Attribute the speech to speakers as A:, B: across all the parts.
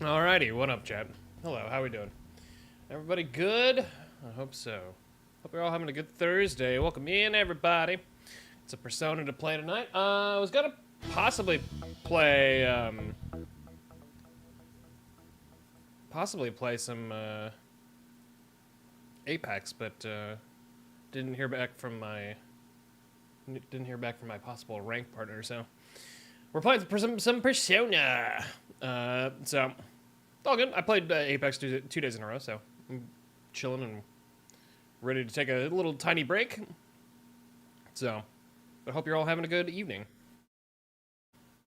A: Alrighty, what up, chat? Hello, how we doing? Everybody good? I hope so. Hope you're all having a good Thursday. Welcome in, everybody. It's a Persona to play tonight. I was gonna possibly play, some, Apex, but, didn't hear back from my possible rank partner, so. We're playing some Persona. So, all good. I played Apex 2 days in a row, so I'm chilling and ready to take a little tiny break. So, I hope you're all having a good evening.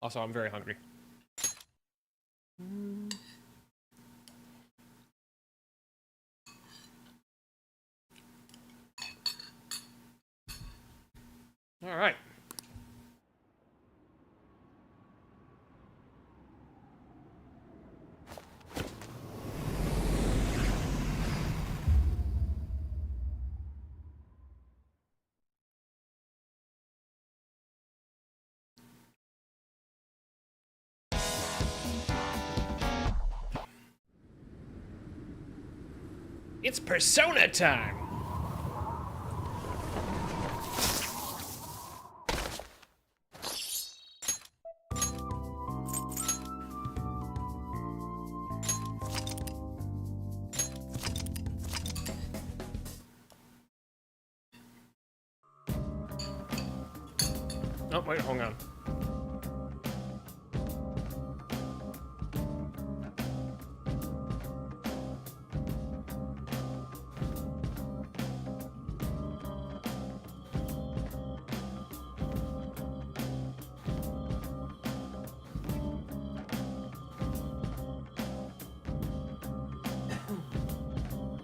A: Also, I'm very hungry. All right. It's Persona time! Oh, wait, hold on.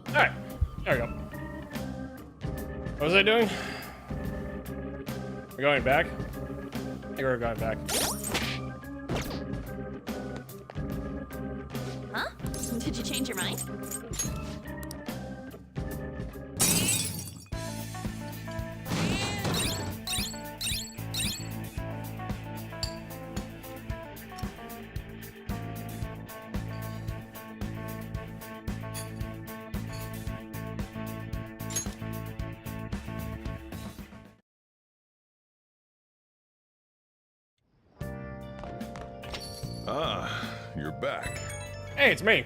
A: Alright, there we go. What was I doing? We're going back? I think we're going back.
B: Huh? Did you change your mind?
C: Ah, you're back.
A: Hey, it's me.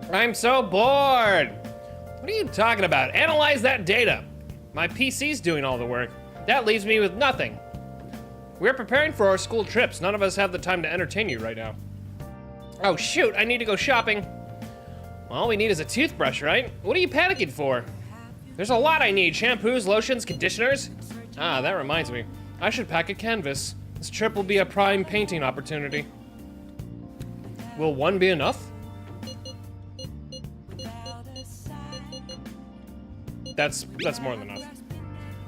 A: I'm so bored. What are you talking about? Analyze that data. My PC's doing all the work. That leaves me with nothing. We're preparing for our school trips. None of us have the time to entertain you right now. Oh shoot, I need to go shopping. All we need is a toothbrush, right? What are you panicking for? There's a lot I need. Shampoos, lotions, conditioners. Ah, that reminds me. I should pack a canvas. This trip will be a prime painting opportunity. Will one be enough? That's more than enough.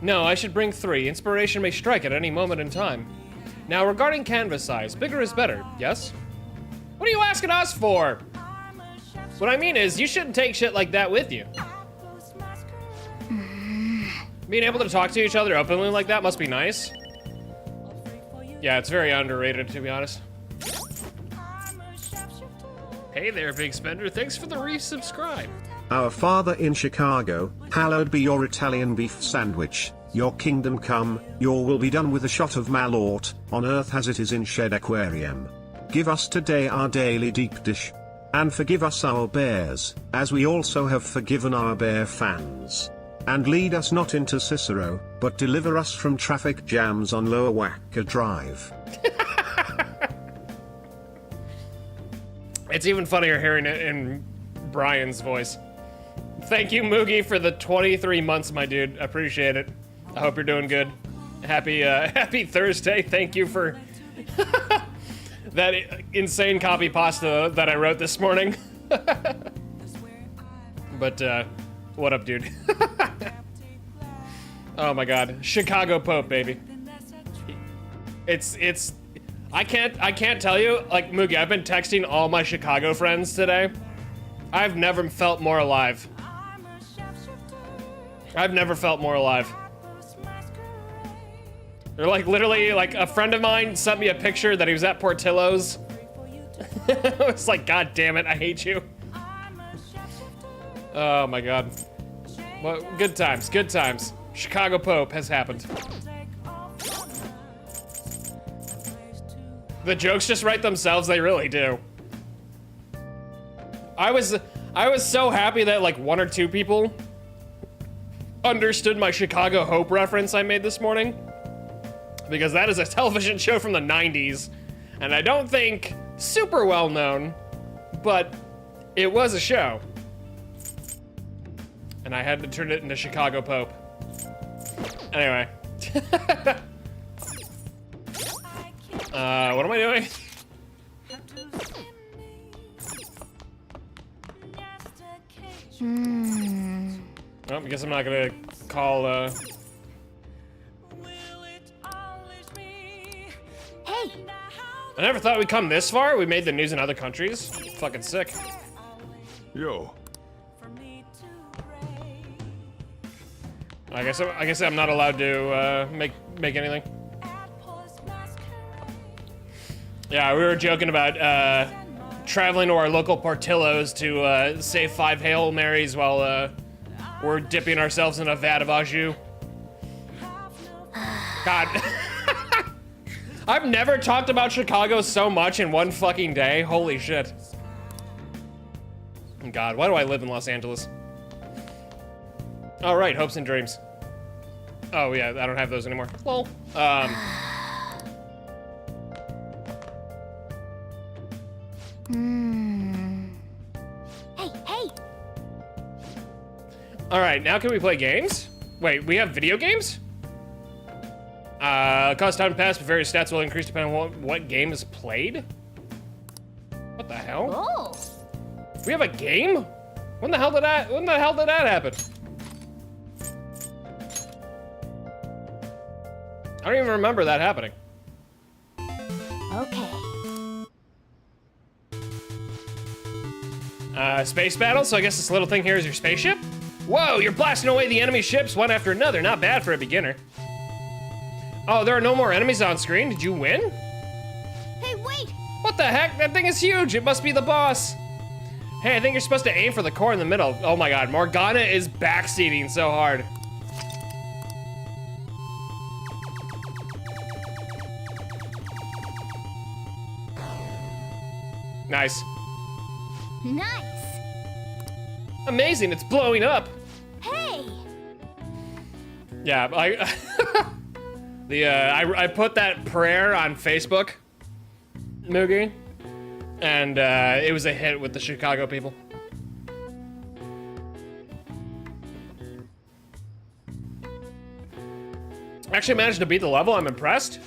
A: No, I should bring 3. Inspiration may strike at any moment in time. Now, regarding canvas size, bigger is better, yes? What are you asking us for? What I mean is, you shouldn't take shit like that with you. Being able to talk to each other openly like that must be nice. Yeah, it's very underrated, to be honest. Hey there, Big Spender. Thanks for the resubscribe.
D: Our Father in Chicago, hallowed be your Italian beef sandwich. Your kingdom come, your will be done with a shot of Malort, on earth as it is in Shed Aquarium. Give us today our daily deep dish. And forgive us our bears, as we also have forgiven our bear fans. And lead us not into Cicero, but deliver us from traffic jams on Lower Wacker Drive.
A: It's even funnier hearing it in Brian's voice. Thank you, Moogie, for the 23 months, my dude. Appreciate it. I hope you're doing good. Happy Thursday. Thank you for that insane copy pasta that I wrote this morning. But, what up, dude? Oh my god. Chicago Pope, baby. I can't tell you, like, Moogie, I've been texting all my Chicago friends today. I've never felt more alive. I've never felt more alive. They're like, literally, like, a friend of mine sent me a picture that he was at Portillo's It's like, God damn it, I hate you. Oh my god. Well, good times, good times. Chicago Pope has happened. The jokes just write themselves, they really do. I was so happy that like 1 or 2 people understood my Chicago Hope reference I made this morning. Because that is a television show from the 90s. And I don't think super well known, but it was a show. And I had to turn it into Chicago Pope. Anyway. What am I doing? Well, I guess I'm not gonna call,
B: Hey!
A: I never thought we'd come this far. We made the news in other countries. Fucking sick.
C: Yo.
A: I guess I'm not allowed to make anything. Yeah, we were joking about traveling to our local Portillo's to say 5 Hail Marys while we're dipping ourselves in a vat of au jus. God. I've never talked about Chicago so much in one fucking day. Holy shit. God, why do I live in Los Angeles? All right, hopes and dreams. Oh yeah, I don't have those anymore. Lol.
B: Hey, hey!
A: All right, now can we play games? Wait, we have video games? Cause time to pass, but various stats will increase depending on what game is played? What the hell?
B: Oh!
A: We have a game? When the hell did that happen? I don't even remember that happening.
B: Okay.
A: Space battle, so I guess this little thing here is your spaceship? Whoa, you're blasting away the enemy ships one after another, not bad for a beginner. Oh, there are no more enemies on screen, did you win?
B: Hey, wait!
A: What the heck, that thing is huge, it must be the boss. Hey, I think you're supposed to aim for the core in the middle. Oh my god, Morgana is backseating so hard. Nice.
B: Nice!
A: Amazing, it's blowing up.
B: Hey!
A: Yeah, I put that prayer on Facebook, Moogie, and it was a hit with the Chicago people. Actually managed to beat the level, I'm impressed.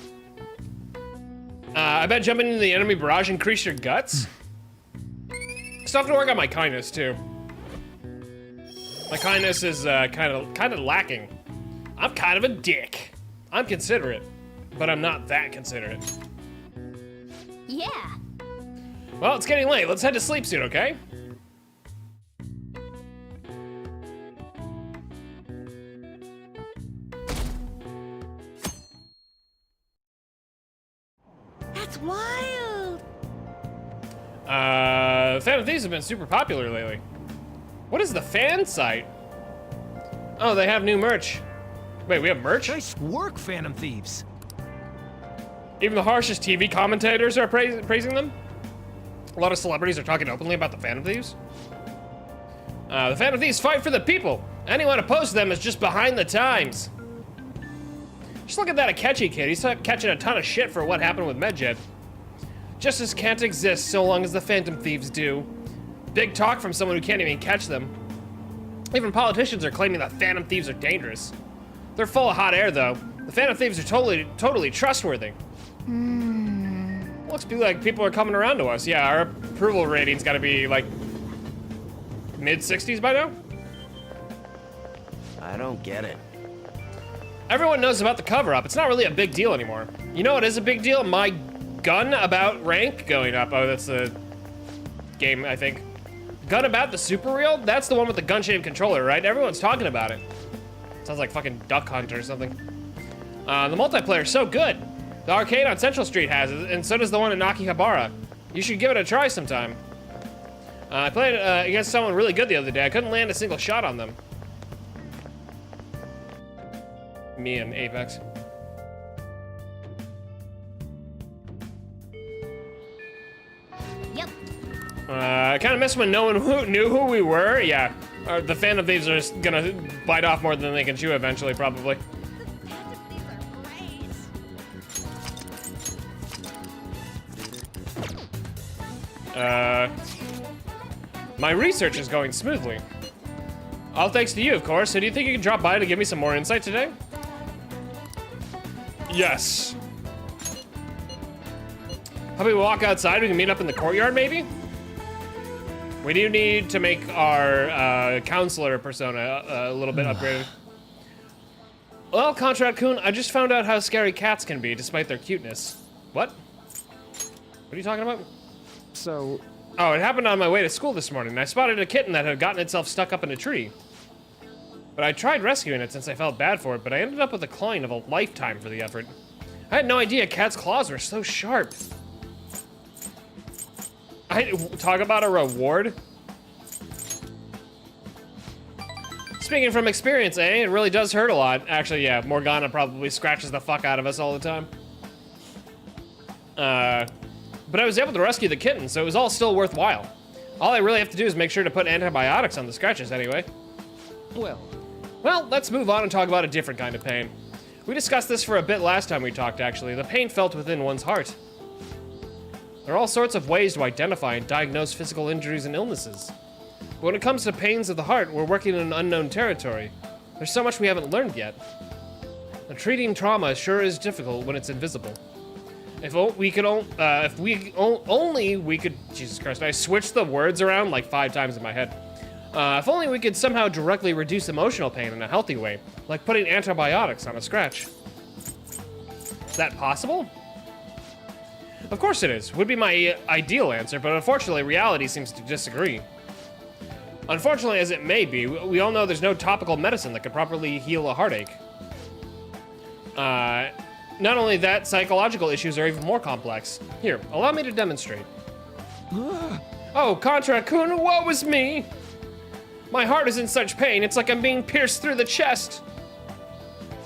A: I bet jumping into the enemy barrage increased your guts. Still have to work on my kindness too. My kindness is kind of lacking. I'm kind of a dick. I'm considerate, but I'm not that considerate.
B: Yeah.
A: Well, it's getting late. Let's head to sleep soon, okay?
B: That's wild!
A: Phantom Thieves have been super popular lately. What is the fan site? Oh, they have new merch. Wait, we have merch?
E: Nice work, Phantom Thieves.
A: Even the harshest TV commentators are praising them? A lot of celebrities are talking openly about the Phantom Thieves. The Phantom Thieves fight for the people. Anyone opposed to them is just behind the times. Just look at that Akechi kid. He's catching a ton of shit for what happened with Medjed. Justice can't exist so long as the Phantom Thieves do. Big talk from someone who can't even catch them. Even politicians are claiming that Phantom Thieves are dangerous. They're full of hot air, though. The Phantom Thieves are totally trustworthy. Looks like people are coming around to us. Yeah, our approval rating's gotta be like mid-60s by now.
E: I don't get it.
A: Everyone knows about the cover-up. It's not really a big deal anymore. You know what is a big deal? My gun about rank going up. Oh, that's the game, I think. Gun about the super real? That's the one with the gun-shaped controller, right? Everyone's talking about it. Sounds like fucking Duck Hunt or something. The multiplayer's so good. The arcade on Central Street has it, and so does the one in Akihabara. You should give it a try sometime. I played against someone really good the other day. I couldn't land a single shot on them. Me and Apex.
B: Yep.
A: I kind of miss when no one knew who we were. Yeah, the Phantom Thieves are just gonna bite off more than they can chew eventually, probably. My research is going smoothly. All thanks to you, of course. So do you think you can drop by to give me some more insight today? Yes. How about we walk outside? We can meet up in the courtyard, maybe? We do need to make our counselor persona a little bit upgraded. Well, Contract-kun, I just found out how scary cats can be, despite their cuteness. What? What are you talking about?
E: So,
A: Oh, it happened on my way to school this morning. I spotted a kitten that had gotten itself stuck up in a tree. But I tried rescuing it since I felt bad for it, but I ended up with a clawing of a lifetime for the effort. I had no idea cats' claws were so sharp. Talk about a reward. Speaking from experience, eh? It really does hurt a lot. Actually, yeah, Morgana probably scratches the fuck out of us all the time. But I was able to rescue the kitten, so it was all still worthwhile. All I really have to do is make sure to put antibiotics on the scratches anyway. Well, let's move on and talk about a different kind of pain. We discussed this for a bit last time we talked, actually. The pain felt within one's heart. There are all sorts of ways to identify and diagnose physical injuries and illnesses. But when it comes to pains of the heart, we're working in an unknown territory. There's so much we haven't learned yet. And treating trauma sure is difficult when it's invisible. If we could Jesus Christ, I switched the words around like 5 times in my head. If only we could somehow directly reduce emotional pain in a healthy way, like putting antibiotics on a scratch. Is that possible? Of course it is. Would be my ideal answer, but unfortunately reality seems to disagree. Unfortunately as it may be, we all know there's no topical medicine that could properly heal a heartache. Not only that, psychological issues are even more complex. Here, allow me to demonstrate. Oh, Contra-kun, woe was me! My heart is in such pain, it's like I'm being pierced through the chest.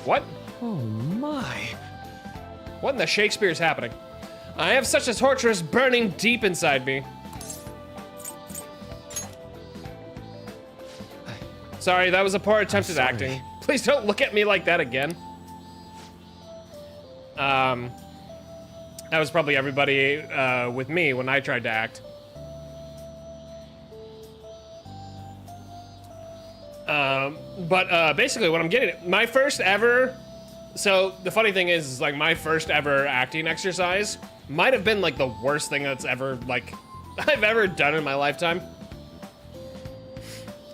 A: What?
E: oh my.
A: What in the Shakespeare is happening? I have such a torturous burning deep inside me. Sorry, that was a poor attempt at acting. Please don't look at me like that again. That was probably everybody with me when I tried to act. But basically what I'm getting at, my first ever, so the funny thing is like my first ever acting exercise might have been like the worst thing that's ever like I've ever done in my lifetime.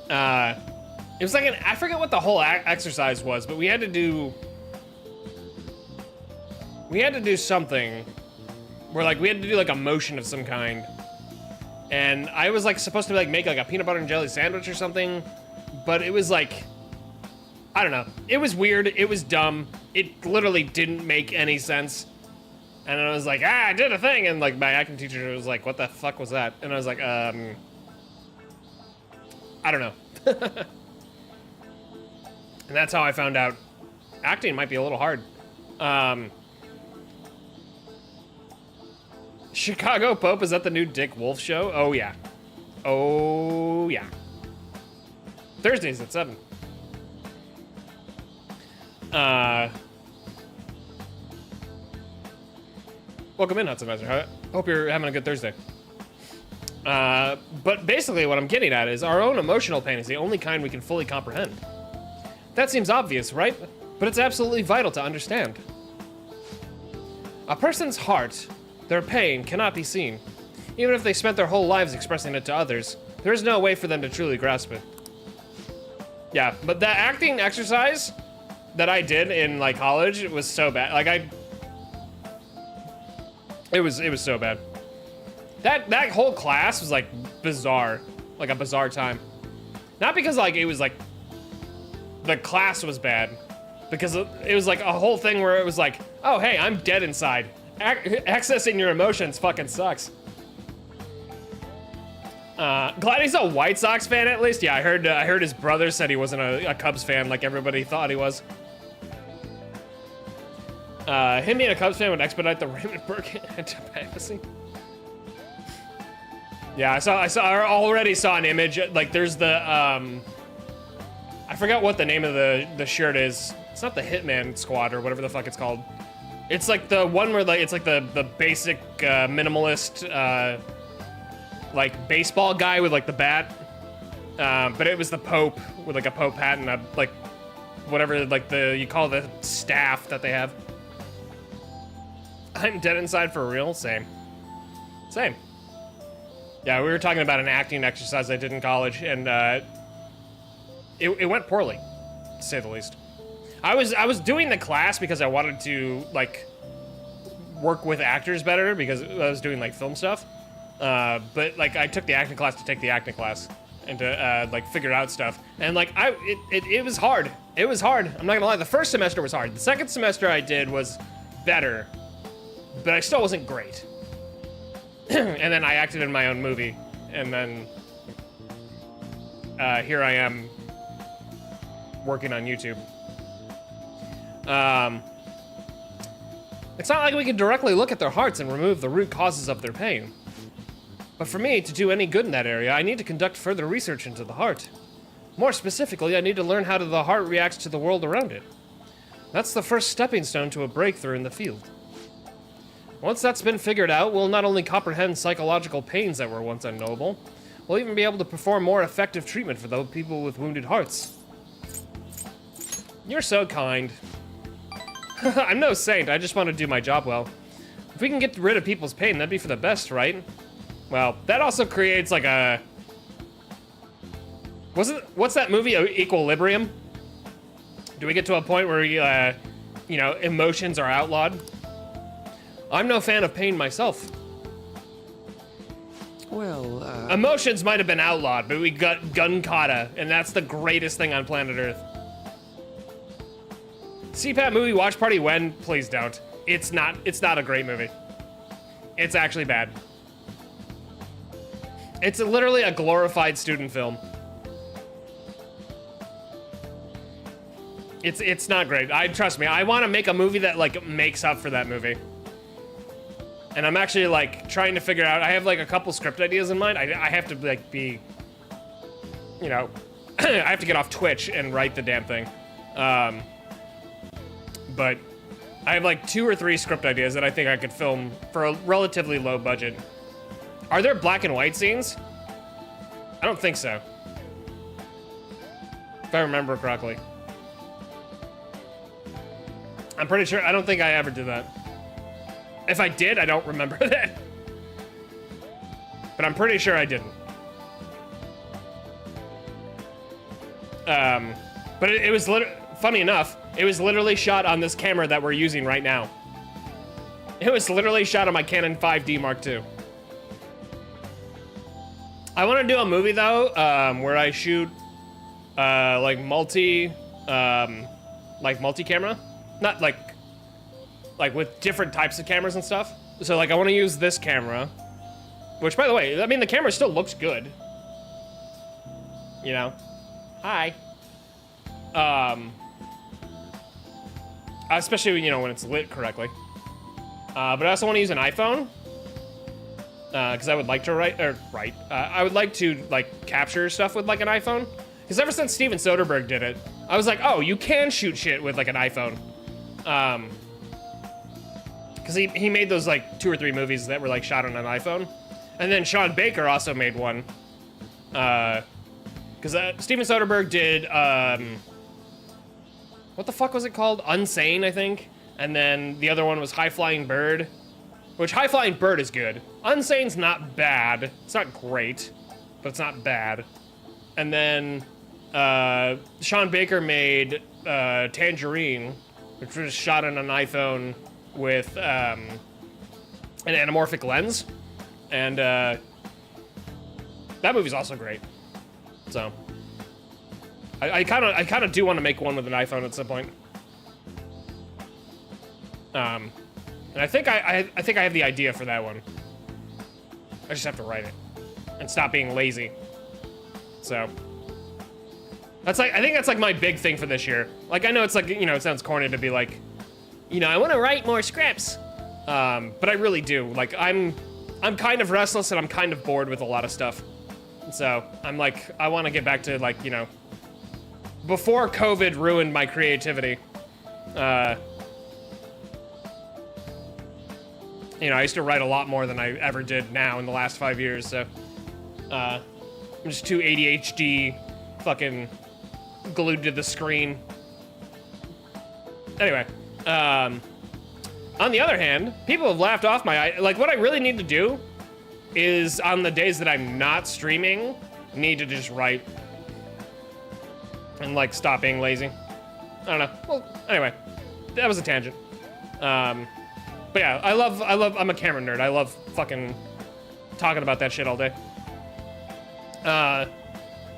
A: It was like I forget what the whole exercise was, but we had to do something where like we had to do like a motion of some kind. And I was like supposed to like make like a peanut butter and jelly sandwich or something, but it was like, I don't know. It was weird, it was dumb. It literally didn't make any sense. And I was like, I did a thing. And like my acting teacher was like, what the fuck was that? And I was like, I don't know. And that's how I found out acting might be a little hard. Chicago Pope, is that the new Dick Wolf show? Oh yeah. Oh yeah. Thursdays at 7. Welcome in, Hudson Visor. Hope you're having a good Thursday. But basically what I'm getting at is our own emotional pain is the only kind we can fully comprehend. That seems obvious, right? But it's absolutely vital to understand. A person's heart, their pain, cannot be seen. Even if they spent their whole lives expressing it to others, there is no way for them to truly grasp it. Yeah, but that acting exercise that I did in like college, it was so bad. Like it was so bad. That whole class was like bizarre, like a bizarre time. Not because like it was like the class was bad, because it was like a whole thing where it was like, oh hey, I'm dead inside. Accessing your emotions fucking sucks. Glad he's a White Sox fan at least. Yeah, I heard his brother said he wasn't a Cubs fan like everybody thought he was. Him being a Cubs fan would expedite the Raymond Burke anti-privacy. Yeah, I already saw an image. Like, there's the I forgot what the name of the shirt is. It's not the Hitman Squad or whatever the fuck it's called. It's like the one where like it's like the basic minimalist like baseball guy with like the bat. But it was the Pope with like a Pope hat and a like whatever like you call the staff that they have. I'm dead inside for real. Same. Yeah, we were talking about an acting exercise I did in college, and it went poorly, to say the least. I was doing the class because I wanted to like work with actors better because I was doing like film stuff. But like I took the acting class to take the acting class and to like figure out stuff. And like it was hard. It was hard. I'm not gonna lie. The first semester was hard. The second semester I did was better, but I still wasn't great. And then I acted in my own movie, and then here I am working on YouTube. It's not like we can directly look at their hearts and remove the root causes of their pain. But for me to do any good in that area, I need to conduct further research into the heart. More specifically, I need to learn how the heart reacts to the world around it. That's the first stepping stone to a breakthrough in the field. Once that's been figured out, we'll not only comprehend psychological pains that were once unknowable, we'll even be able to perform more effective treatment for those people with wounded hearts. You're so kind. I'm no saint, I just want to do my job well. If we can get rid of people's pain, that'd be for the best, right? Well, that also creates like a... What's that movie, Equilibrium? Do we get to a point where, you know, emotions are outlawed? I'm no fan of pain myself.
E: Well,
A: Emotions might have been outlawed, but we got gun kata, and that's the greatest thing on planet Earth. CPAT movie watch party when? Please don't. It's not a great movie. It's actually bad. It's literally a glorified student film. It's not great. Trust me, I want to make a movie that like makes up for that movie. And I'm actually like trying to figure out, I have like a couple script ideas in mind. I have to like be, you know, I have to get off Twitch and write the damn thing. But I have like 2 or 3 script ideas that I think I could film for a relatively low budget. Are there black and white scenes? I don't think so. If I remember correctly. I'm pretty sure, I don't think I ever did that. If I did, I don't remember that. But I'm pretty sure I didn't. But it was funny enough, it was literally shot on this camera that we're using right now. It was literally shot on my Canon 5D Mark II. I want to do a movie though, where I shoot like multi-camera, not like with different types of cameras and stuff. So like I want to use this camera, which by the way, I mean the camera still looks good. You know, hi. Especially you know when it's lit correctly. But I also want to use an iPhone. Because I would like to I would like to like capture stuff with like an iPhone. Because ever since Steven Soderbergh did it, I was like, oh, you can shoot shit with like an iPhone. Because he made those like 2 or 3 movies that were like shot on an iPhone. And then Sean Baker also made one. Because Steven Soderbergh did, what the fuck was it called? Unsane, I think. And then the other one was High Flying Bird. Which High Flying Bird is good. Unsane's not bad. It's not great, but it's not bad. And then Sean Baker made Tangerine, which was shot on an iPhone with an anamorphic lens. And that movie's also great. So I kind of do want to make one with an iPhone at some point. And I think I have the idea for that one. I just have to write it. and stop being lazy. So that's like, I think that's like my big thing for this year. Like, I know it's like, you know, it sounds corny to be like, you know, I want to write more scripts. But I really do. Like, I'm kind of restless and I'm kind of bored with a lot of stuff. So I'm like, I want to get back to like, you know, before COVID ruined my creativity. You know, I used to write a lot more than I ever did now in the last 5 years, so I'm just too ADHD, fucking glued to the screen. Anyway, on the other hand, people have laughed off my, like, what I really need to do is on the days that I'm not streaming, need to just write and like stop being lazy. I don't know. Well, anyway, that was a tangent. But yeah, I'm a camera nerd. I love fucking talking about that shit all day.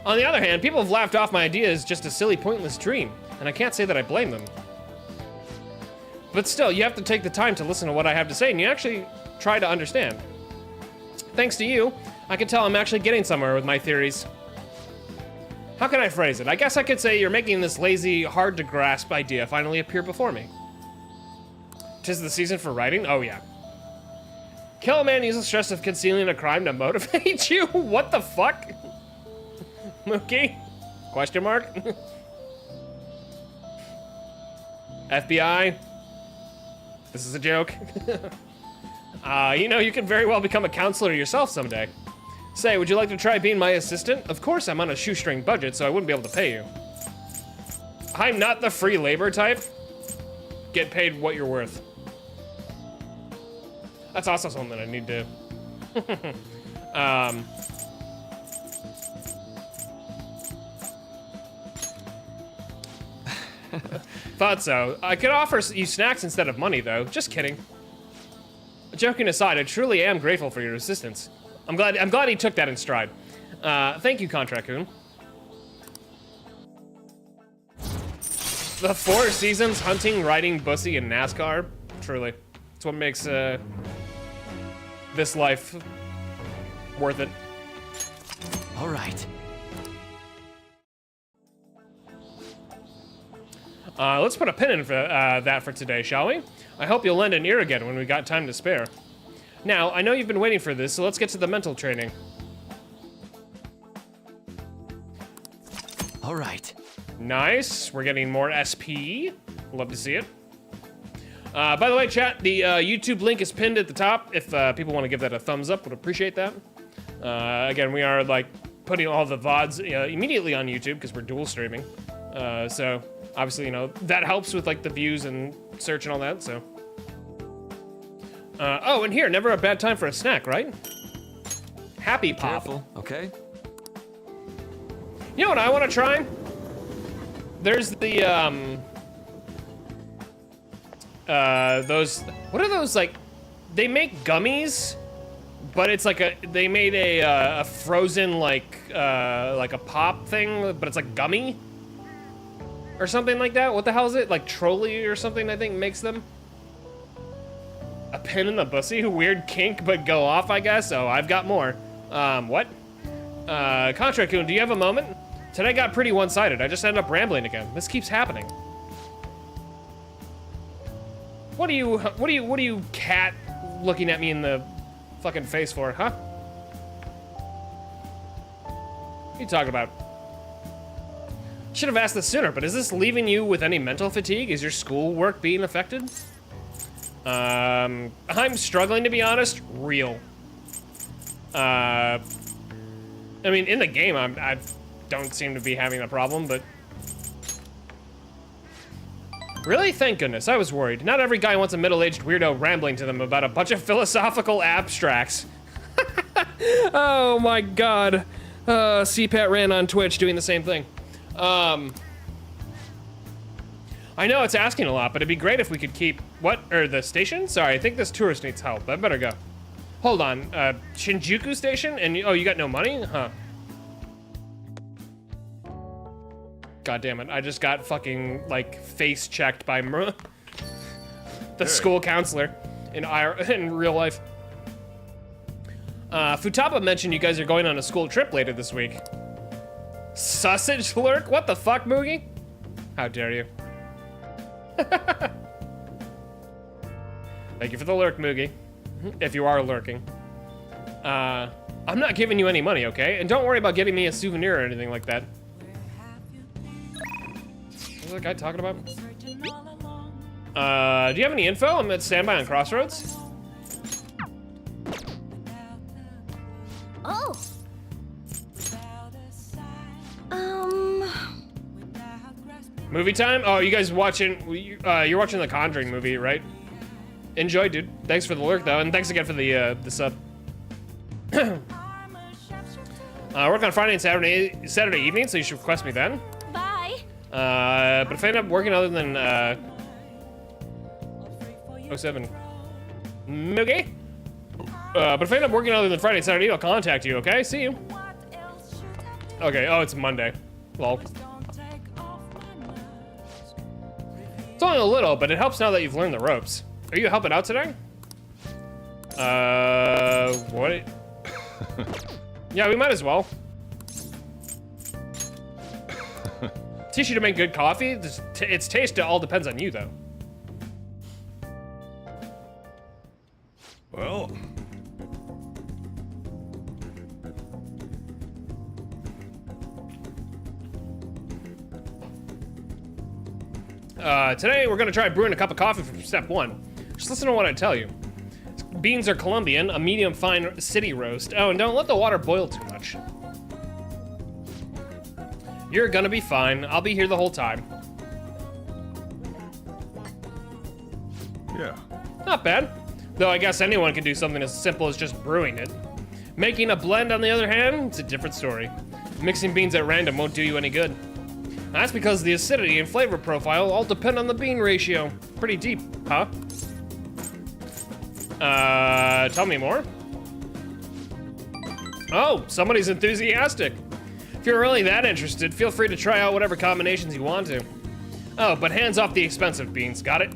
A: On the other hand, people have laughed off my idea as just a silly, pointless dream, and I can't say that I blame them. But still, you have to take the time to listen to what I have to say, and you actually try to understand. Thanks to you, I can tell I'm actually getting somewhere with my theories. How can I phrase it? I guess I could say you're making this lazy, hard-to-grasp idea finally appear before me. 'Tis the season for writing? Oh, yeah. Kill a man uses stress of concealing a crime to motivate you? What the fuck? Mookie? Question mark? FBI? This is a joke. You know, you could very well become a counselor yourself someday. Say, would you like to try being my assistant? Of course, I'm on a shoestring budget, so I wouldn't be able to pay you. I'm not the free labor type. Get paid what you're worth. That's also something I need to... Thought so. I could offer you snacks instead of money, though. Just kidding. Joking aside, I truly am grateful for your assistance. I'm glad he took that in stride. Thank you, Contracoon. The 4 seasons, hunting, riding, bussy, and NASCAR. Truly. It's what makes this life worth it.
E: All right.
A: Let's put a pin in for that for today, shall we? I hope you'll lend an ear again when we got time to spare. Now, I know you've been waiting for this, so let's get to the mental training.
E: All right.
A: Nice. We're getting more SP. Love to see it. By the way, chat, the YouTube link is pinned at the top. If people want to give that a thumbs up, would appreciate that. Again, we are like putting all the VODs immediately on YouTube because we're dual streaming. So obviously, you know, that helps with like the views and search and all that, so. Oh, and here, never a bad time for a snack, right? Happy Pop.
E: Careful, okay?
A: You know what I want to try? There's the, those, what are those, like, they make gummies, but it's like they made a frozen, like a pop thing, but it's like gummy? Or something like that? What the hell is it? Like Trolley or something, I think, makes them? A pin in the bussy? Weird kink, but go off, I guess? Oh, I've got more. What? Contracoon, do you have a moment? Today got pretty one-sided. I just ended up rambling again. This keeps happening. What are you cat looking at me in the fucking face for, huh? What are you talking about? Should have asked this sooner, but is this leaving you with any mental fatigue? Is your schoolwork being affected? I'm struggling, to be honest. Real. I mean, in the game, I don't seem to be having a problem, but... Really? Thank goodness. I was worried. Not every guy wants a middle-aged weirdo rambling to them about a bunch of philosophical abstracts. Oh my god. CPatRan on Twitch doing the same thing. I know it's asking a lot, but it'd be great if we could keep... What? Or the station? Sorry, I think this tourist needs help. I better go. Hold on. Shinjuku Station? And oh, you got no money? Huh. God damn it. I just got fucking, like, face-checked by the school counselor in real life. Futaba mentioned you guys are going on a school trip later this week. Sausage lurk? What the fuck, Moogie? How dare you? Thank you for the lurk, Moogie. If you are lurking. I'm not giving you any money, okay? And don't worry about getting me a souvenir or anything like that. What's that guy talking about? Do you have any info? I'm at standby on Crossroads.
B: Oh.
A: Movie time? Oh, you guys watching? You're watching the Conjuring movie, right? Enjoy, dude. Thanks for the lurk, though, and thanks again for the sub. Work on Friday and Saturday evening, so you should request me then.
B: Bye.
A: But if I end up working other than 07, okay. But if I end up working other than Friday and Saturday, I'll contact you. Okay, see you. Okay. Oh, it's Monday. Lol. It's only a little, but it helps now that you've learned the ropes. Are you helping out today? What? Yeah, we might as well. Teach you to make good coffee. Its taste all depends on you, though.
C: Well.
A: Today we're gonna try brewing a cup of coffee from step 1. Just listen to what I tell you. Beans are Colombian, a medium fine city roast. Oh, and don't let the water boil too much. You're gonna be fine. I'll be here the whole time.
C: Yeah.
A: Not bad. Though I guess anyone can do something as simple as just brewing it. Making a blend, on the other hand, it's a different story. Mixing beans at random won't do you any good. That's because the acidity and flavor profile all depend on the bean ratio. Pretty deep, huh? Tell me more. Oh, somebody's enthusiastic. If you're really that interested, feel free to try out whatever combinations you want to. Oh, but hands off the expensive beans, got it?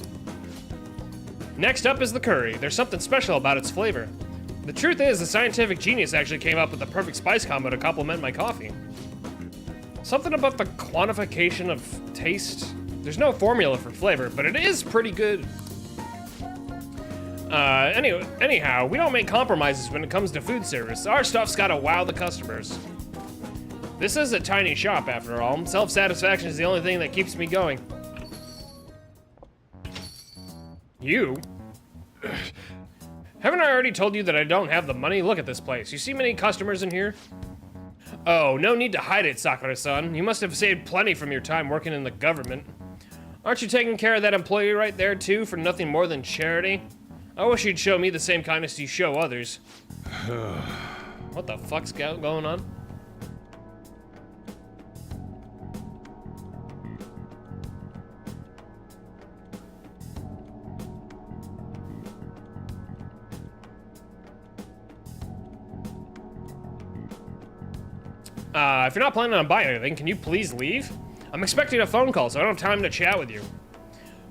A: Next up is the curry. There's something special about its flavor. The truth is, the scientific genius actually came up with the perfect spice combo to complement my coffee. Something about the quantification of taste. There's no formula for flavor, but it is pretty good. Anyhow, we don't make compromises when it comes to food service. Our stuff's gotta wow the customers. This is a tiny shop, after all. Self-satisfaction is the only thing that keeps me going. You? Haven't I already told you that I don't have the money? Look at this place. You see many customers in here? Oh, no need to hide it, Sakura-san. You must have saved plenty from your time working in the government. Aren't you taking care of that employee right there, too, for nothing more than charity? I wish you'd show me the same kindness you show others. What the fuck's going on? If you're not planning on buying anything, can you please leave? I'm expecting a phone call, so I don't have time to chat with you.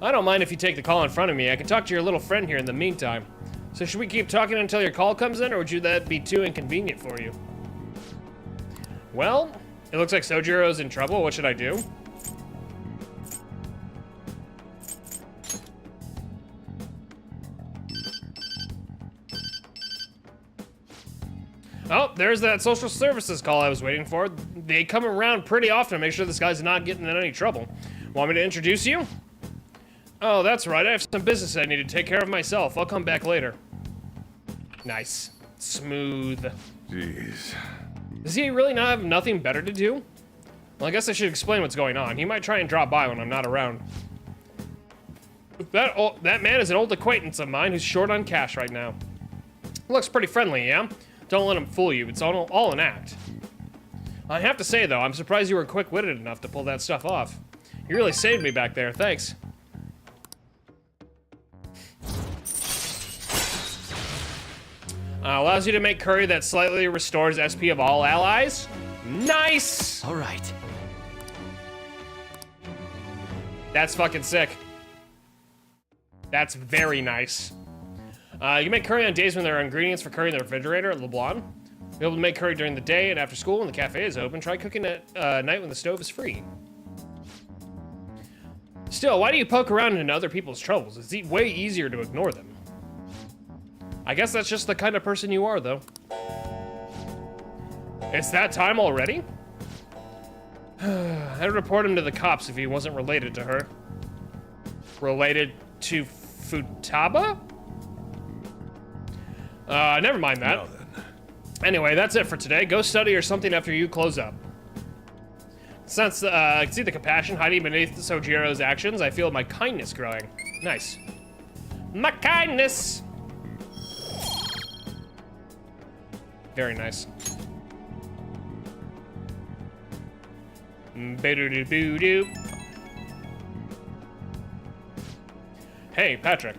A: I don't mind if you take the call in front of me. I can talk to your little friend here in the meantime. So should we keep talking until your call comes in, or would that be too inconvenient for you? Well, it looks like Sojiro's in trouble. What should I do? Oh, there's that social services call I was waiting for. They come around pretty often to make sure this guy's not getting in any trouble. Want me to introduce you? Oh, that's right. I have some business I need to take care of myself. I'll come back later. Nice. Smooth.
C: Jeez.
A: Does he really not have nothing better to do? Well, I guess I should explain what's going on. He might try and drop by when I'm not around. That man is an old acquaintance of mine who's short on cash right now. Looks pretty friendly, yeah? Don't let him fool you. It's all an act. I have to say, though, I'm surprised you were quick-witted enough to pull that stuff off. You really saved me back there. Thanks. Allows you to make curry that slightly restores SP of all allies. Nice!
E: All right.
A: That's fucking sick. That's very nice. You can make curry on days when there are ingredients for curry in the refrigerator at LeBlanc. You'll be able to make curry during the day and after school when the cafe is open. Try cooking at night when the stove is free. Still, why do you poke around into other people's troubles? It's way easier to ignore them. I guess that's just the kind of person you are, though. It's that time already? I'd report him to the cops if he wasn't related to her. Related to Futaba? Never mind that.
C: Now then.
A: Anyway, that's it for today. Go study or something after you close up. Since I can see the compassion hiding beneath Sojiro's actions, I feel my kindness growing. Nice. My kindness! Very nice. Boo-doo-doo-boo-doo. Hey, Patrick.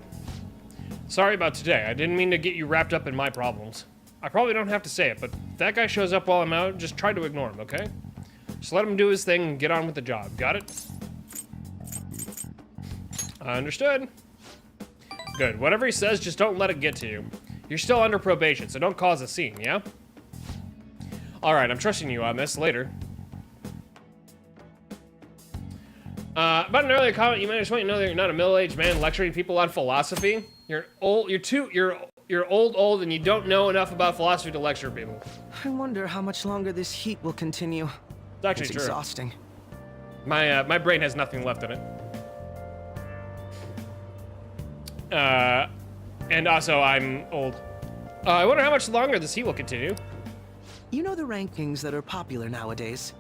A: Sorry about today. I didn't mean to get you wrapped up in my problems. I probably don't have to say it, but if that guy shows up while I'm out, just try to ignore him, okay? Just let him do his thing and get on with the job. Got it? Understood. Good. Whatever he says, just don't let it get to you. You're still under probation, so don't cause a scene, yeah? Alright, I'm trusting you on this later. About an earlier comment, you might just want to know that you're not a middle-aged man lecturing people on philosophy. You're old, you're old, and you don't know enough about philosophy to lecture people.
F: I wonder how much longer this heat will continue.
A: It's actually
F: It's
A: true.
F: exhausting.
A: My brain has nothing left in it. And also, I'm old. I wonder how much longer this heat will continue.
F: You know the rankings that are popular nowadays?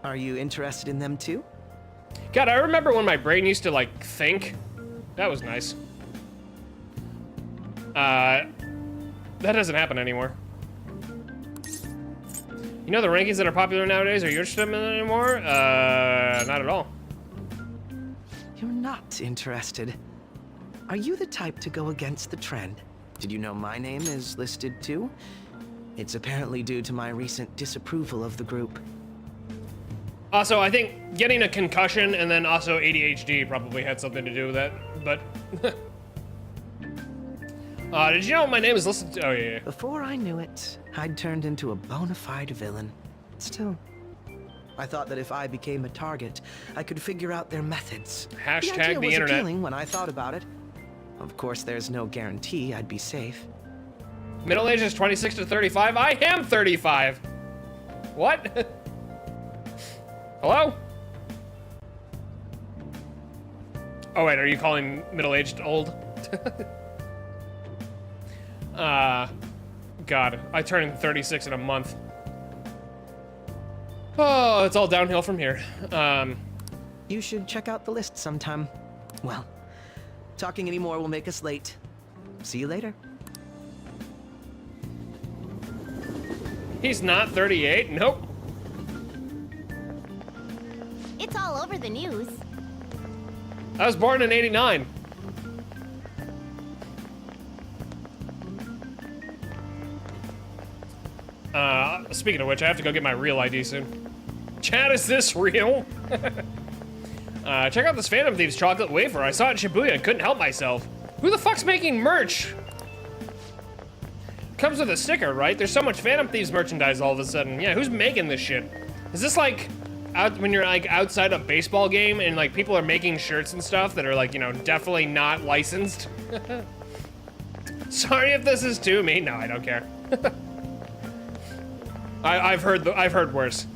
F: Are you interested in them too?
A: God, I remember when my brain used to, like, think. That was nice. That doesn't happen anymore. You know the rankings that are popular nowadays? Are you interested in them anymore? Not at all.
F: You're not interested. Are you the type to go against the trend? Did you know my name is listed too? It's apparently due to my recent disapproval of the group.
A: Also, I think getting a concussion and then also ADHD probably had something to do with that, but... did you know my name is listed to... Oh, yeah.
F: Before I knew it, I'd turned into a bona fide villain. Still, I thought that if I became a target, I could figure out their methods.
A: Hashtag
F: the idea
A: the
F: was
A: internet.
F: appealing when I thought about it. Of course, there's no guarantee I'd be safe.
A: Middle age is 26 to 35. I am 35. What? Hello? Oh, wait, are you calling middle-aged old? God, I turn 36 in a month. Oh, it's all downhill from here.
F: You should check out the list sometime. Well, talking anymore will make us late. See you later.
A: He's not 38? Nope.
B: It's all over the news.
A: I was born in 89. Speaking of which, I have to go get my real ID soon. Chat, is this real? Check out this Phantom Thieves chocolate wafer. I saw it in Shibuya and couldn't help myself. Who the fuck's making merch? Comes with a sticker, right? There's so much Phantom Thieves merchandise all of a sudden. Yeah, who's making this shit? Is this like when you're like outside a baseball game and like people are making shirts and stuff that are like, you know, definitely not licensed? Sorry if this is too mean. No, I don't care. I've heard worse.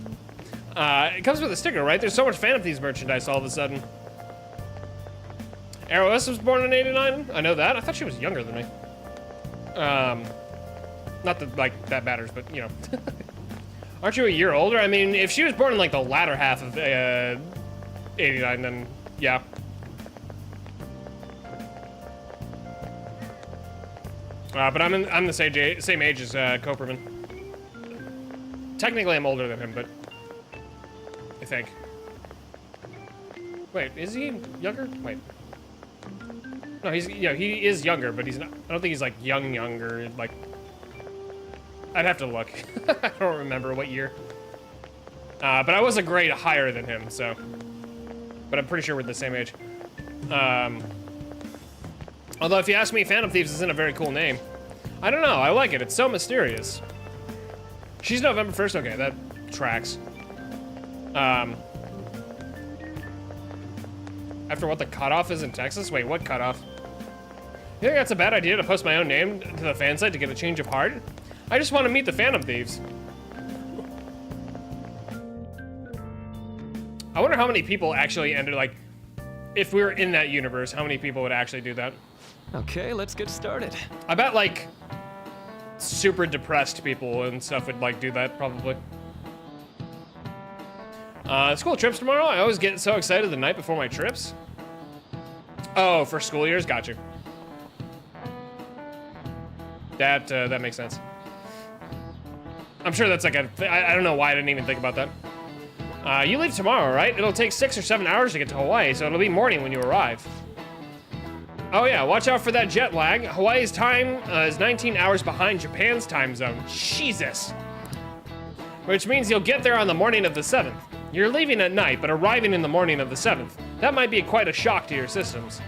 A: It comes with a sticker, right? There's so much Phantom Thieves merchandise all of a sudden. Arrows was born in 89? I know that. I thought she was younger than me. Not that, like, that matters, but, you know. Aren't you a year older? I mean, if she was born in, like, the latter half of 89, then, yeah. But I'm the same age as Coperman. Technically, I'm older than him, but I think. Wait, is he younger? Wait. No, he is younger, but he's not. I don't think he's like younger. Like, I'd have to look. I don't remember what year. But I was a grade higher than him, so. But I'm pretty sure we're the same age. Although if you ask me, Phantom Thieves isn't a very cool name. I don't know, I like it, it's so mysterious. She's November 1st, okay, that tracks. After what the cutoff is in Texas? Wait, what cutoff? You think that's a bad idea to post my own name to the fan site to get a change of heart? I just want to meet the Phantom Thieves. I wonder how many people actually ended, like, if we were in that universe, how many people would actually do that?
E: Okay, let's get started.
A: I bet, like, super depressed people and stuff would, like, do that, probably. School trips tomorrow? I always get so excited the night before my trips. Oh, for school years? Got you. That makes sense. I'm sure that's like a, I don't know why I didn't even think about that. You leave tomorrow, right? It'll take 6 or 7 hours to get to Hawaii, so it'll be morning when you arrive. Oh yeah, watch out for that jet lag. Hawaii's time is 19 hours behind Japan's time zone. Jesus. Which means you'll get there on the morning of the 7th. You're leaving at night, but arriving in the morning of the 7th. That might be quite a shock to your systems.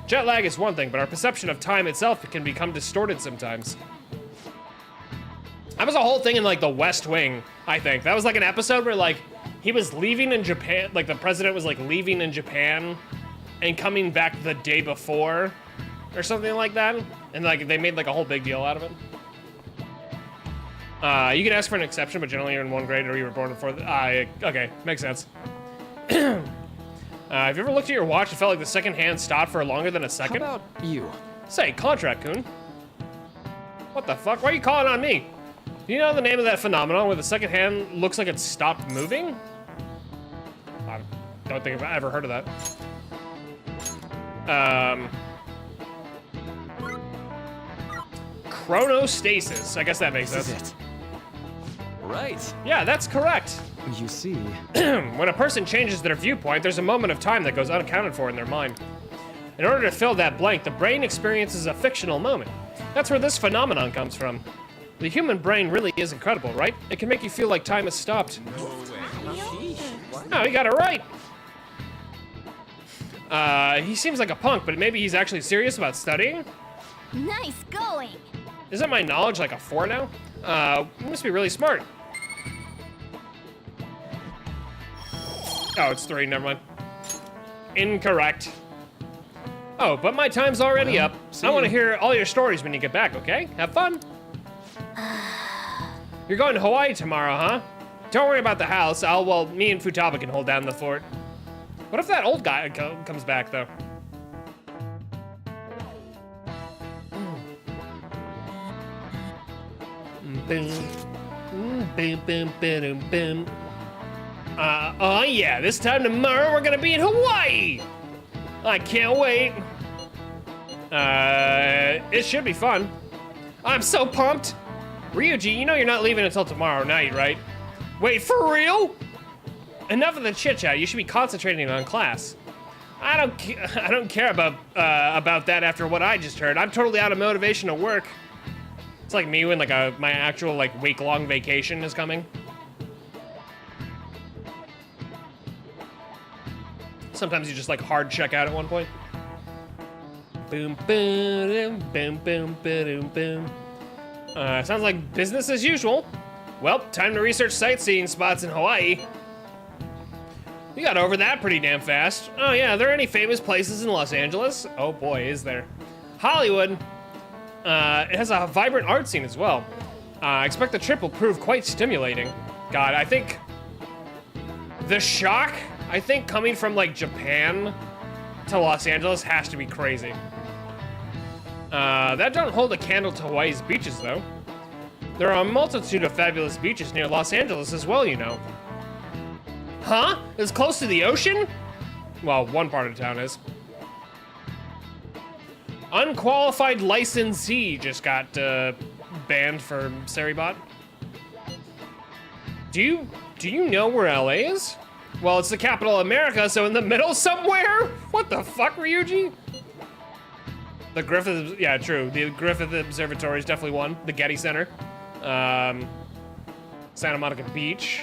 A: Jet lag is one thing, but our perception of time itself can become distorted sometimes. That was a whole thing in like the West Wing, I think. That was like an episode where like he was leaving in Japan, like the president was like leaving in Japan and coming back the day before or something like that. And like they made like a whole big deal out of it. You can ask for an exception, but generally you're in 1 grade or you were born before okay, makes sense. Have you ever looked at your watch and felt like the second hand stopped for longer than a second?
E: How about you?
A: Say, contract, Kun. What the fuck? Why are you calling on me? Do you know the name of that phenomenon where the second hand looks like it stopped moving? I don't think I've ever heard of that. Chronostasis. I guess that makes sense.
E: This is it. Right.
A: Yeah, that's correct.
E: You see.
A: When a person changes their viewpoint, there's a moment of time that goes unaccounted for in their mind. In order to fill that blank, the brain experiences a fictional moment. That's where this phenomenon comes from. The human brain really is incredible, right? It can make you feel like time has stopped. Oh, he got it right. He seems like a punk, but maybe he's actually serious about studying?
B: Nice going.
A: Isn't my knowledge like a 4 now? You must be really smart. Oh, it's 3, never mind. Incorrect. Oh, but my time's already up. I want to hear all your stories when you get back, okay? Have fun. You're going to Hawaii tomorrow, huh? Don't worry about the house. Well, me and Futaba can hold down the fort. What if that old guy comes back, though? Oh yeah, this time tomorrow we're gonna be in Hawaii! I can't wait. It should be fun. I'm so pumped. Ryuji, you know you're not leaving until tomorrow night, right? Wait, for real? Enough of the chit chat. You should be concentrating on class. I don't care about that after what I just heard. I'm totally out of motivation to work. It's like me when like my actual like week-long vacation is coming. Sometimes you just like hard check out at one point. Boom, boom, boom, boom, boom, boom. Sounds like business as usual. Well, time to research sightseeing spots in Hawaii. You got over that pretty damn fast. Oh yeah, are there any famous places in Los Angeles? Oh boy, is there. Hollywood. It has a vibrant art scene as well. I expect the trip will prove quite stimulating. God, I think the shock, coming from like Japan to Los Angeles has to be crazy. That don't hold a candle to Hawaii's beaches though. There are a multitude of fabulous beaches near Los Angeles as well, you know. Huh? It's close to the ocean? Well, one part of town is. Unqualified licensee just got banned for Seribot. Do you know where LA is? Well, it's the capital of America, so in the middle somewhere? What the fuck, Ryuji? The Griffith, yeah, true. The Griffith Observatory is definitely one. The Getty Center. Santa Monica Beach.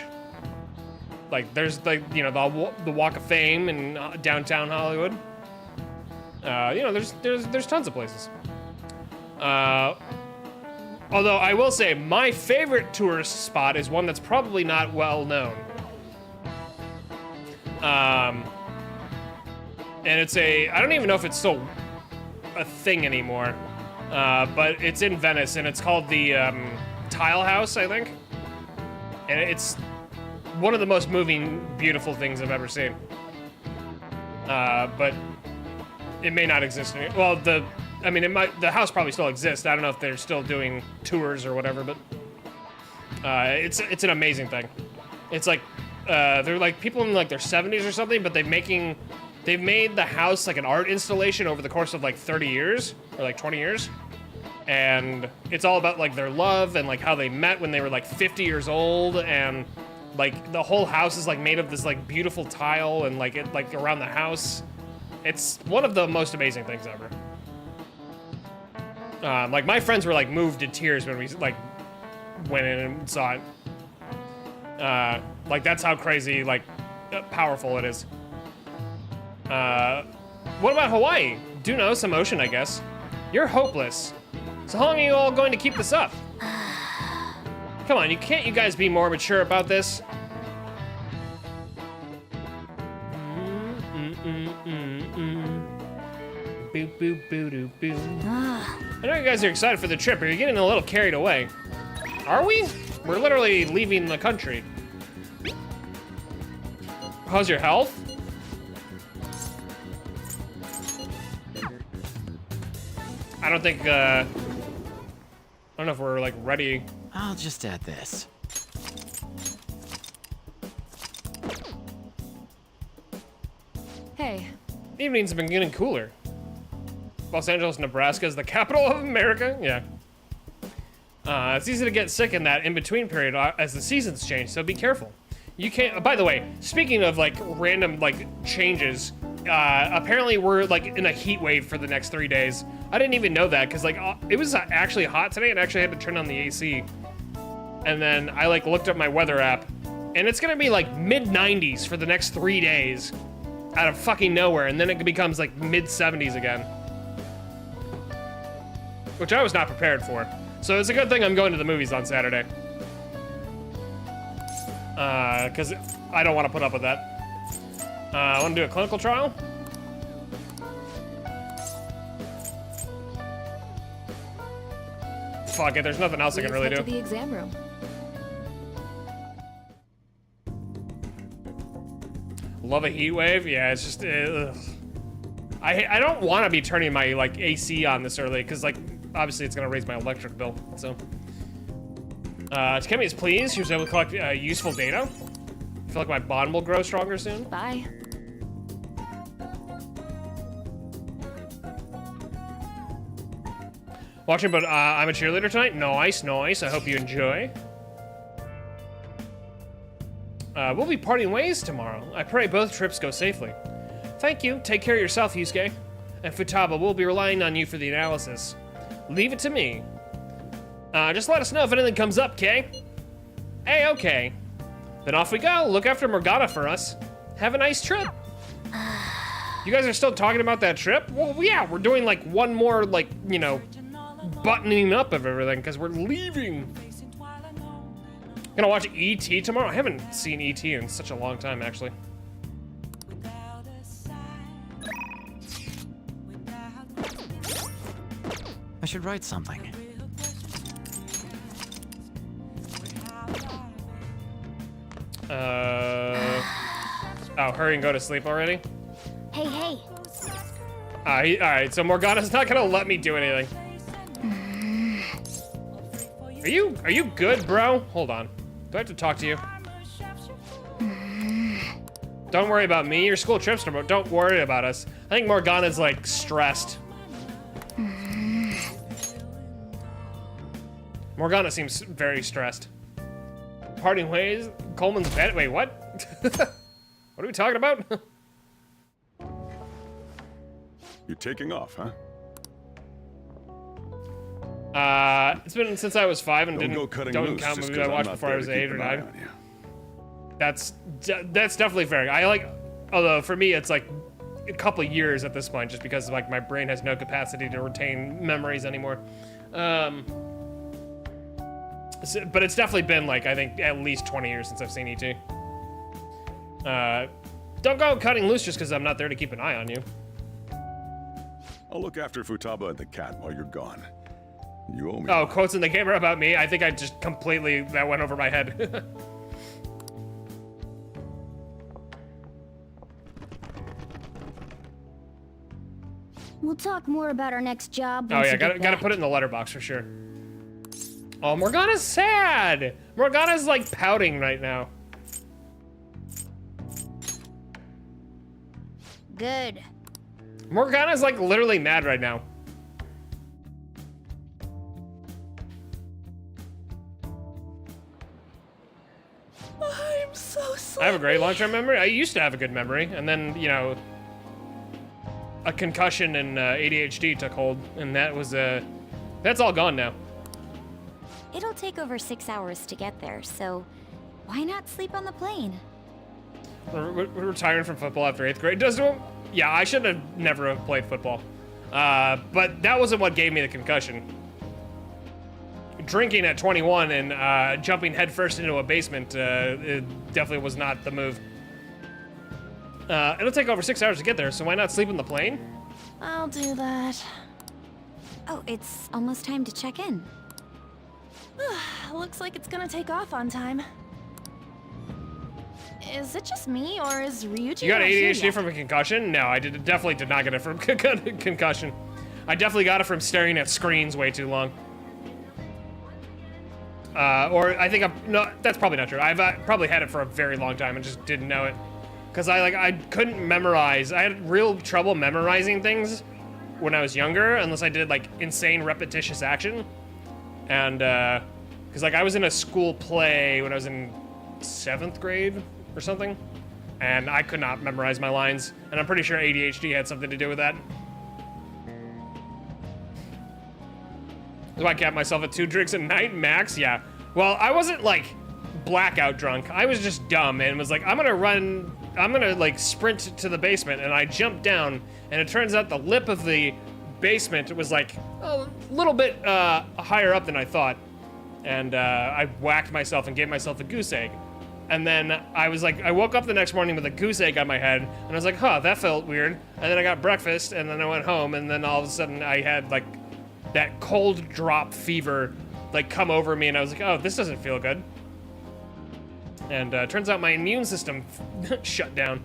A: Like, there's like, you know, the Walk of Fame in downtown Hollywood. You know, there's tons of places. Although I will say my favorite tourist spot is one that's probably not well known. And it's I don't even know if it's still a thing anymore. But it's in Venice and it's called the Tile House, I think. And it's one of the most moving, beautiful things I've ever seen. But it may not exist anymore. Well, the house probably still exists. I don't know if they're still doing tours or whatever, but it's an amazing thing. It's like they're like people in like their 70s or something, but they've made the house like an art installation over the course of like 30 years or like 20 years. And it's all about like their love and like how they met when they were like 50 years old, and like the whole house is like made of this like beautiful tile and like it like around the house. It's one of the most amazing things ever. Like my friends were like moved to tears when we like went in and saw it. Like that's how crazy like powerful it is. What about Hawaii? Do know some ocean, I guess. You're hopeless. So how long are you all going to keep this up? Come on, can't you guys be more mature about this? Boop, boop, boo, doo, boo. I know you guys are excited for the trip, but you're getting a little carried away. Are we? We're literally leaving the country. How's your health? I don't think, I don't know if we're like ready.
G: I'll just add this.
B: Hey.
A: Evenings have been getting cooler. Los Angeles, Nebraska is the capital of America. Yeah. It's easy to get sick in that in-between period as the seasons change, so be careful. You can't, by the way, speaking of like random like changes, apparently we're like in a heat wave for the next 3 days. I didn't even know that because like it was actually hot today and I actually had to turn on the AC. And then I like looked up my weather app and it's gonna be like mid-90s for the next 3 days out of fucking nowhere, and then it becomes like mid-70s again. Which I was not prepared for. So it's a good thing I'm going to the movies on Saturday. Because I don't want to put up with that. I want to do a clinical trial. Fuck it, there's nothing else I can really do.
B: To the exam room.
A: Love a heat wave? Yeah, it's just, ugh. I don't want to be turning my like AC on this early because like obviously it's gonna raise my electric bill. So, Takemi's pleased. She was able to collect useful data. I feel like my bond will grow stronger soon.
B: Bye.
A: Watching, but I'm a cheerleader tonight. Nice, nice. I hope you enjoy. We'll be parting ways tomorrow. I pray both trips go safely. Thank you. Take care of yourself, Yusuke. And Futaba, we'll be relying on you for the analysis. Leave it to me. Just let us know if anything comes up, Kay? Hey, okay. Then off we go. Look after Morgana for us. Have a nice trip. You guys are still talking about that trip? Well, yeah, we're doing like one more, like, you know, buttoning up of everything because we're leaving. Gonna watch E.T. tomorrow. I haven't seen E.T. in such a long time, actually.
G: I should write something.
A: Oh, hurry and go to sleep already?
B: Hey, hey.
A: Alright, so Morgana's not gonna let me do anything. Are you good, bro? Hold on. Do I have to talk to you? Don't worry about me. Your school trips tomorrow. Don't worry about us. I think Morgana's like stressed. Morgana seems very stressed. Parting ways. Coleman's bed. Wait, what? What are we talking about?
C: You're taking off, huh?
A: It's been since I was 5 and
C: Don't
A: count movies I watched before I was 8 or 9. That's definitely fair. Although for me it's like a couple years at this point, just because like my brain has no capacity to retain memories anymore. But it's definitely been like, I think, at least 20 years since I've seen E.T. Don't go cutting loose just because I'm not there to keep an eye on you.
C: I'll look after Futaba and the cat while you're gone. You owe me.
A: Oh,
C: one.
A: quotes in the camera about me? I think I just completely, that went over my head.
B: We'll talk more about our next job.
A: Oh
B: once
A: yeah,
B: you get
A: gotta
B: back.
A: put it in the letterbox for sure. Oh, Morgana's sad! Morgana's like pouting right now.
B: Good.
A: Morgana's like literally mad right now.
F: I'm so sorry.
A: I have a great long-term memory. I used to have a good memory, and then, you know, a concussion and ADHD took hold, and that was, that's all gone now.
B: It'll take over 6 hours to get there, so why not sleep on the plane?
A: We're retiring from football after 8th grade. Yeah, I should have never have played football. But that wasn't what gave me the concussion. Drinking at 21 and jumping headfirst into a basement it definitely was not the move. It'll take over 6 hours to get there, so why not sleep in the plane?
B: I'll do that. Oh, it's almost time to check in.
H: Looks like it's gonna take off on time. Is it just me, or is Ryuji
A: You got
H: not here
A: ADHD
H: yet?
A: from a concussion? No, I definitely did not get it from concussion. I definitely got it from staring at screens way too long. Or I think no, that's probably not true. I've probably had it for a very long time and just didn't know it. Cause I couldn't memorize. I had real trouble memorizing things when I was younger, unless I did like insane repetitious action. And cause like I was in a school play when I was in 7th grade or something, and I could not memorize my lines, and I'm pretty sure ADHD had something to do with that. Do I cap myself at 2 drinks a night max? Yeah. Well, I wasn't like blackout drunk. I was just dumb and was like, I'm gonna like sprint to the basement, and I jumped down, and it turns out the lip of the basement was like a little bit higher up than I thought, and I whacked myself and gave myself a goose egg. And then I was like, I woke up the next morning with a goose egg on my head, and I was like, huh, that felt weird. And then I got breakfast, and then I went home, and then all of a sudden I had like that cold drop fever like come over me, and I was like, oh, this doesn't feel good. And turns out my immune system shut down.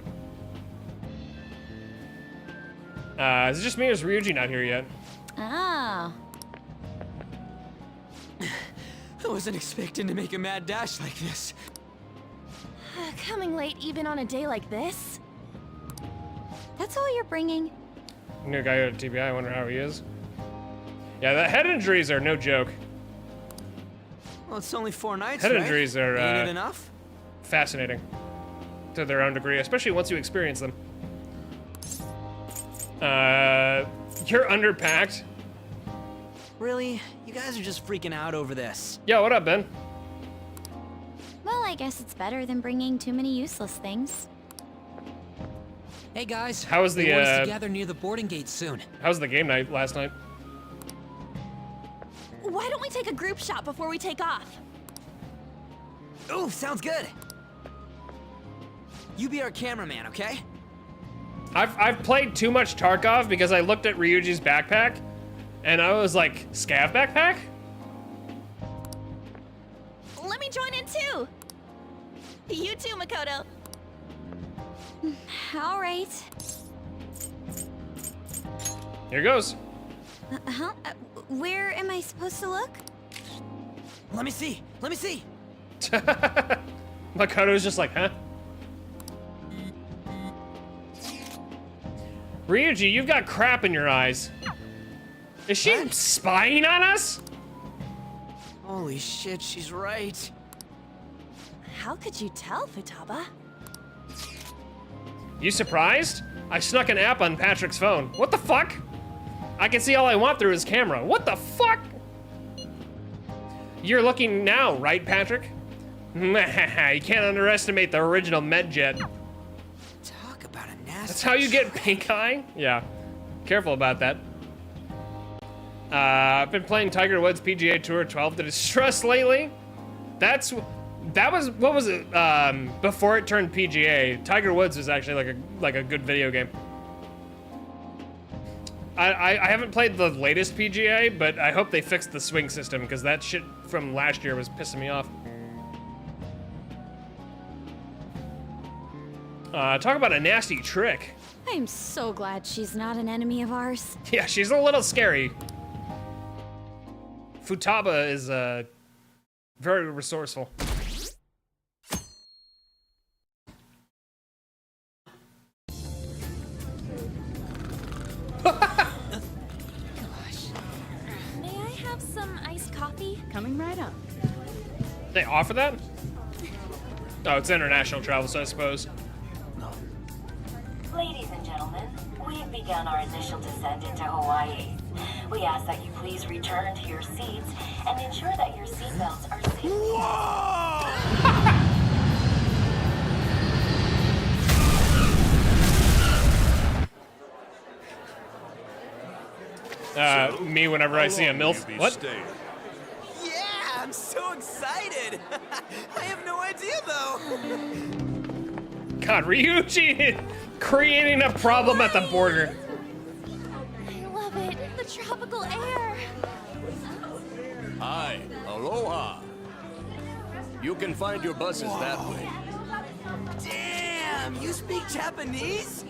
A: Is it just me, or is Ryuji not here yet?
B: Oh.
E: I wasn't expecting to make a mad dash like this.
H: Coming late even on a day like this?
B: That's all you're bringing?
A: New guy at TBI, I wonder how he is. Yeah, the head injuries are no joke.
F: Well, it's only 4 nights,
A: Head
F: right?
A: injuries are
F: Ain't it enough?
A: fascinating to their own degree, especially once you experience them. You're underpacked.
F: Really? You guys are just freaking out over this.
A: Yo, what up, Ben?
B: Well, I guess it's better than bringing too many useless things.
I: Hey guys,
A: How was the,
I: they want us
A: uh,
I: to gather near the boarding gate soon.
A: How was the game night last night?
H: Why don't we take a group shot before we take off?
F: Ooh, sounds good. You be our cameraman, okay?
A: I've played too much Tarkov because I looked at Ryuji's backpack, and I was like, scav backpack?
H: Let me join in too. You too, Makoto.
B: All right.
A: Here goes.
B: Huh? Where am I supposed to look?
F: Let me see. Let me see.
A: Makoto's just like, huh? Ryuji, you've got crap in your eyes. Is she spying on us?
F: Holy shit, she's right.
H: How could you tell, Futaba?
A: You surprised? I snuck an app on Patrick's phone. What the fuck? I can see all I want through his camera. What the fuck? You're looking now, right, Patrick? You can't underestimate the original MedJet.
F: Talk about a
A: That's how you get pink eye? Yeah. Careful about that. I've been playing Tiger Woods PGA Tour 12 to distress lately. That was, what was it? Before it turned PGA, Tiger Woods was actually like a good video game. I haven't played the latest PGA, but I hope they fixed the swing system because that shit from last year was pissing me off. Talk about a nasty trick.
B: I'm so glad she's not an enemy of ours.
A: Yeah, she's a little scary. Futaba is very resourceful.
H: May I have some iced coffee?
B: Coming right up.
A: They offer that? Oh, it's international travel, so I suppose.
J: Ladies and gentlemen, we have begun our initial descent into Hawaii. We ask that you please return to your seats and ensure that your seatbelts are safe.
A: Me whenever I see a MILF. What?
E: Yeah, I'm so excited. I have no idea though.
A: God, Ryuji creating a problem at the border.
H: I love it. The tropical air.
K: Hi, aloha. You can find your buses that way.
E: Damn, you speak Japanese?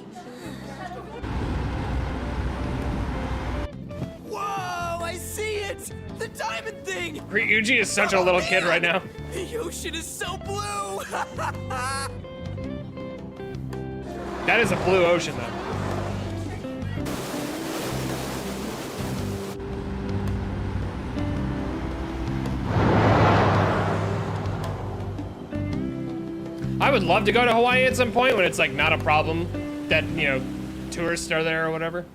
E: Whoa, I see it! The diamond thing!
A: Ryuji is such a little kid right now.
E: The ocean is so blue!
A: That is a blue ocean, though. I would love to go to Hawaii at some point when it's like not a problem that, you know, tourists are there or whatever.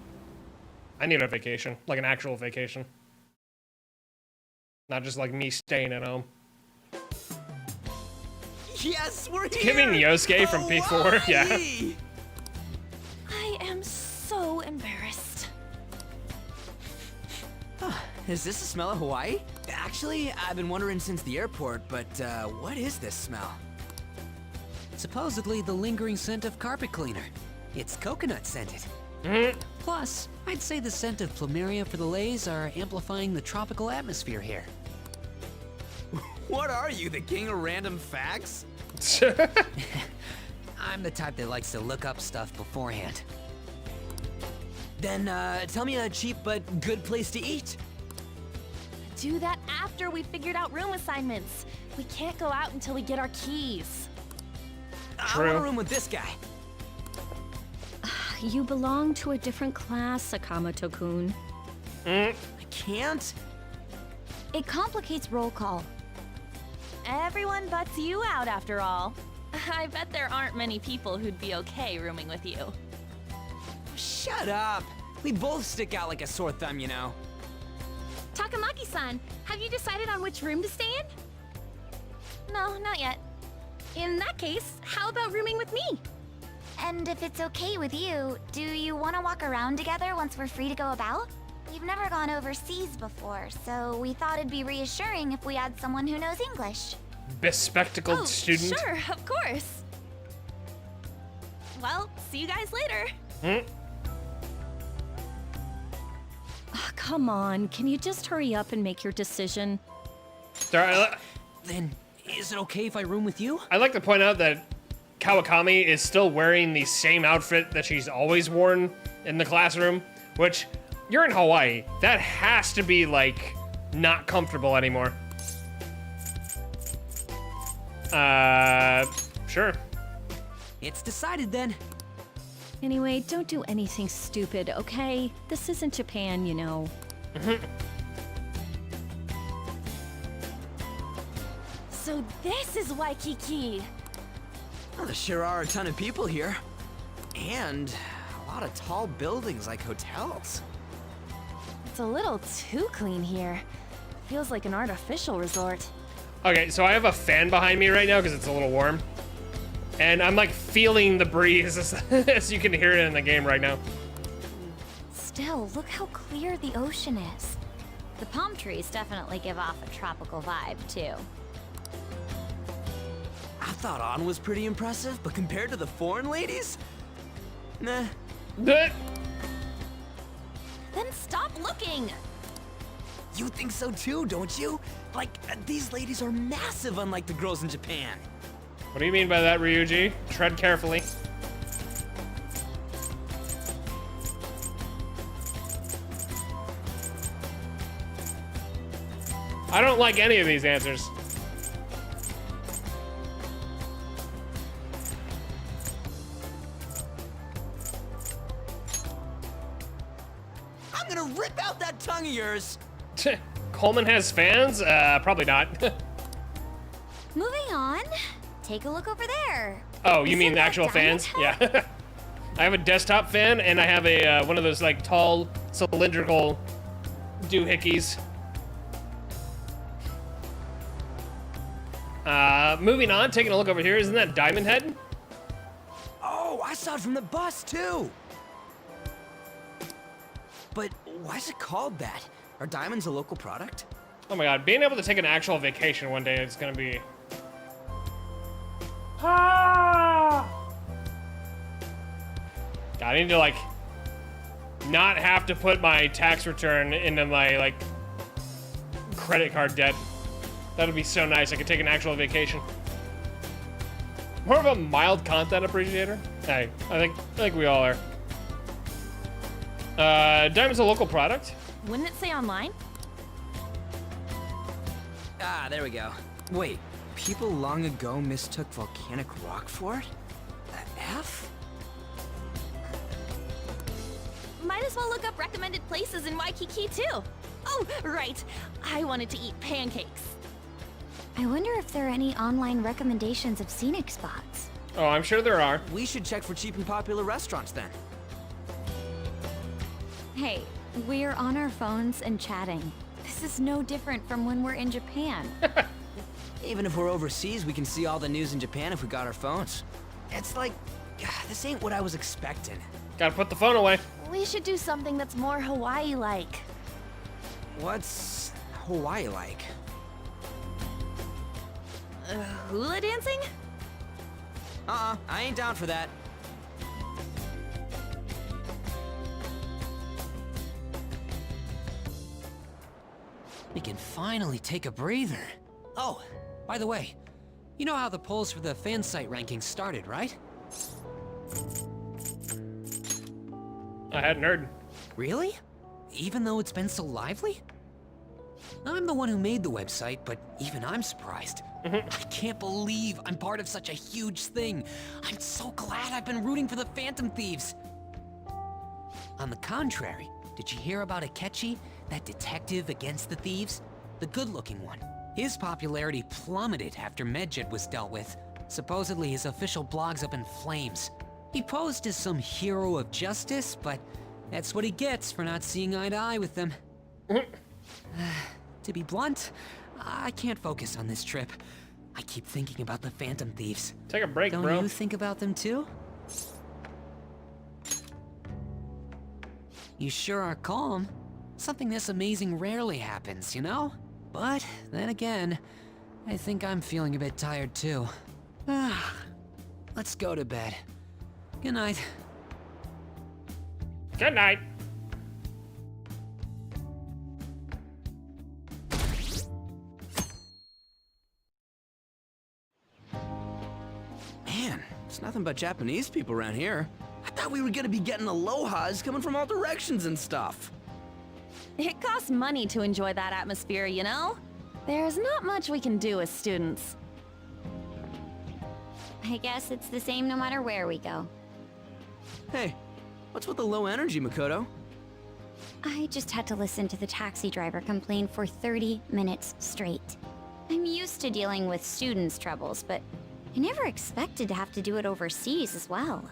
A: I need a vacation, like an actual vacation. Not just like me staying at home.
E: Yes, we're here!
A: Giving Yosuke from P4, yeah.
H: I am so embarrassed.
E: Is this the smell of Hawaii? Actually, I've been wondering since the airport, but what is this smell?
I: Supposedly the lingering scent of carpet cleaner. It's coconut scented. Plus, I'd say the scent of plumeria for the lays are amplifying the tropical atmosphere here.
E: What are you, the king of random facts?
I: I'm the type that likes to look up stuff beforehand.
E: Then, tell me a cheap but good place to eat.
H: Do that after we figured out room assignments. We can't go out until we get our keys.
E: I want a room with this guy.
B: You belong to a different class, Sakamoto-kun.
E: I can't.
B: It complicates roll call.
H: Everyone butts you out after all. I bet there aren't many people who'd be okay rooming with you.
E: Shut up. We both stick out like a sore thumb, you know.
H: Takamaki-san, have you decided on which room to stay in? No, not yet. In that case, how about rooming with me?
B: And if it's okay with you, do you want to walk around together once we're free to go about? We've never gone overseas before, so we thought it'd be reassuring if we had someone who knows English.
A: Bespectacled student.
H: Sure, of course. Well, see you guys later.
B: Oh, come on, can you just hurry up and make your decision?
I: Then, is it okay if I room with you?
A: I'd like to point out that Kawakami is still wearing the same outfit that she's always worn in the classroom, which, you're in Hawaii. That has to be, like, not comfortable anymore. Sure.
I: It's decided then.
B: Anyway, don't do anything stupid, okay? This isn't Japan, you know.
H: So this is Waikiki.
E: Well, there sure are a ton of people here. And a lot of tall buildings like hotels.
H: It's a little too clean here. Feels like an artificial resort.
A: Okay, so I have a fan behind me right now because it's a little warm. And I'm like feeling the breeze as you can hear it in the game right now.
B: Still, look how clear the ocean is.
H: The palm trees definitely give off a tropical vibe, too.
E: I thought An was pretty impressive, but compared to the foreign ladies? Nah.
A: Bleh.
H: Then stop looking!
E: You think so too, don't you? Like, these ladies are massive unlike the girls in Japan.
A: What do you mean by that, Ryuji? Tread carefully. I don't like any of these answers.
E: I'm gonna rip out that tongue of yours!
A: Coleman has fans? Probably not.
B: Moving on. Take a look over there.
A: Oh, you
B: Isn't
A: mean the
B: that
A: actual
B: Diamond
A: fans?
B: Head?
A: Yeah. I have a desktop fan, and I have a one of those like tall, cylindrical doohickeys. Moving on, taking a look over here. Isn't that Diamond Head?
E: Oh, I saw it from the bus too! But why is it called that? Are diamonds a local product?
A: Oh my god, being able to take an actual vacation one day is gonna be... God, I need to like not have to put my tax return into my like credit card debt. That would be so nice. I could take an actual vacation. More of a mild content appreciator. Hey, I think we all are. Diamond's a local product.
H: Wouldn't it say online?
E: Ah, there we go. Wait, people long ago mistook volcanic rock for it? A F?
H: Might as well look up recommended places in Waikiki, too. Oh, right. I wanted to eat pancakes.
B: I wonder if there are any online recommendations of scenic spots.
A: Oh, I'm sure there are.
E: We should check for cheap and popular restaurants then.
B: Hey, we're on our phones and chatting. This is no different from when we're in Japan.
E: Even if we're overseas, we can see all the news in Japan if we got our phones. It's like, this ain't what I was expecting.
A: Gotta put the phone away.
H: We should do something that's more Hawaii-like.
E: What's Hawaii like?
H: Hula dancing?
E: I ain't down for that.
I: We can finally take a breather. Oh, by the way, you know how the polls for the fan site rankings started, right?
A: I hadn't heard.
I: Really? Even though it's been so lively? I'm the one who made the website, but even I'm surprised. I can't believe I'm part of such a huge thing. I'm so glad I've been rooting for the Phantom Thieves. On the contrary, did you hear about Akechi, that detective against the thieves? The good-looking one. His popularity plummeted after Medjed was dealt with. Supposedly his official blog's up in flames. He posed as some hero of justice, but that's what he gets for not seeing eye to eye with them. To be blunt, I can't focus on this trip. I keep thinking about the Phantom Thieves.
A: Take a break,
I: Don't
A: bro.
I: you think about them too? You sure are calm. Something this amazing rarely happens, you know? But then again, I think I'm feeling a bit tired too. Let's go to bed. Good night.
A: Good night.
E: Man, it's nothing but Japanese people around here. I thought we were gonna be getting alohas coming from all directions and stuff.
H: It costs money to enjoy that atmosphere, you know? There's not much we can do as students.
B: I guess it's the same no matter where we go.
E: Hey, what's with the low energy, Makoto?
B: I just had to listen to the taxi driver complain for 30 minutes straight. I'm used to dealing with students' troubles, but I never expected to have to do it overseas as well.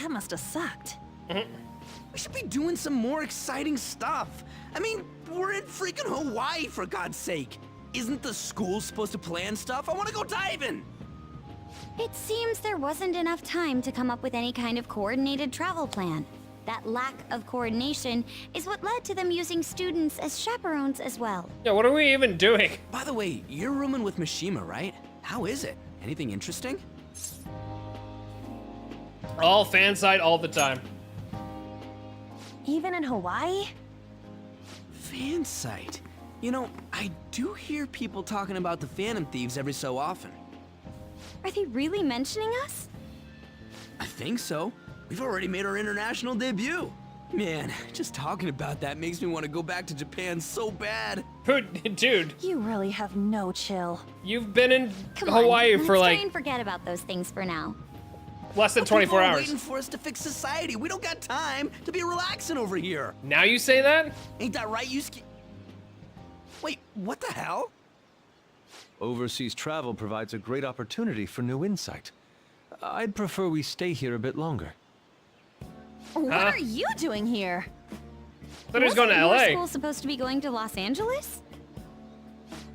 H: That must have sucked.
E: We should be doing some more exciting stuff. I mean, we're in freaking Hawaii, for God's sake. Isn't the school supposed to plan stuff? I want to go diving!
B: It seems there wasn't enough time to come up with any kind of coordinated travel plan. That lack of coordination is what led to them using students as chaperones as well.
A: Yeah, what are we even doing?
E: By the way, you're rooming with Mishima, right? How is it? Anything interesting?
A: All fan side all the time.
H: Even in Hawaii?
E: Fan site. You know, I do hear people talking about the Phantom Thieves every so often.
B: Are they really mentioning us?
E: I think so. We've already made our international debut. Man, just talking about that makes me want to go back to Japan so bad.
A: Dude,
H: You really have no chill.
A: you've been in
B: Come
A: Hawaii
B: on,
A: for
B: let's
A: like
B: try and forget about those things for now.
A: less than
E: But people
A: 24
E: are
A: hours.
E: waiting for us to fix society. We don't got time to be relaxing over here.
A: Now you say that?
E: Ain't that right, Yusuke? Wait, what the hell?
L: Overseas travel provides a great opportunity for new insight. I'd prefer we stay here a bit longer.
H: What are you doing here?
A: Thought he was going to
B: Wasn't your
A: LA.
B: school supposed to be going to Los Angeles?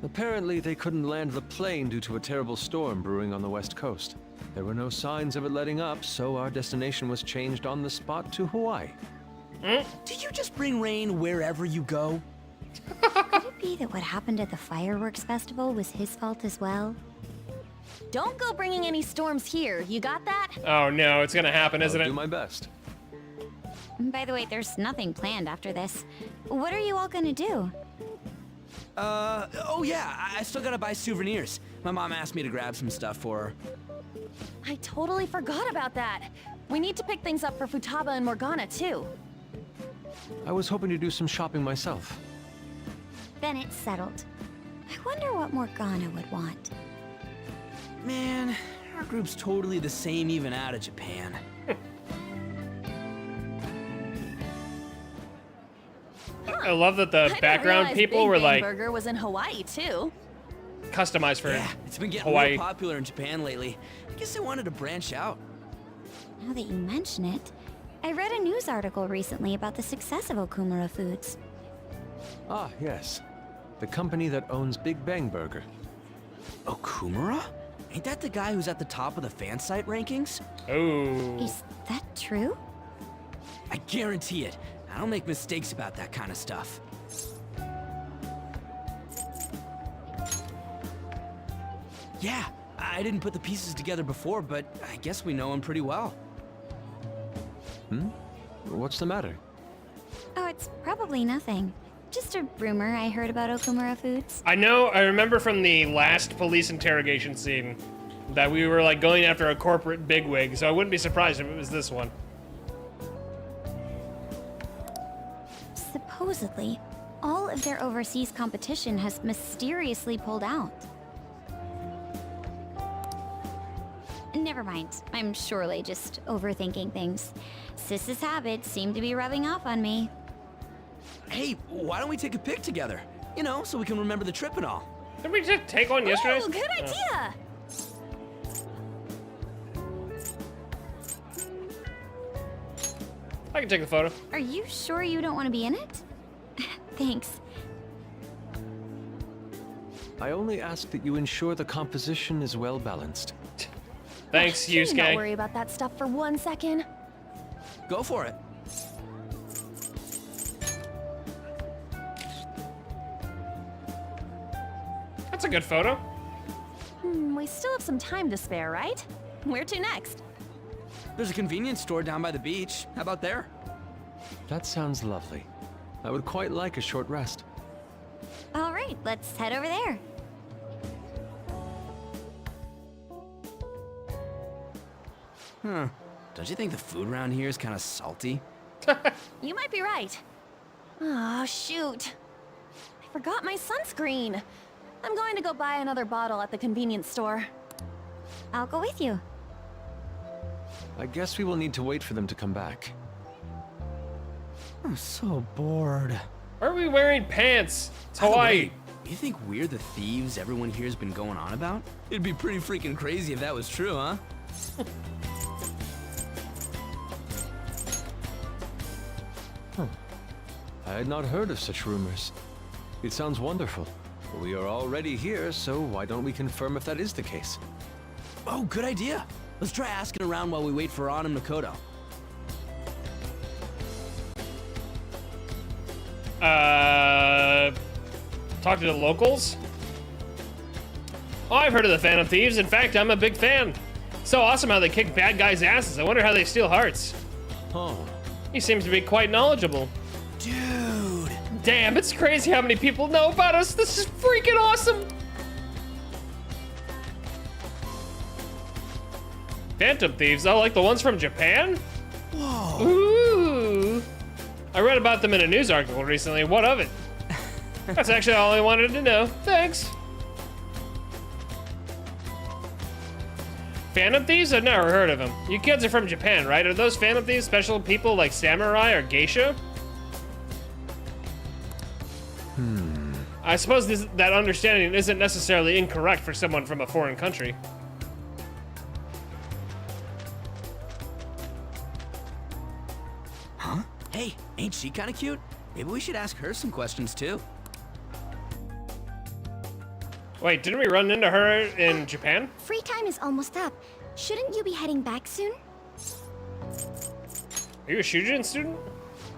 L: Apparently, they couldn't land the plane due to a terrible storm brewing on the west coast. There were no signs of it letting up, so our destination was changed on the spot to Hawaii.
E: Did you just bring rain wherever you go?
B: Could it be that what happened at the fireworks festival was his fault as well?
H: Don't go bringing any storms here. You got that?
A: Oh no, it's gonna happen, isn't
L: I'll
A: it?
L: do my best.
B: By the way, there's nothing planned after this. What are you all gonna do?
E: Oh yeah, I still gotta buy souvenirs. My mom asked me to grab some stuff for her.
H: I totally forgot about that. We need to pick things up for Futaba and Morgana, too.
L: I was hoping to do some shopping myself.
B: Then it's settled. I wonder what Morgana would want.
E: Man, our group's totally the same even out of Japan.
A: I love that the background people were like
H: Burger was in Hawaii, too.
A: customized for
E: Yeah, it's been getting
A: Hawaii.
E: real popular in Japan lately. I guess they wanted to branch out.
B: Now that you mention it, I read a news article recently about the success of Okumura Foods.
L: Ah, yes. The company that owns Big Bang Burger.
E: Okumura? Ain't that the guy who's at the top of the fan site rankings?
A: Oh.
B: Is that true?
E: I guarantee it. I don't make mistakes about that kind of stuff. Yeah, I didn't put the pieces together before, but I guess we know him pretty well.
L: What's the matter?
B: Oh, it's probably nothing. Just a rumor I heard about Okumura Foods.
A: I know, I remember from the last police interrogation scene that we were like going after a corporate bigwig, so I wouldn't be surprised if it was this one.
B: Supposedly, all of their overseas competition has mysteriously pulled out. Never mind. I'm surely just overthinking things. Sis's habits seem to be rubbing off on me.
E: Hey, why don't we take a pic together? You know, so we can remember the trip and all.
A: Did we just take one yesterday?
H: Oh, good idea!
A: I can take the photo.
B: Are you sure you don't want to be in it? Thanks.
L: I only ask that you ensure the composition is well balanced.
A: Thanks,
H: Can you not
A: Yusuke.
H: worry about that stuff for 1 second?
E: Go for it.
A: That's a good photo.
H: We still have some time to spare, right? Where to next?
E: There's a convenience store down by the beach. How about there?
L: That sounds lovely. I would quite like a short rest.
B: All right, let's head over there.
E: Huh. Don't you think the food around here is kind of salty?
H: You might be right. Oh, shoot. I forgot my sunscreen. I'm going to go buy another bottle at the convenience store.
B: I'll go with you.
L: I guess we will need to wait for them to come back.
E: I'm so bored.
A: Why are we wearing pants? It's
E: By the
A: Hawaii.
E: way, you think we're the thieves everyone here's been going on about? It'd be pretty freaking crazy if that was true, huh?
L: I had not heard of such rumors. It sounds wonderful. We are already here, so why don't we confirm if that is the case?
E: Oh, good idea. Let's try asking around while we wait for An and Makoto.
A: Talk to the locals? Oh, I've heard of the Phantom Thieves. In fact, I'm a big fan. So awesome how they kick bad guys' asses. I wonder how they steal hearts.
L: Oh.
A: He seems to be quite knowledgeable.
E: Dude.
A: Damn, it's crazy how many people know about us. This is freaking awesome. Phantom Thieves? Oh, like the ones from Japan?
E: Whoa.
A: Ooh. I read about them in a news article recently. What of it? That's actually all I wanted to know. Thanks. Phantom Thieves? I've never heard of them. You kids are from Japan, right? Are those Phantom Thieves special people like samurai or geisha? I suppose that understanding isn't necessarily incorrect for someone from a foreign country.
E: Huh? Hey, ain't she kind of cute? Maybe we should ask her some questions too.
A: Wait, didn't we run into her in Japan?
B: Free time is almost up. Shouldn't you be heading back soon?
A: Are you a Shujin student?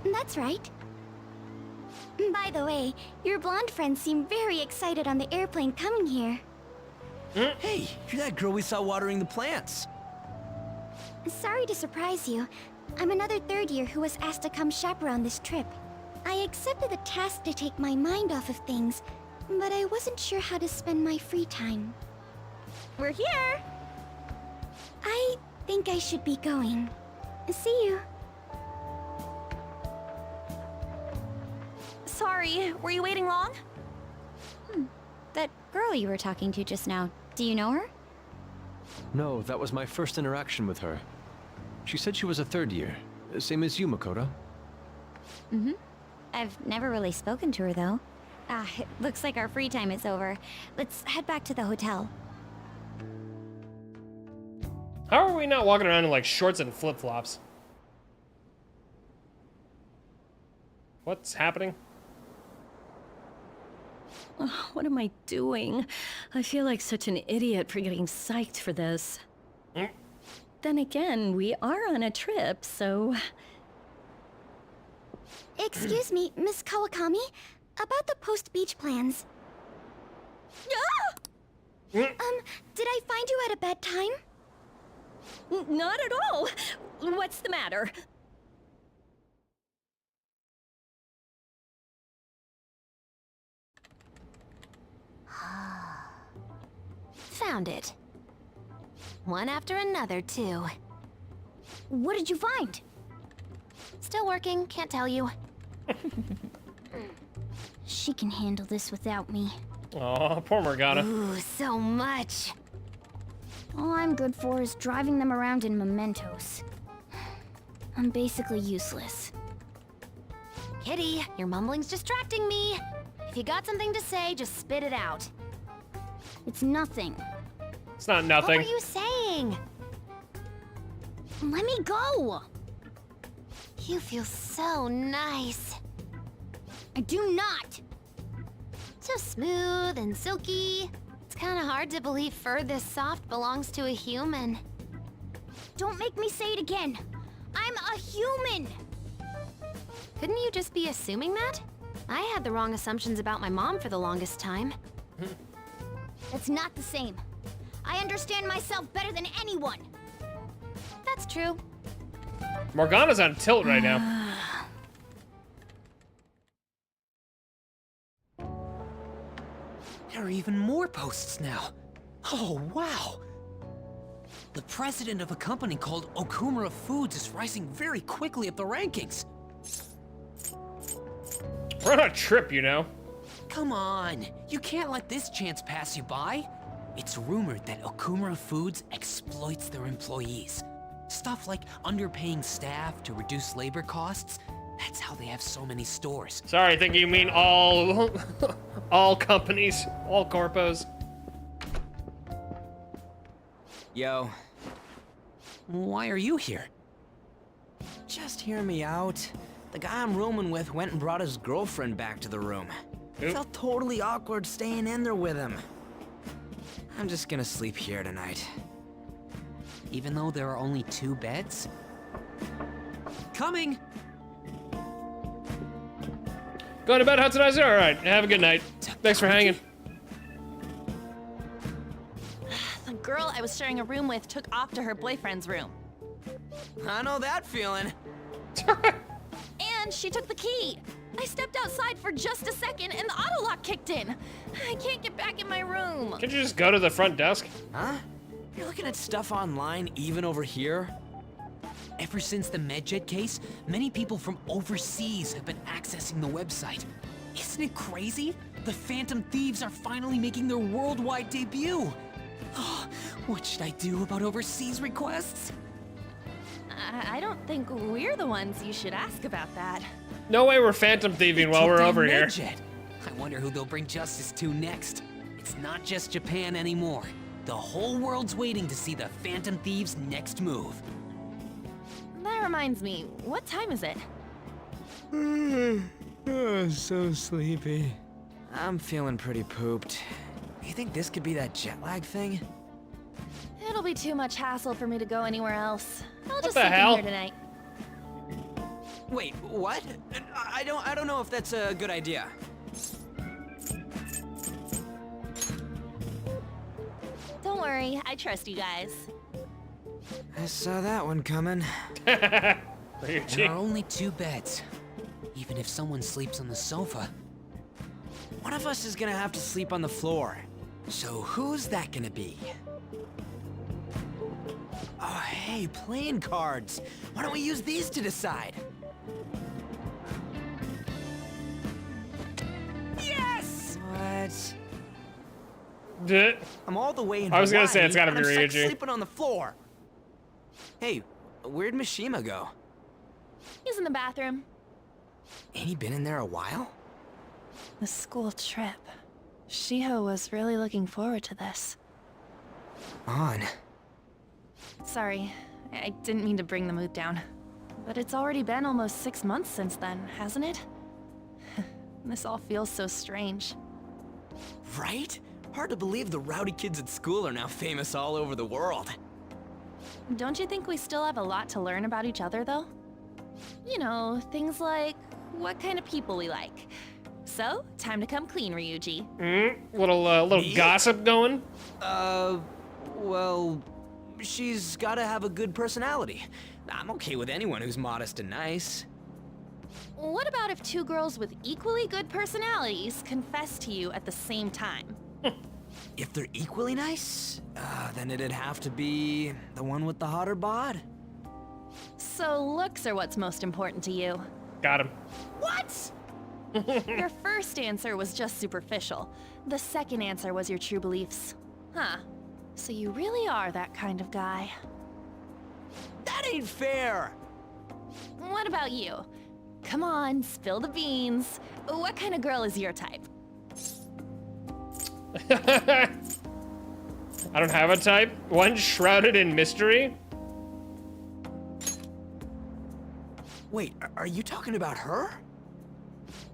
B: That's right. By the way, your blonde friends seem very excited on the airplane coming here.
E: Hey, you're that girl we saw watering the plants.
B: Sorry to surprise you. I'm another third year who was asked to come chaperone this trip. I accepted the task to take my mind off of things, but I wasn't sure how to spend my free time.
H: We're here!
B: I think I should be going. See you.
H: Sorry, were you waiting long?
B: That girl you were talking to just now, do you know her?
L: No, that was my first interaction with her. She said she was a third year, same as you, Makoto.
B: I've never really spoken to her, though. It looks like our free time is over. Let's head back to the hotel.
A: How are we not walking around in like shorts and flip-flops? What's happening?
H: What am I doing? I feel like such an idiot for getting psyched for this. Then again, we are on a trip, so...
B: Excuse me, Miss Kawakami. About the post-beach plans. Did I find you at a bad time?
H: Not at all. What's the matter?
B: Found it. One after another, too. What did you find? Still working, can't tell you. She can handle this without me.
A: Aw, poor Morgana.
B: Ooh, so much. All I'm good for is driving them around in mementos. I'm basically useless. Kitty, your mumbling's distracting me. If you got something to say, just spit it out. It's nothing.
A: It's not nothing.
B: What were you saying? Let me go! You feel so nice. I do not! So smooth and silky. It's kind of hard to believe fur this soft belongs to a human. Don't make me say it again. I'm a human! Couldn't you just be assuming that? I had the wrong assumptions about my mom for the longest time. That's not the same. I understand myself better than anyone. That's true.
A: Morgana's on tilt right now.
I: There are even more posts now. Oh, wow. The president of a company called Okumura Foods is rising very quickly up the rankings.
A: We're on a trip, you know.
I: Come on, you can't let this chance pass you by. It's rumored that Okumura Foods exploits their employees. Stuff like underpaying staff to reduce labor costs. That's how they have so many stores.
A: Sorry, I think you mean all all companies, all corpos.
E: Yo.
I: Why are you here?
E: Just hear me out. The guy I'm rooming with went and brought his girlfriend back to the room. It felt totally awkward staying in there with him. I'm just gonna sleep here tonight.
I: even though there are only 2 beds? Coming!
A: Going to bed, Hatsune? All right, have a good night. Thanks for hanging.
H: The girl I was sharing a room with took off to her boyfriend's room.
E: I know that feeling.
H: And she took the key. I stepped outside for just a second and the auto lock kicked in. I can't get back in my room.
A: Can't you just go to the front desk?
E: Huh? You're looking at stuff online, even over here?
I: Ever since the MedJet case, many people from overseas have been accessing the website. Isn't it crazy? The Phantom Thieves are finally making their worldwide debut. Oh, what should I do about overseas requests?
H: I don't think we're the ones you should ask about that.
A: No way we're phantom thieving while we're over here.
I: MedJet. I wonder who they'll bring justice to next. It's not just Japan anymore. The whole world's waiting to see the Phantom Thieves' next move.
H: That reminds me, what time is it?
E: Oh, so sleepy. I'm feeling pretty pooped. You think this could be that jet lag thing?
H: It'll be too much hassle for me to go anywhere else. I'll just
A: the
H: sleep in
A: hell?
H: here tonight.
E: Wait, what? I don't know if that's a good idea.
H: Don't worry, I trust you guys.
E: I saw that one coming.
I: There are only 2 beds. Even if someone sleeps on the sofa.
E: One of us is gonna have to sleep on the floor. So who's that gonna be? Oh, hey, playing cards. Why don't we use these to decide? Yes! What? I'm all the way in
A: I was gonna say,
E: Hawaii,
A: it's gotta
E: and
A: be
E: I'm stuck
A: Ryuji.
E: sleeping on the floor. Hey, where'd Mishima go?
H: He's in the bathroom.
E: Ain't he been in there a while?
H: The school trip. Shiho was really looking forward to this.
E: On.
H: Sorry, I didn't mean to bring the mood down. But it's already been almost 6 months since then, hasn't it? This all feels so strange.
E: Right? Hard to believe the rowdy kids at school are now famous all over the world.
H: Don't you think we still have a lot to learn about each other, though? You know, things like what kind of people we like. So, time to come clean, Ryuji.
A: Little gossip going.
E: Well, she's gotta have a good personality. I'm okay with anyone who's modest and nice.
H: What about if 2 girls with equally good personalities confess to you at the same time?
E: If they're equally nice, then it'd have to be the one with the hotter bod.
H: So looks are what's most important to you.
A: Got him.
H: What? Your first answer was just superficial. The second answer was your true beliefs. Huh. So you really are that kind of guy.
E: That ain't fair!
H: What about you? Come on, spill the beans. What kind of girl is your type?
A: I don't have a type. One shrouded in mystery.
E: Wait, are you talking about her?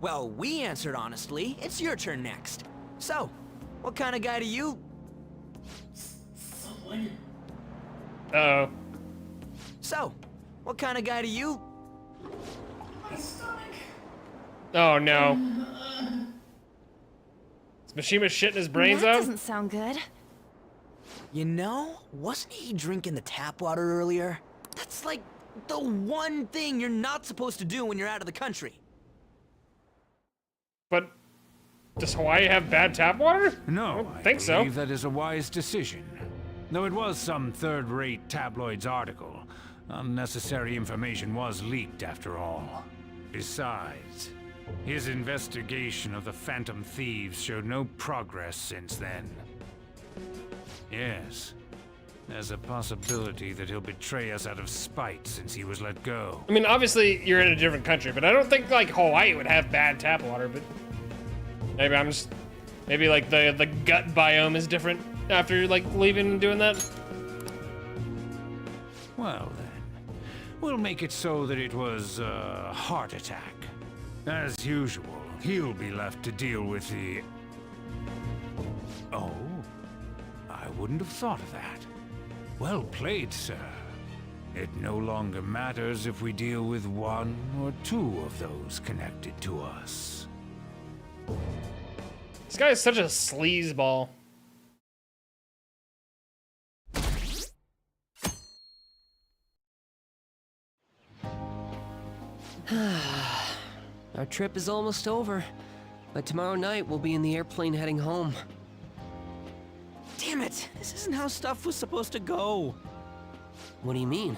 E: Well, we answered honestly. It's your turn next. So, what kind of guy do you...
A: Uh-oh.
E: So, what kind of guy do you...
A: Oh no. Is Mishima shitting his brains
H: that
A: out?
H: doesn't sound good.
E: You know, wasn't he drinking the tap water earlier? That's like the one thing you're not supposed to do when you're out of the country.
A: But does Hawaii have bad tap water?
M: No,
A: I think so.
M: believe that is a wise decision. Though it was some third-rate tabloid's article, unnecessary information was leaked after all. Besides, his investigation of the Phantom Thieves showed no progress since then. Yes, there's a possibility that he'll betray us out of spite since he was let go.
A: I mean, obviously you're in a different country, but I don't think like Hawaii would have bad tap water. But maybe I'm just, maybe like the gut biome is different after like leaving and doing that.
M: Well then, we'll make it so that it was a heart attack. As usual, he'll be left to deal with the... Oh, I wouldn't have thought of that. Well played, sir. It no longer matters if we deal with one or two of those connected to us.
A: This guy is such a sleazeball.
N: Our trip is almost over, but tomorrow night we'll be in the airplane heading home.
E: Damn it! This isn't how stuff was supposed to go.
N: What do you mean?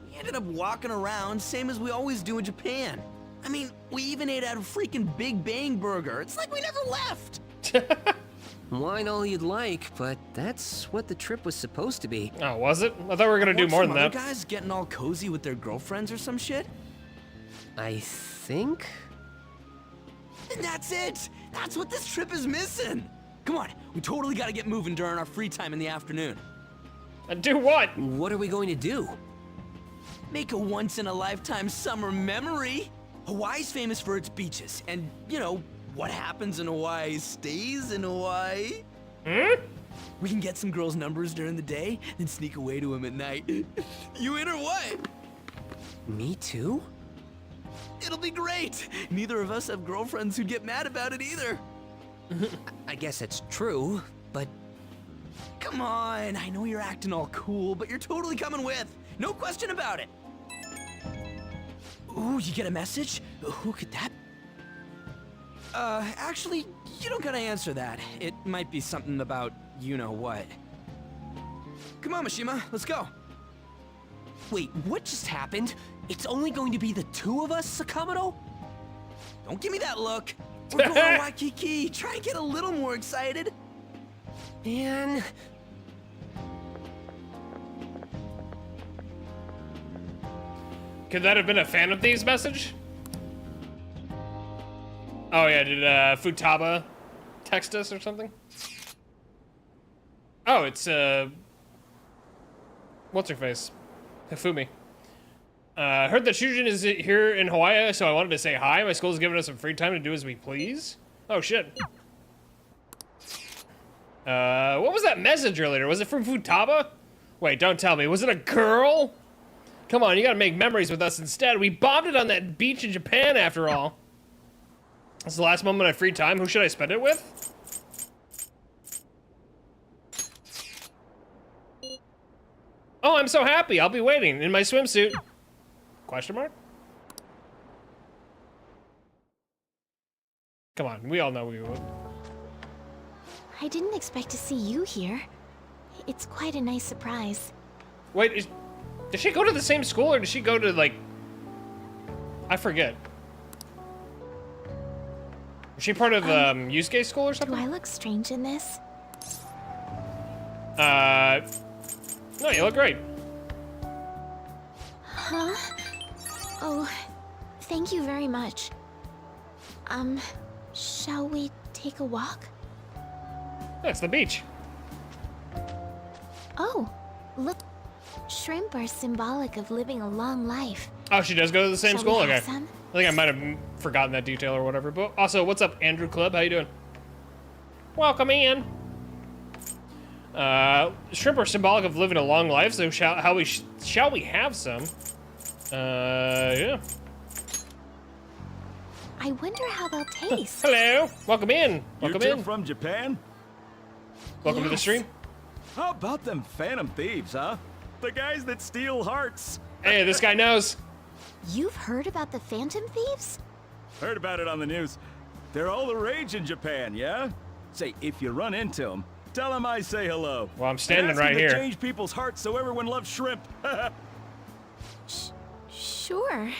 E: We ended up walking around, same as we always do in Japan. I mean, we even ate at a freaking Big Bang Burger. It's like we never left.
N: Wine all you'd like, but that's what the trip was supposed to be.
A: Oh, was it? I thought we were gonna do more than that.
E: Guys getting all cozy with their girlfriends or some shit?
N: I think?
E: And that's it! That's what this trip is missing! Come on, we totally gotta get moving during our free time in the afternoon.
A: And do what?
N: What are we going to do?
E: Make a once-in-a-lifetime summer memory! Hawaii's famous for its beaches, and, you know, what happens in Hawaii stays in Hawaii. We can get some girls' numbers during the day, then sneak away to them at night. You in or what?
N: Me too?
E: It'll be great! Neither of us have girlfriends who'd get mad about it either.
N: I guess that's true, but...
E: Come on, I know you're acting all cool, but you're totally coming with. No question about it. Ooh, you get a message? Who could that? Actually, you don't gotta answer that. It might be something about you-know-what. Come on, Mishima, let's go.
N: Wait, what just happened? It's only going to be the two of us, Sakamoto?
E: Don't give me that look. We're going to Waikiki. Try and get a little more excited.
N: Man...
A: Could that have been a Phantom Thieves message? Oh yeah, did Futaba text us or something? Oh, it's what's her face? Hifumi. Heard that Shujin is here in Hawaii, so I wanted to say hi. My school's giving us some free time to do as we please. Oh shit. What was that message earlier? Was it from Futaba? Wait, don't tell me. Was it a girl? Come on, you gotta make memories with us instead. We bombed it on that beach in Japan after all. This is the last moment of free time. Who should I spend it with? Oh, I'm so happy. I'll be waiting in my swimsuit. Question mark? Come on, we all know we would.
O: I didn't expect to see you here. It's quite a nice surprise.
A: Wait, does she go to the same school or does she go to, like... I forget. Is she part of Yusuke's school or something?
O: Do I look strange in this?
A: No, you look great.
O: Huh? Oh, thank you very much. Shall we take a walk?
A: That's the beach.
O: Oh, look. Shrimp are symbolic of living a long life.
A: Oh, she does go to the same school? Okay.
O: Some?
A: I think I might have forgotten that detail or whatever. But also, what's up, Andrew Club? How you doing? Welcome in. Shrimp are symbolic of living a long life, so shall we have some? Yeah.
O: I wonder how they'll taste.
A: Hello. Welcome in. Welcome
C: you
A: in.
C: two from Japan?
A: Welcome to the stream.
C: How about them Phantom Thieves, huh? The guys that steal hearts.
A: Hey, this guy knows.
O: You've heard about the Phantom Thieves?
C: Heard about it on the news. They're all the rage in Japan, yeah? Say, if you run into them, tell them I say hello.
A: Well, I'm standing
C: and ask
A: right
C: them to
A: here.
C: Change people's hearts so everyone loves shrimp.
O: Sure.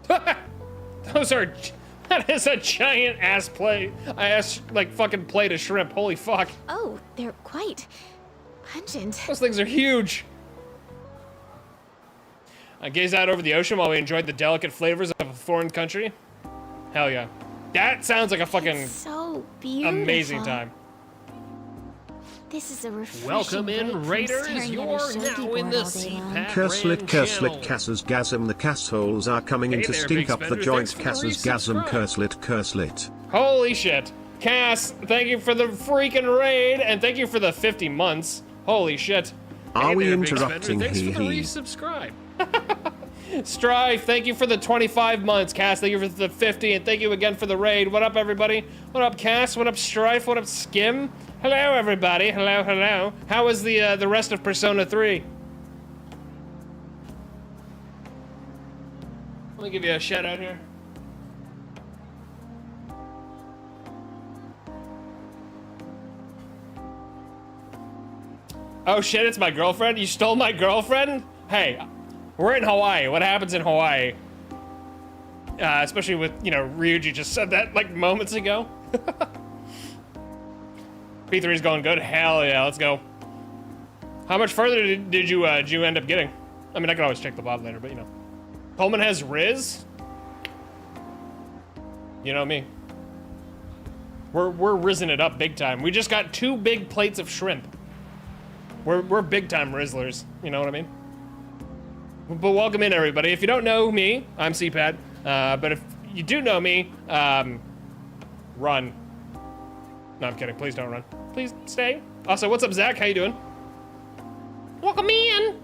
A: That is a giant ass plate. Like fucking plate of shrimp. Holy fuck.
O: Oh, they're quite pungent.
A: Those things are huge. I gazed out over the ocean while we enjoyed the delicate flavors of a foreign country. Hell yeah. That sounds like a fucking
O: so beautiful.
A: amazing time.
O: This is a refreshing
A: Welcome in,
O: break from
A: Raiders.
O: staring
A: You're
O: at a
A: now
O: shogi
A: in
O: board
A: the
O: all day long.
A: CPatRan
D: Curslet, Casses, Gasm, the cassholes are coming in to
A: there,
D: stink
A: Big
D: up the
A: Spender.
D: joint.
A: Thanks for the
D: Casses, Gasm,
A: resubscribe.
D: Curslet.
A: Holy shit. Cass, thank you for the freaking raid, and thank you for the 50 months. Holy shit.
D: Are
A: Hey
D: we
A: there, Big
D: interrupting?
A: Spender. Thanks for the
D: Hee hee.
A: resubscribe. Strife, thank you for the 25 months. Cass, thank you for the 50, and thank you again for the raid. What up, everybody? What up, Cass? What up, Strife? What up, Skim? Hello, everybody. Hello, hello. How was the rest of Persona 3? Let me give you a shout out here. Oh shit, it's my girlfriend? You stole my girlfriend? Hey, we're in Hawaii. What happens in Hawaii? Especially with, you know, Ryuji just said that like moments ago. P3's going good? Hell yeah, let's go. How much further did you end up getting? I mean, I could always check the bot later, but you know. Coleman has Riz? You know me. We're rizzing it up big time. We just got 2 big plates of shrimp. We're big time Rizzlers, you know what I mean? But welcome in, everybody. If you don't know me, I'm CPat. But if you do know me, run. No, I'm kidding. Please don't run. Please stay. Also, what's up, Zach? How you doing? Welcome in.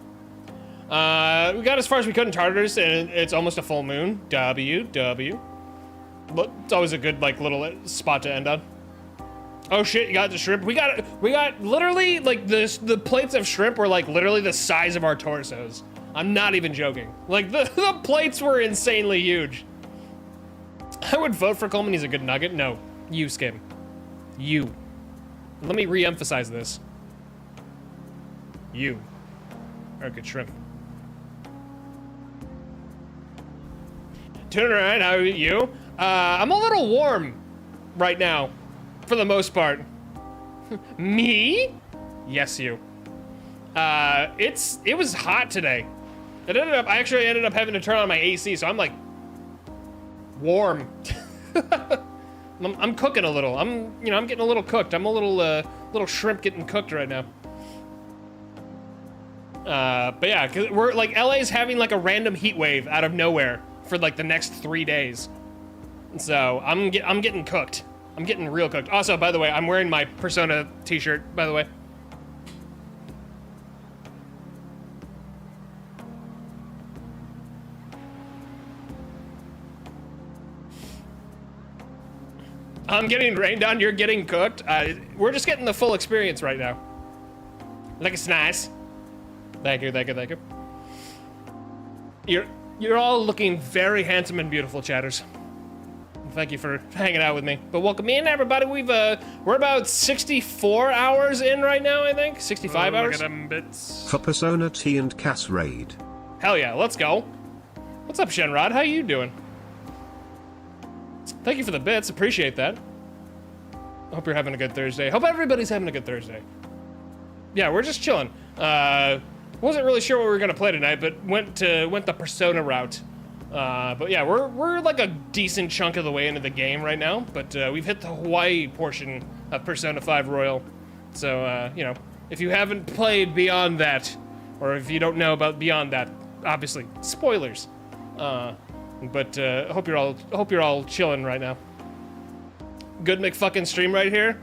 A: We got as far as we could in Tartarus, and it's almost a full moon. W. But it's always a good like little spot to end on. Oh shit, you got the shrimp. We got literally like the plates of shrimp were like literally the size of our torsos. I'm not even joking. Like the plates were insanely huge. I would vote for Coleman. He's a good nugget. No, you, Skim. You. Let me re-emphasize this. You are a good shrimp. Turn around. How are you? I'm a little warm right now, for the most part. Me? Yes, you. It was hot today. I actually ended up having to turn on my AC, so I'm like warm. I'm cooking a little. I'm getting a little cooked. I'm a little shrimp getting cooked right now. But yeah, 'cause we're like LA's having like a random heat wave out of nowhere for like the next 3 days. So I'm getting cooked. I'm getting real cooked. Also, by the way, I'm wearing my Persona t-shirt, by the way. I'm getting rained on, you're getting cooked. We're just getting the full experience right now. Like, it's nice. Thank you. You're all looking very handsome and beautiful, chatters. Thank you for hanging out with me. But welcome in, everybody. We're about 64 hours in right now, I think. 65 hours.
D: Look at them bits. For Persona T and Cass raid.
A: Hell yeah, let's go. What's up, Shenrod? How you doing? Thank you for the bits. Appreciate that. Hope you're having a good Thursday. Hope everybody's having a good Thursday. Yeah, we're just chilling. Wasn't really sure what we were gonna play tonight, but went the Persona route. But yeah, we're like a decent chunk of the way into the game right now, but we've hit the Hawaii portion of Persona 5 Royal. So, you know, if you haven't played beyond that, or if you don't know about beyond that, obviously, spoilers. But hope you're all chilling right now. Good McFucking stream right here.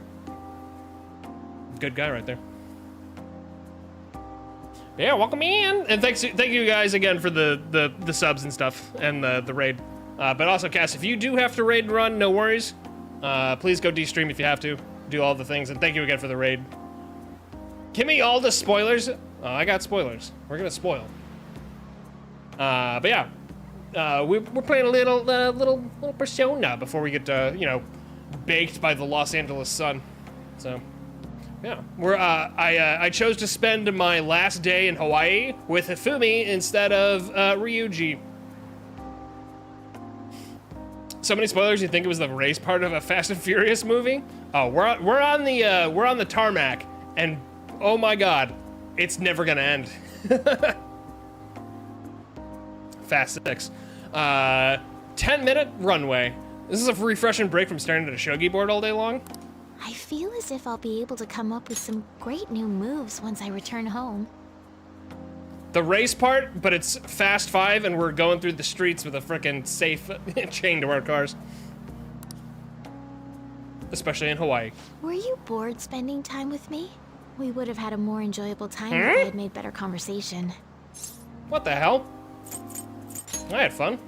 A: Good guy right there. Yeah, welcome in, and thank you guys again for the subs and stuff and the raid. But also, Cass, if you do have to raid and run, no worries. Please go de-stream if you have to. Do all the things, and thank you again for the raid. Give me all the spoilers. Oh, I got spoilers. We're gonna spoil. But yeah, we're playing a little Persona before we get you know, baked by the Los Angeles sun. So. Yeah, I chose to spend my last day in Hawaii with Hifumi instead of Ryuji. So many spoilers. You think it was the race part of a Fast and Furious movie? Oh, we're on the tarmac, and oh my God, it's never gonna end. Fast 6, 10-minute runway. This is a refreshing break from staring at a shogi board all day long.
O: I feel as if I'll be able to come up with some great new moves once I return home.
A: The race part, but it's Fast 5 and we're going through the streets with a frickin' safe chain to our cars. especially in Hawaii.
O: Were you bored spending time with me? We would have had a more enjoyable time if I had made better conversation.
A: What the hell? I had fun.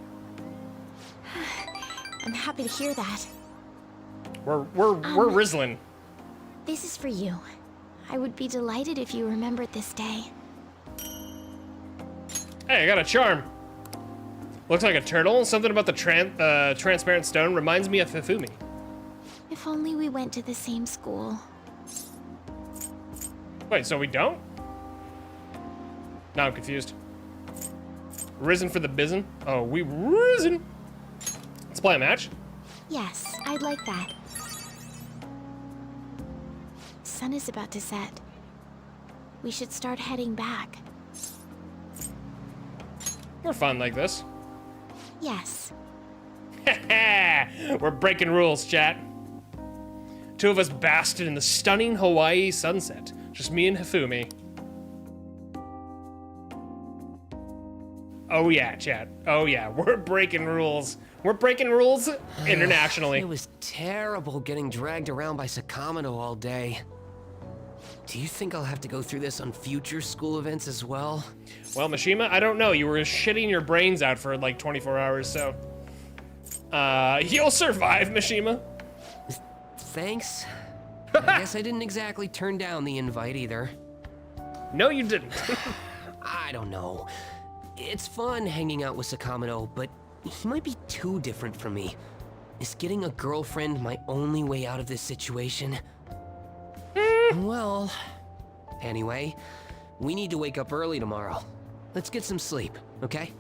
O: I'm happy to hear that.
A: We're Rizzlin'.
O: This is for you. I would be delighted if you remembered this day.
A: Hey, I got a charm. Looks like a turtle. Something about the transparent stone reminds me of Hifumi.
O: If only we went to the same school.
A: Wait, so we don't? Now I'm confused. Risen for the bizen? Oh, we risen. Let's play a match.
O: Yes, I'd like that. Sun is about to set. We should start heading back.
A: We're fun like this.
O: Yes.
A: We're breaking rules, chat. Two of us basking in the stunning Hawaii sunset. Just me and Hifumi. Oh yeah, chat. Oh yeah, we're breaking rules. We're breaking rules internationally.
N: It was terrible getting dragged around by Sakamoto all day. Do you think I'll have to go through this on future school events as well?
A: Well, Mishima, I don't know. You were shitting your brains out for like 24 hours, so... you'll survive, Mishima.
N: Thanks. I guess I didn't exactly turn down the invite either.
A: No, you didn't.
N: I don't know. It's fun hanging out with Sakamoto, but he might be too different from me. Is getting a girlfriend my only way out of this situation? Well, anyway, we need to wake up early tomorrow. Let's get some sleep, okay?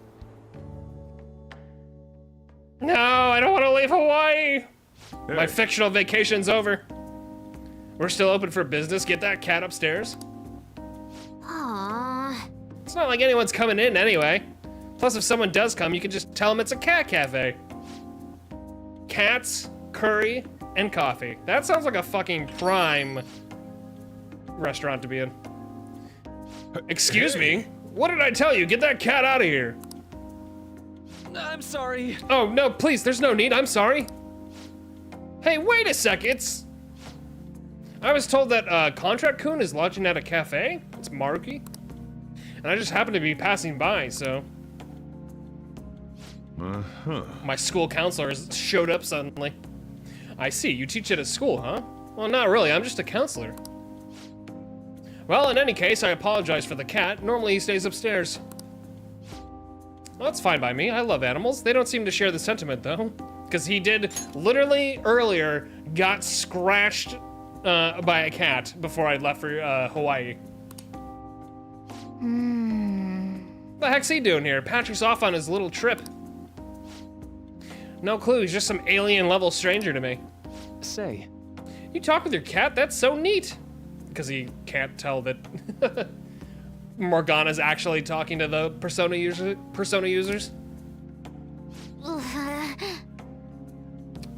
A: No, I don't want to leave Hawaii. My fictional vacation's over. We're still open for business. Get that cat upstairs.
O: Aww.
A: It's not like anyone's coming in anyway. Plus, if someone does come, you can just tell them it's a cat cafe. Cats, curry, and coffee. That sounds like a fucking prime restaurant to be in. Excuse me? What did I tell you? Get that cat out of here.
E: I'm sorry.
A: Oh, no, please, there's no need. I'm sorry. Hey, wait a sec. I was told that Contract Kun is lodging at a cafe. It's Maruki. And I just happened to be passing by, so... My school counselor has showed up suddenly. I see, you teach at a school, huh? Well, not really, I'm just a counselor. Well, in any case, I apologize for the cat. Normally he stays upstairs. Well, that's fine by me, I love animals. They don't seem to share the sentiment, though. Because he did, literally earlier, got scratched by a cat before I left for Hawaii. What the heck's he doing here? Patrick's off on his little trip. No clue, he's just some alien-level stranger to me.
L: Say.
A: You talk with your cat? That's so neat. Because he can't tell that Morgana's actually talking to the Persona users.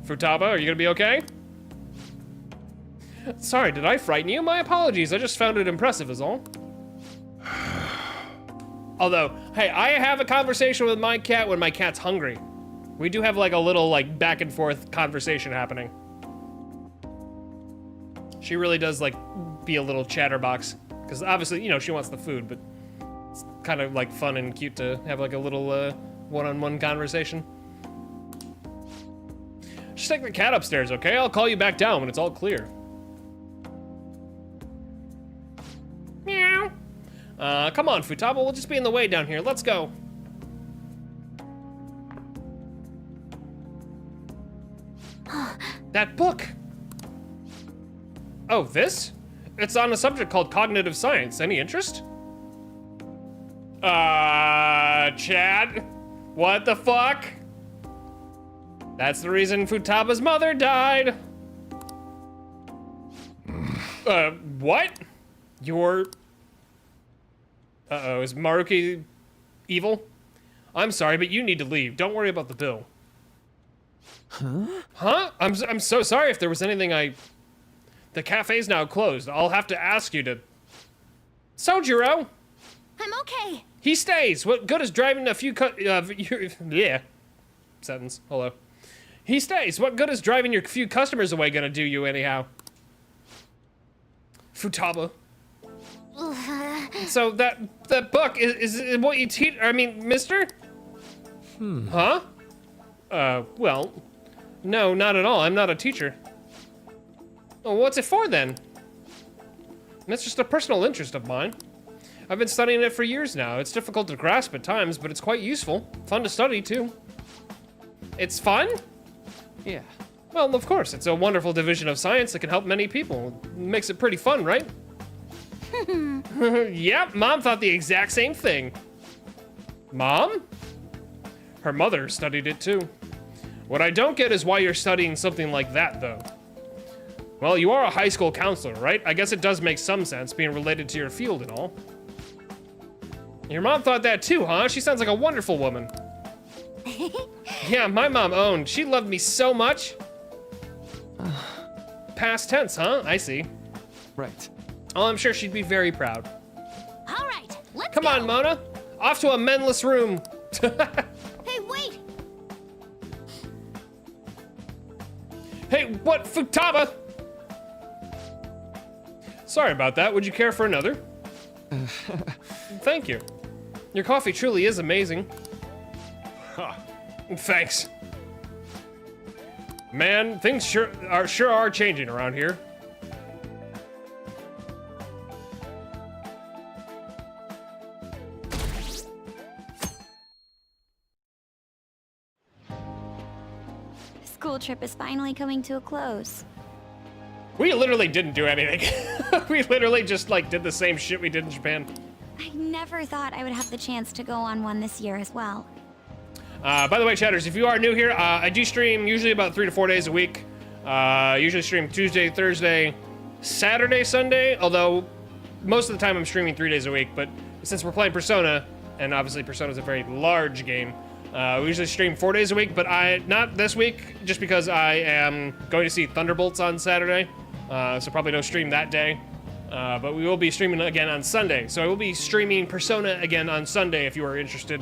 A: Futaba, are you gonna be okay? Sorry, did I frighten you? My apologies, I just found it impressive is all. Although, hey, I have a conversation with my cat when my cat's hungry. We do have like a little like back and forth conversation happening. She really does like be a little chatterbox. Because obviously, you know, she wants the food, but it's kind of like fun and cute to have like a little one-on-one conversation. Just take the cat upstairs, okay? I'll call you back down when it's all clear. Meow. Come on, Futaba, we'll just be in the way down here. Let's go. That book! Oh, this? It's on a subject called cognitive science. Any interest? Chad? What the fuck? That's the reason Futaba's mother died. What? You're... Uh-oh, is Maruki evil? I'm sorry, but you need to leave. Don't worry about the bill.
L: Huh?
A: Huh? I'm so sorry if there was anything The cafe's now closed. I'll have to ask you to... Sojiro!
B: I'm okay.
A: He stays. What good is driving a few yeah. Sentence. Hello. He stays. What good is driving your few customers away gonna do you anyhow? Futaba. So that book is what you teach? I mean, mister? Huh? Well, no, not at all. I'm not a teacher. Well, what's it for then? That's just a personal interest of mine. I've been studying it for years now. It's difficult to grasp at times, but it's quite useful. Fun to study, too. It's fun?
L: Yeah.
A: Well, of course. It's a wonderful division of science that can help many people. Makes it pretty fun, right? Yep, Mom thought the exact same thing. Mom? Her mother studied it, too. What I don't get is why you're studying something like that, though. Well, you are a high school counselor, right? I guess it does make some sense, being related to your field and all. Your mom thought that too, huh? She sounds like a wonderful woman. Yeah, my mom owned. She loved me so much. Past tense, huh? I see.
L: Right.
A: Oh, I'm sure she'd be very proud.
B: All right, let's
A: Come
B: go.
A: on, Mona. Off to a menless room.
B: Hey, wait!
A: Hey, what, Futaba? Sorry about that. Would you care for another? Thank you. Your coffee truly is amazing. Thanks. Man, things sure are changing around here.
B: School trip is finally coming to a close.
A: We literally didn't do anything. We literally just like did the same shit we did in Japan.
B: I never thought I would have the chance to go on one this year as well.
A: By the way, chatters, if you are new here, I do stream usually about 3 to 4 days a week. Usually stream Tuesday, Thursday, Saturday, Sunday, although most of the time I'm streaming 3 days a week, but since we're playing Persona, and obviously Persona is a very large game, we usually stream 4 days a week, but not this week, just because I am going to see Thunderbolts on Saturday, so probably no stream that day. But we will be streaming again on Sunday, so I will be streaming Persona again on Sunday if you are interested.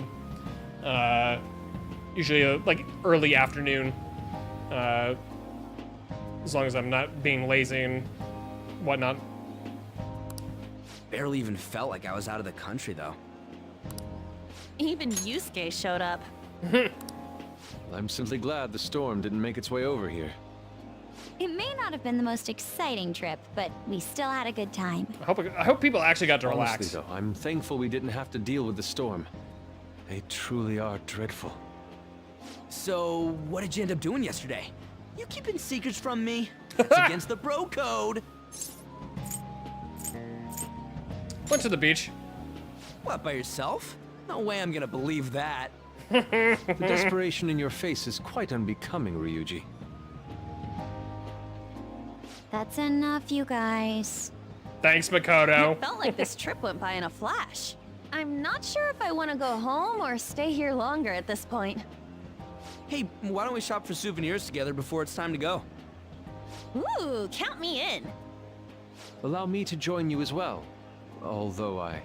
A: Usually like early afternoon, as long as I'm not being lazy and whatnot.
E: Barely even felt like I was out of the country, though.
H: Even Yusuke showed up.
L: I'm simply glad the storm didn't make its way over here.
B: It may not have been the most exciting trip, but we still had a good time.
A: I hope people actually got to relax.
L: Honestly, though, I'm thankful we didn't have to deal with the storm. They truly are dreadful.
E: So, what did you end up doing yesterday? You keeping secrets from me? That's against the bro code.
A: Went to the beach.
E: What, by yourself? No way I'm gonna believe that.
L: The desperation in your face is quite unbecoming, Ryuji.
B: That's enough, you guys.
A: Thanks, Makoto.
H: It felt like this trip went by in a flash. I'm not sure if I want to go home or stay here longer at this point.
E: Hey, why don't we shop for souvenirs together before it's time to go?
H: Ooh, count me in.
L: Allow me to join you as well, although I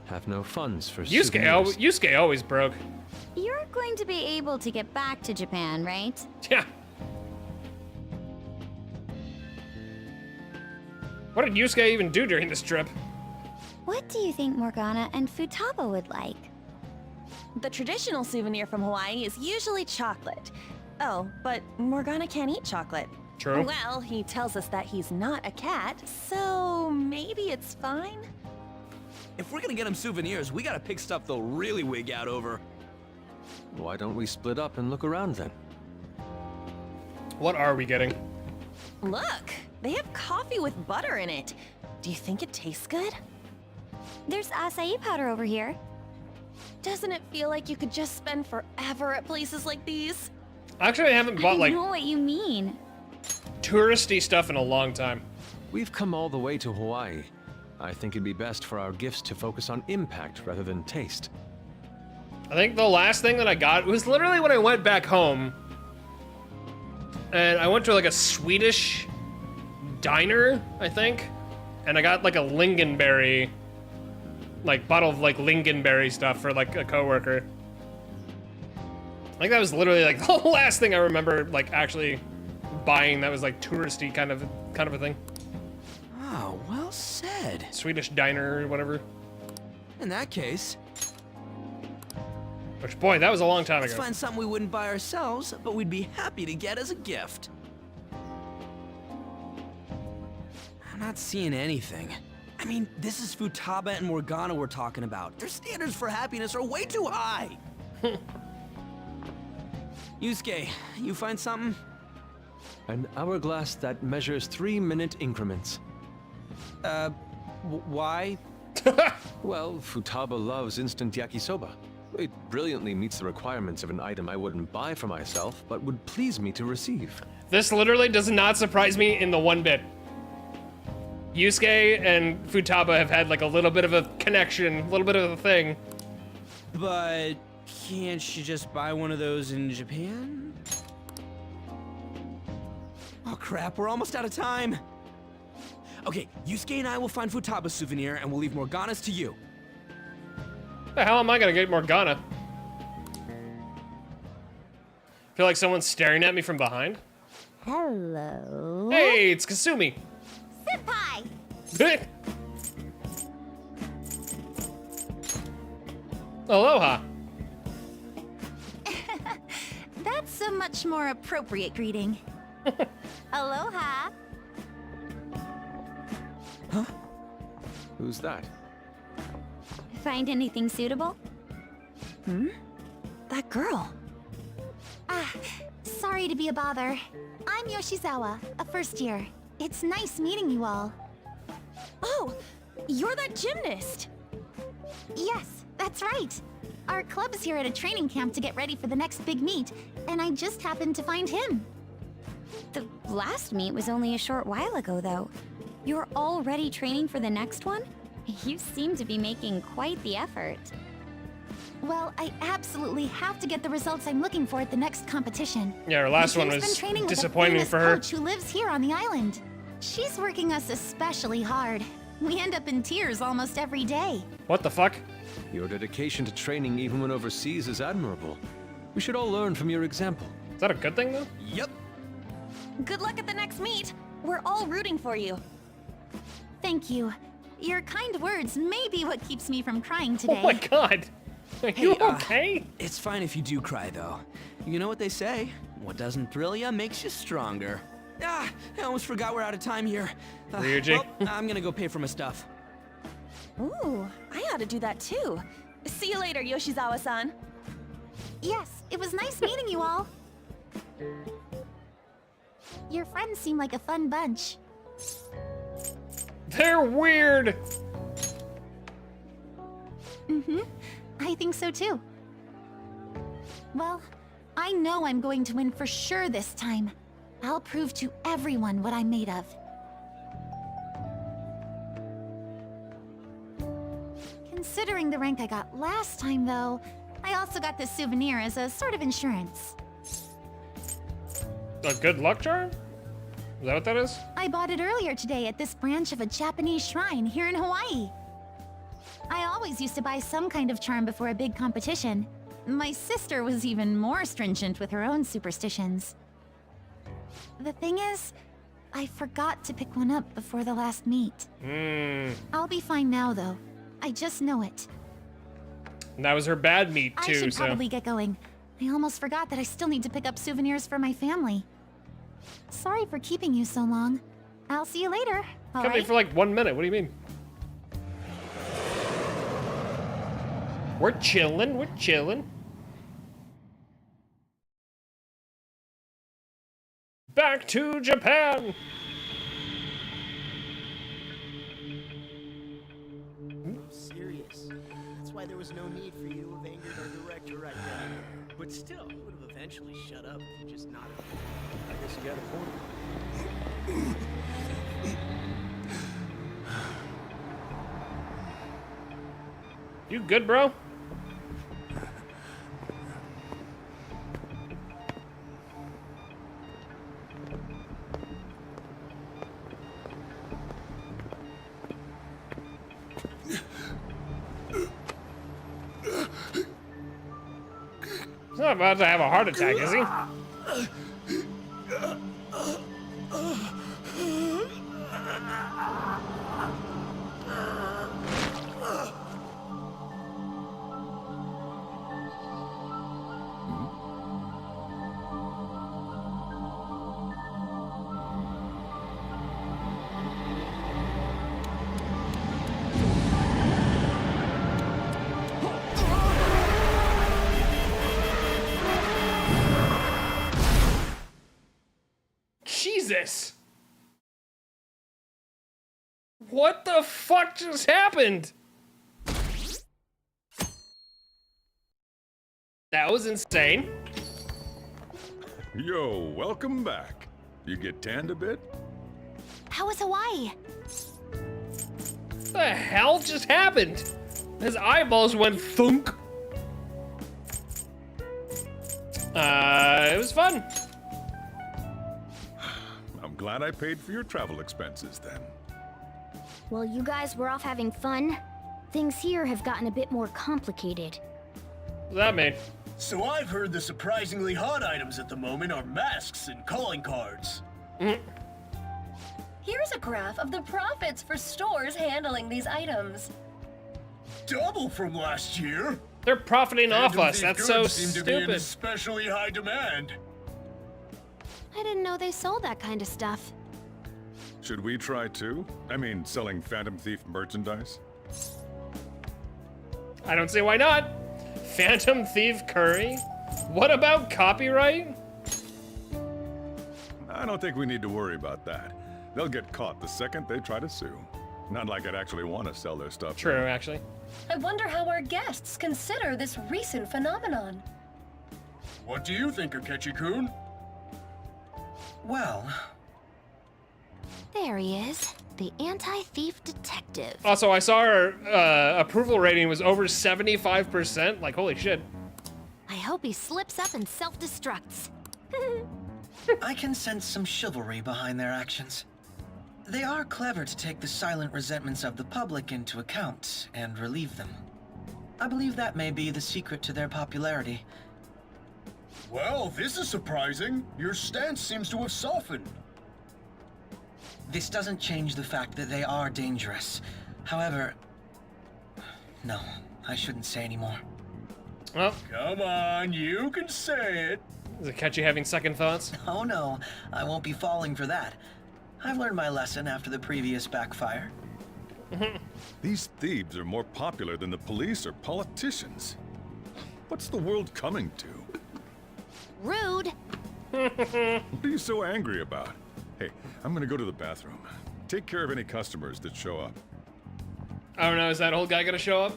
L: have no funds for
A: Yusuke, Yusuke always broke.
B: You're going to be able to get back to Japan, right?
A: Yeah. What did Yusuke even do during this trip?
B: What do you think Morgana and Futaba would like?
H: The traditional souvenir from Hawaii is usually chocolate. Oh, but Morgana can't eat chocolate.
A: True.
H: Well, he tells us that he's not a cat, so maybe it's fine?
E: If we're gonna get him souvenirs, we gotta pick stuff they'll really wig out over.
L: Why don't we split up and look around then?
A: What are we getting?
H: Look, they have coffee with butter in it. Do you think it tastes good?
B: There's acai powder over here.
H: Doesn't it feel like you could just spend forever at places like these?
A: Actually, I haven't bought like
B: I know what you mean.
A: touristy stuff in a long time.
L: We've come all the way to Hawaii. I think it'd be best for our gifts to focus on impact rather than taste.
A: I think the last thing that I got was literally when I went back home. And I went to like a Swedish diner, I think. And I got like a lingonberry, like bottle of like lingonberry stuff for like a coworker. I think that was literally like the last thing I remember like actually buying that was like touristy kind of a thing.
E: Oh, well said.
A: Swedish diner or whatever.
E: In that case,
A: which, boy, that was a long time
E: let's
A: ago.
E: find something we wouldn't buy ourselves, but we'd be happy to get as a gift. I'm not seeing anything. I mean, this is Futaba and Morgana we're talking about. Their standards for happiness are way too high. Yusuke, you find something?
L: An hourglass that measures 3-minute increments.
E: Why?
L: Well, Futaba loves instant yakisoba. It brilliantly meets the requirements of an item I wouldn't buy for myself, but would please me to receive.
A: This literally does not surprise me in the one bit. Yusuke and Futaba have had like a little bit of a connection, a little bit of a thing.
E: But can't you just buy one of those in Japan? Oh crap, we're almost out of time. Okay, Yusuke and I will find Futaba's souvenir and we'll leave Morgana's to you.
A: The hell am I gonna get Morgana? Feel like someone's staring at me from behind.
B: Hello.
A: Hey, it's Kasumi.
B: Senpai!
A: Aloha.
B: That's a much more appropriate greeting. Aloha.
L: Huh? Who's that?
B: Find anything suitable? That girl. Ah, sorry to be a bother. I'm Yoshizawa, a first year. It's nice meeting you all.
H: Oh, you're that gymnast.
B: Yes, that's right. Our club's here at a training camp to get ready for the next big meet, and I just happened to find him.
P: The last meet was only a short while ago, though. You're already training for the next one? You seem to be making quite the effort.
B: Well, I absolutely have to get the results I'm looking for at the next competition.
A: Yeah, her last one
B: Hime's
A: was
B: been training
A: disappointing
B: with a
A: for
B: famous
A: her.
B: coach who lives here on the island. She's working us especially hard. We end up in tears almost every day.
A: What the fuck?
L: Your dedication to training even when overseas is admirable. We should all learn from your example.
A: Is that a good thing, though?
E: Yep.
H: Good luck at the next meet. We're all rooting for you.
B: Thank you. Your kind words may be what keeps me from crying today.
A: Oh my god. Are you okay?
E: It's fine if you do cry, though. You know what they say? What doesn't thrill ya makes you stronger. Ah, I almost forgot we're out of time here.
A: Ryuji.
E: Well, I'm gonna go pay for my stuff.
H: Ooh, I ought to do that too. See you later, Yoshizawa-san.
B: Yes, it was nice meeting you all. Your friends seem like a fun bunch.
A: They're weird.
B: I think so too. Well, I know I'm going to win for sure this time. I'll prove to everyone what I'm made of. Considering the rank I got last time, though, I also got this souvenir as a sort of insurance.
A: A good luck charm? Is that what that is?
B: I bought it earlier today at this branch of a Japanese shrine here in Hawaii. I always used to buy some kind of charm before a big competition. My sister was even more stringent with her own superstitions. The thing is, I forgot to pick one up before the last meet. I'll be fine now, though. I just know it.
A: And that was her bad meat,
B: I
A: too,
B: should
A: so...
B: probably get going. I almost forgot that I still need to pick up souvenirs for my family. Sorry for keeping you so long. I'll see you later, all
A: Kept me
B: right?
A: for like 1 minute, what do you mean? We're chilling, we're chilling. Back to Japan!
Q: I'm serious. That's why there was no need for you to have angered our director right then. But still, he would have eventually shut up if you just nodded. I guess you got a point.
A: You good, bro? It's Not about to have a heart attack, is he? Jesus! What the fuck just happened? That was insane.
C: Yo, welcome back. You get tanned a bit?
B: How was Hawaii?
A: What the hell just happened? His eyeballs went thunk. It was fun.
C: I'm glad I paid for your travel expenses then.
O: While you guys were off having fun, things here have gotten a bit more complicated.
A: What does that mean?
Q: So I've heard the surprisingly hot items at the moment are masks and calling cards.
A: Mm.
R: Here's a graph of the profits for stores handling these items.
Q: Double from last year.
A: They're profiting off
Q: Phantom
A: us.
Q: Thief
A: That's so
Q: goods seem to be in
A: stupid.
Q: especially high demand.
O: I didn't know they sold that kind of stuff.
C: Should we try too? I mean, selling Phantom Thief merchandise?
A: I don't see why not. Phantom Thief curry? What about copyright?
C: I don't think we need to worry about that. They'll get caught the second they try to sue. Not like I'd actually want to sell their stuff.
A: True, actually.
R: I wonder how our guests consider this recent phenomenon.
Q: What do you think, Akechi-kun?
F: Well,
O: There he is, the anti-thief detective.
A: Also, I saw her approval rating was over 75%. Like, holy shit.
O: I hope he slips up and self-destructs.
F: I can sense some chivalry behind their actions. They are clever to take the silent resentments of the public into account and relieve them. I believe that may be the secret to their popularity.
Q: Well, this is surprising. Your stance seems to have softened.
F: This doesn't change the fact that they are dangerous. However, no, I shouldn't say any more.
A: Well,
Q: come on, you can say it.
A: Does it catch you having second thoughts?
F: Oh no, I won't be falling for that. I've learned my lesson after the previous backfire.
C: These thieves are more popular than the police or politicians. What's the world coming to?
O: Rude.
C: What are you so angry about? Hey, I'm gonna go to the bathroom. Take care of any customers that show up.
A: I don't know, is that old guy gonna show up?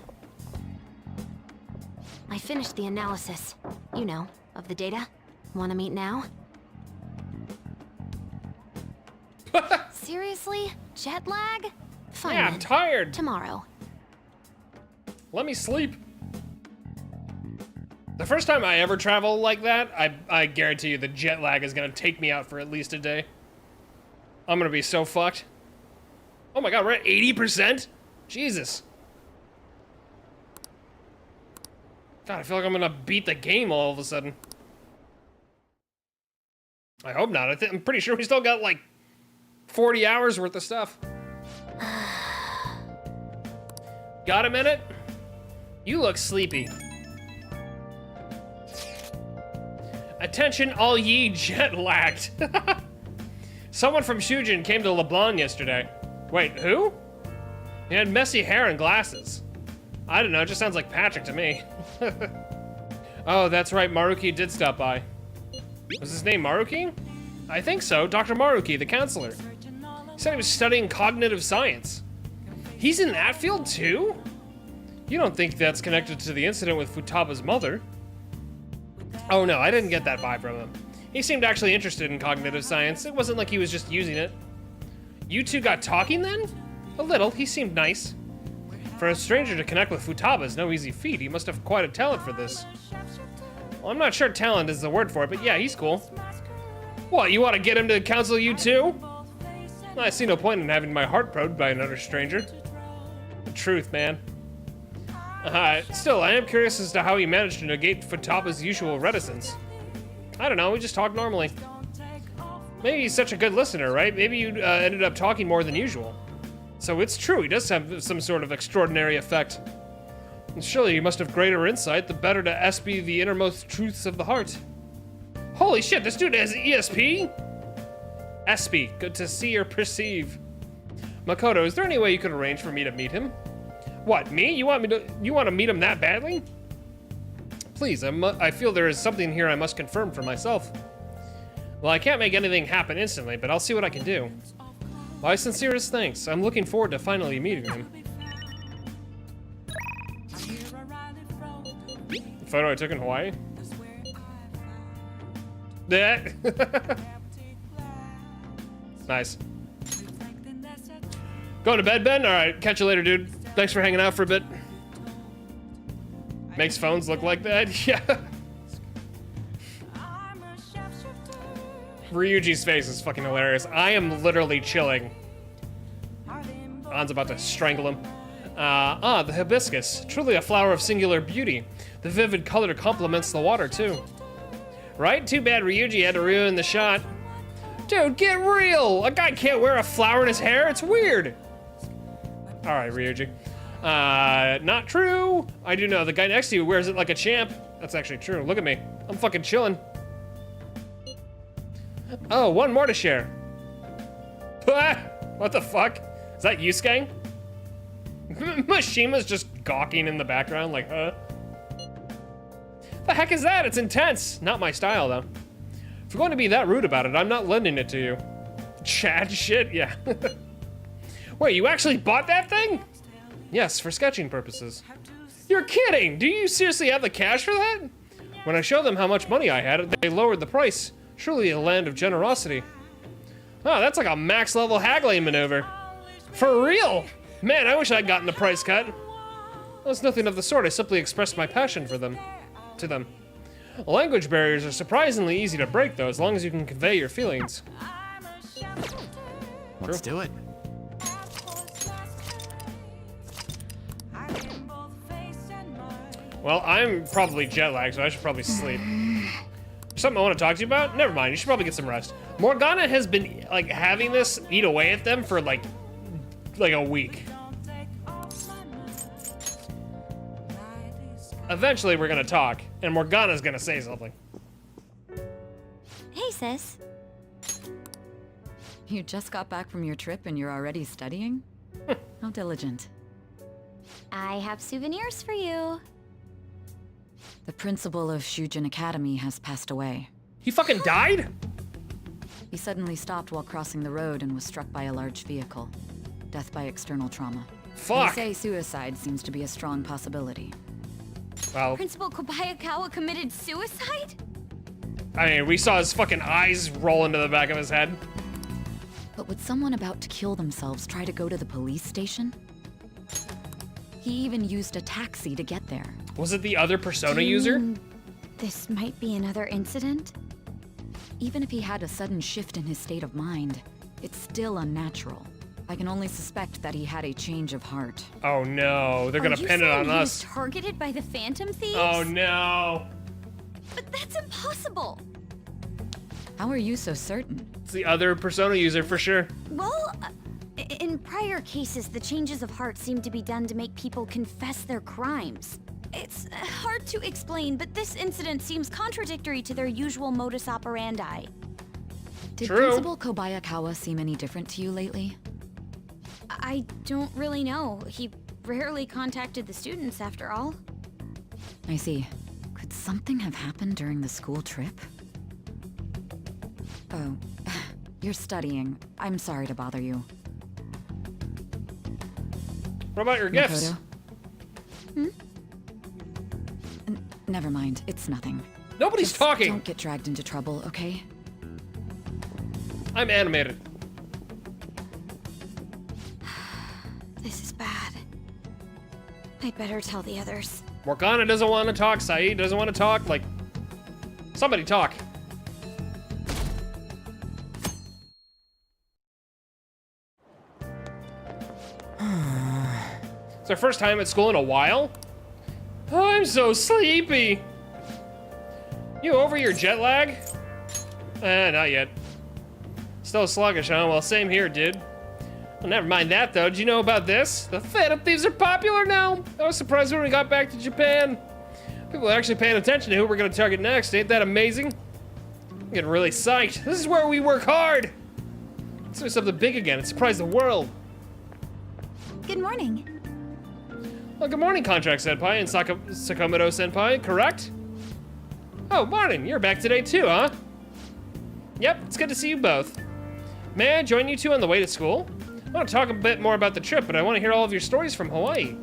O: I finished the analysis, you know, of the data. Wanna meet now? Seriously? Jet lag? Fine.
A: Yeah, I'm
O: then.
A: tired.
O: Tomorrow.
A: Let me sleep. The first time I ever travel like that, I guarantee you the jet lag is gonna take me out for at least a day. I'm gonna be so fucked. Oh my god, we're at 80%? Jesus. God, I feel like I'm gonna beat the game all of a sudden. I hope not. I'm pretty sure we still got like 40 hours worth of stuff. Got a minute? You look sleepy. Attention all ye jet lagged. Someone from Shujin came to LeBlanc yesterday. Wait, who? He had messy hair and glasses. I don't know, it just sounds like Patrick to me. Oh, that's right, Maruki did stop by. Was his name Maruki? I think so, Dr. Maruki, the counselor. He said he was studying cognitive science. He's in that field too? You don't think that's connected to the incident with Futaba's mother? Oh no, I didn't get that vibe from him. He seemed actually interested in cognitive science. It wasn't like he was just using it. You two got talking then? A little, he seemed nice. For a stranger to connect with Futaba is no easy feat. He must have quite a talent for this. Well, I'm not sure talent is the word for it, but yeah, he's cool. What, you want to get him to counsel you too? I see no point in having my heart probed by another stranger. The truth, man. Still, I am curious as to how he managed to negate Futaba's usual reticence. I don't know, we just talk normally. Maybe he's such a good listener, right? Maybe you ended up talking more than usual. So it's true, he does have some sort of extraordinary effect. And surely you must have greater insight, the better to SB the innermost truths of the heart. Holy shit, this dude has ESP? SB, good to see or perceive. Makoto, is there any way you could arrange for me to meet him? What, me? You want to meet him that badly? Please, I feel there is something here I must confirm for myself. Well, I can't make anything happen instantly, but I'll see what I can do. My sincerest thanks. I'm looking forward to finally meeting him. The photo I took in Hawaii? Yeah. Nice. Going to bed, Ben? Alright, catch you later, dude. Thanks for hanging out for a bit. Makes phones look like that? Yeah. Ryuji's face is fucking hilarious. I am literally chilling. An's about to strangle him. The hibiscus. Truly a flower of singular beauty. The vivid color complements the water, too. Right? Too bad Ryuji had to ruin the shot. Dude, get real! A guy can't wear a flower in his hair, it's weird! Alright, Ryuji. Not true! I do know, the guy next to you wears it like a champ. That's actually true, look at me. I'm fucking chilling. Oh, one more to share. What the fuck? Is that Yusuke? Mashima's just gawking in the background like, huh? The heck is that? It's intense. Not my style, though. If you're going to be that rude about it, I'm not lending it to you. Chad shit? Yeah. Wait, you actually bought that thing? Yes, for sketching purposes. You're kidding! Do you seriously have the cash for that? When I showed them how much money I had, they lowered the price. Surely a land of generosity. Oh, that's like a max level haggling maneuver. For real? Man, I wish I'd gotten the price cut. Well, it's nothing of the sort. I simply expressed my passion for them. To them. Language barriers are surprisingly easy to break, though, as long as you can convey your feelings.
G: Let's do it.
A: Well, I'm probably jet lagged, so I should probably sleep. Something I want to talk to you about? Never mind, you should probably get some rest. Morgana has been, like, having this eat away at them for, like a week. Eventually, we're gonna talk, and Morgana's gonna say something.
P: Hey, sis.
S: You just got back from your trip and you're already studying? How diligent.
P: I have souvenirs for you.
S: The principal of Shujin Academy has passed away.
A: He fucking died?
S: He suddenly stopped while crossing the road and was struck by a large vehicle. Death by external trauma.
A: Fuck.
S: They say suicide seems to be a strong possibility.
A: Well,
P: Principal Kobayakawa committed suicide?
A: I mean, we saw his fucking eyes roll into the back of his head.
S: But would someone about to kill themselves try to go to the police station? He even used a taxi to get there.
A: Was it the other Persona
P: Do you
A: user?
P: mean this might be another incident?
S: Even if he had a sudden shift in his state of mind, it's still unnatural. I can only suspect that he had a change of heart.
A: Oh no, they're gonna pin it on
P: he
A: us.
P: was targeted by the Phantom Thieves?
A: Oh no.
P: But that's impossible!
S: How are you so certain?
A: It's the other Persona user for sure.
P: Well, in prior cases, the changes of heart seem to be done to make people confess their crimes. It's hard to explain, but this incident seems contradictory to their usual modus operandi.
S: Did
A: True.
S: Principal Kobayakawa seem any different to you lately?
P: I don't really know. He rarely contacted the students, after all.
S: I see. Could something have happened during the school trip? Oh, you're studying. I'm sorry to bother you.
A: What about your gifts?
S: Makoto? Never mind, it's nothing.
A: Nobody's
S: Just
A: talking.
S: Don't get dragged into trouble, okay?
A: I'm animated.
P: This is bad. I better tell the others.
A: Morgana doesn't want to talk. Saeed doesn't want to talk. Like, somebody talk. It's our first time at school in a while. I'm so sleepy. You over your jet lag? Not yet. Still sluggish, huh? Well, same here, dude. Well, never mind that, though. Did you know about this? The Phantom Thieves are popular now. I was surprised when we got back to Japan. People are actually paying attention to who we're gonna target next. Ain't that amazing? I'm getting really psyched. This is where we work hard. Let's do something big again and surprise the world.
B: Good morning.
A: Well, good morning, Contract Senpai and Sakamoto Senpai, correct? Oh, morning. You're back today too, huh? Yep, it's good to see you both. May I join you two on the way to school? I want to talk a bit more about the trip, but I want to hear all of your stories from Hawaii.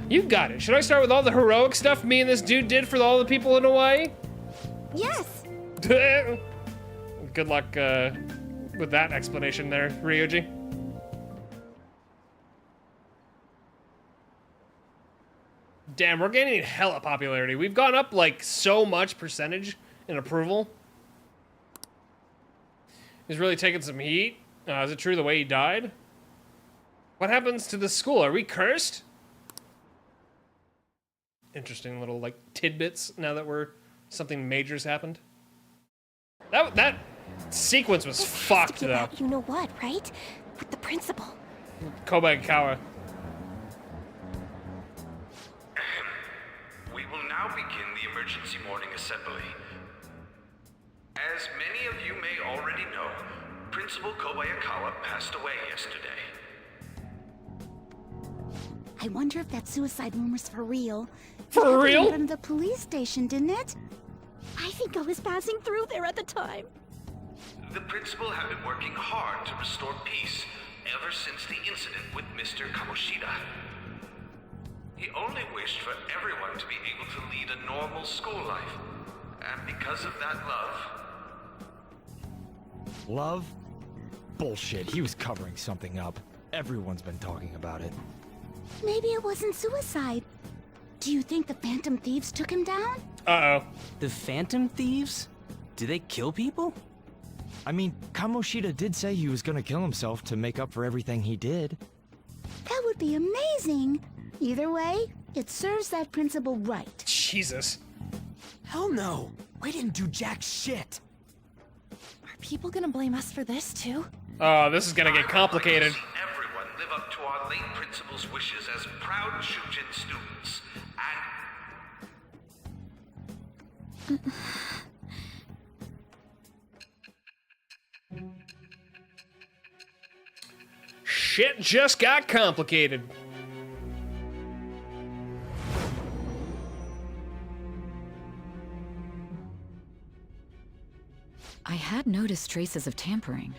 A: You got it. Should I start with all the heroic stuff me and this dude did for all the people in Hawaii?
B: Yes.
A: Good luck with that explanation there, Ryuji. Damn, we're gaining hella popularity. We've gone up like so much percentage in approval. He's really taking some heat. Is it true the way he died? What happens to the school? Are we cursed? Interesting little like tidbits now that something major's happened. That sequence was fucked though.
O: You know what, right? With the principal.
A: Kobayakawa.
T: We will now begin the emergency morning assembly. As many of you may already know, Principal Kobayakawa passed away yesterday.
B: I wonder if that suicide rumor's for real.
A: For
B: It happened
A: real?
B: in front of the police station, didn't it?
O: I think I was passing through there at the time.
T: The principal had been working hard to restore peace ever since the incident with Mr. Kamoshida. He only wished for everyone to be able to lead a normal school life. And because of that
U: Love? Bullshit, he was covering something up. Everyone's been talking about it.
B: Maybe it wasn't suicide. Do you think the Phantom Thieves took him down?
A: Uh-oh.
E: The Phantom Thieves? Do they kill people?
U: I mean, Kamoshida did say he was gonna kill himself to make up for everything he did.
B: That would be amazing. Either way, it serves that principal right.
A: Jesus.
E: Hell no. We didn't do jack shit.
H: Are people gonna blame us for this too?
A: Oh, this is gonna get complicated.
T: everyone live up to our late principal's wishes as proud Shujin students.
A: Shit just got complicated.
S: I had noticed traces of tampering.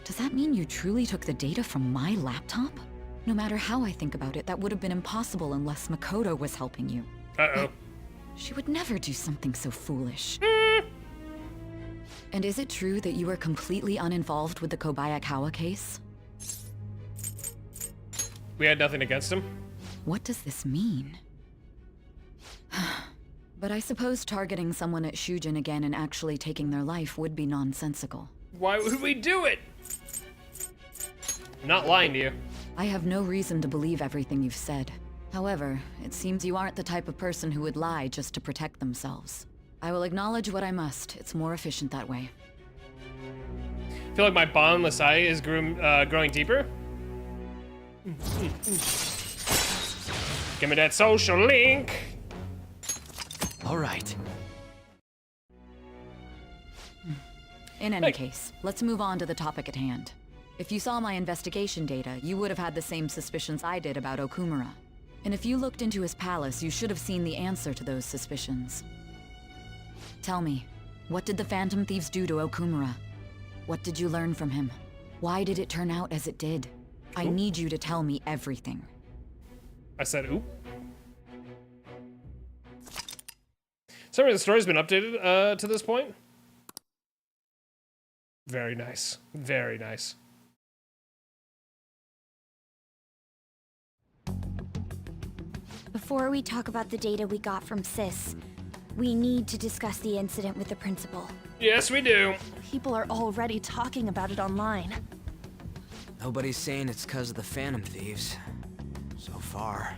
S: Does that mean you truly took the data from my laptop? No matter how I think about it, that would have been impossible unless Makoto was helping you.
A: Uh-oh.
S: She would never do something so foolish. And is it true that you were completely uninvolved with the Kobayakawa case?
A: We had nothing against him.
S: What does this mean? But I suppose targeting someone at Shujin again and actually taking their life would be nonsensical.
A: Why would we do it? I'm not lying to you.
S: I have no reason to believe everything you've said. However, it seems you aren't the type of person who would lie just to protect themselves. I will acknowledge what I must. It's more efficient that way.
A: I feel like my bond with Sai is growing deeper. Give me that social link.
F: All right.
S: In any case, let's move on to the topic at hand. If you saw my investigation data, you would have had the same suspicions I did about Okumura. And if you looked into his palace, you should have seen the answer to those suspicions. Tell me, what did the Phantom Thieves do to Okumura? What did you learn from him? Why did it turn out as it did? I need you to tell me everything.
A: I said, oop. Summary of the story's been updated to this point. Very nice. Very nice.
B: Before we talk about the data we got from Sis, we need to discuss the incident with the principal.
A: Yes, we do.
H: People are already talking about it online.
E: Nobody's saying it's because of the Phantom Thieves. So far.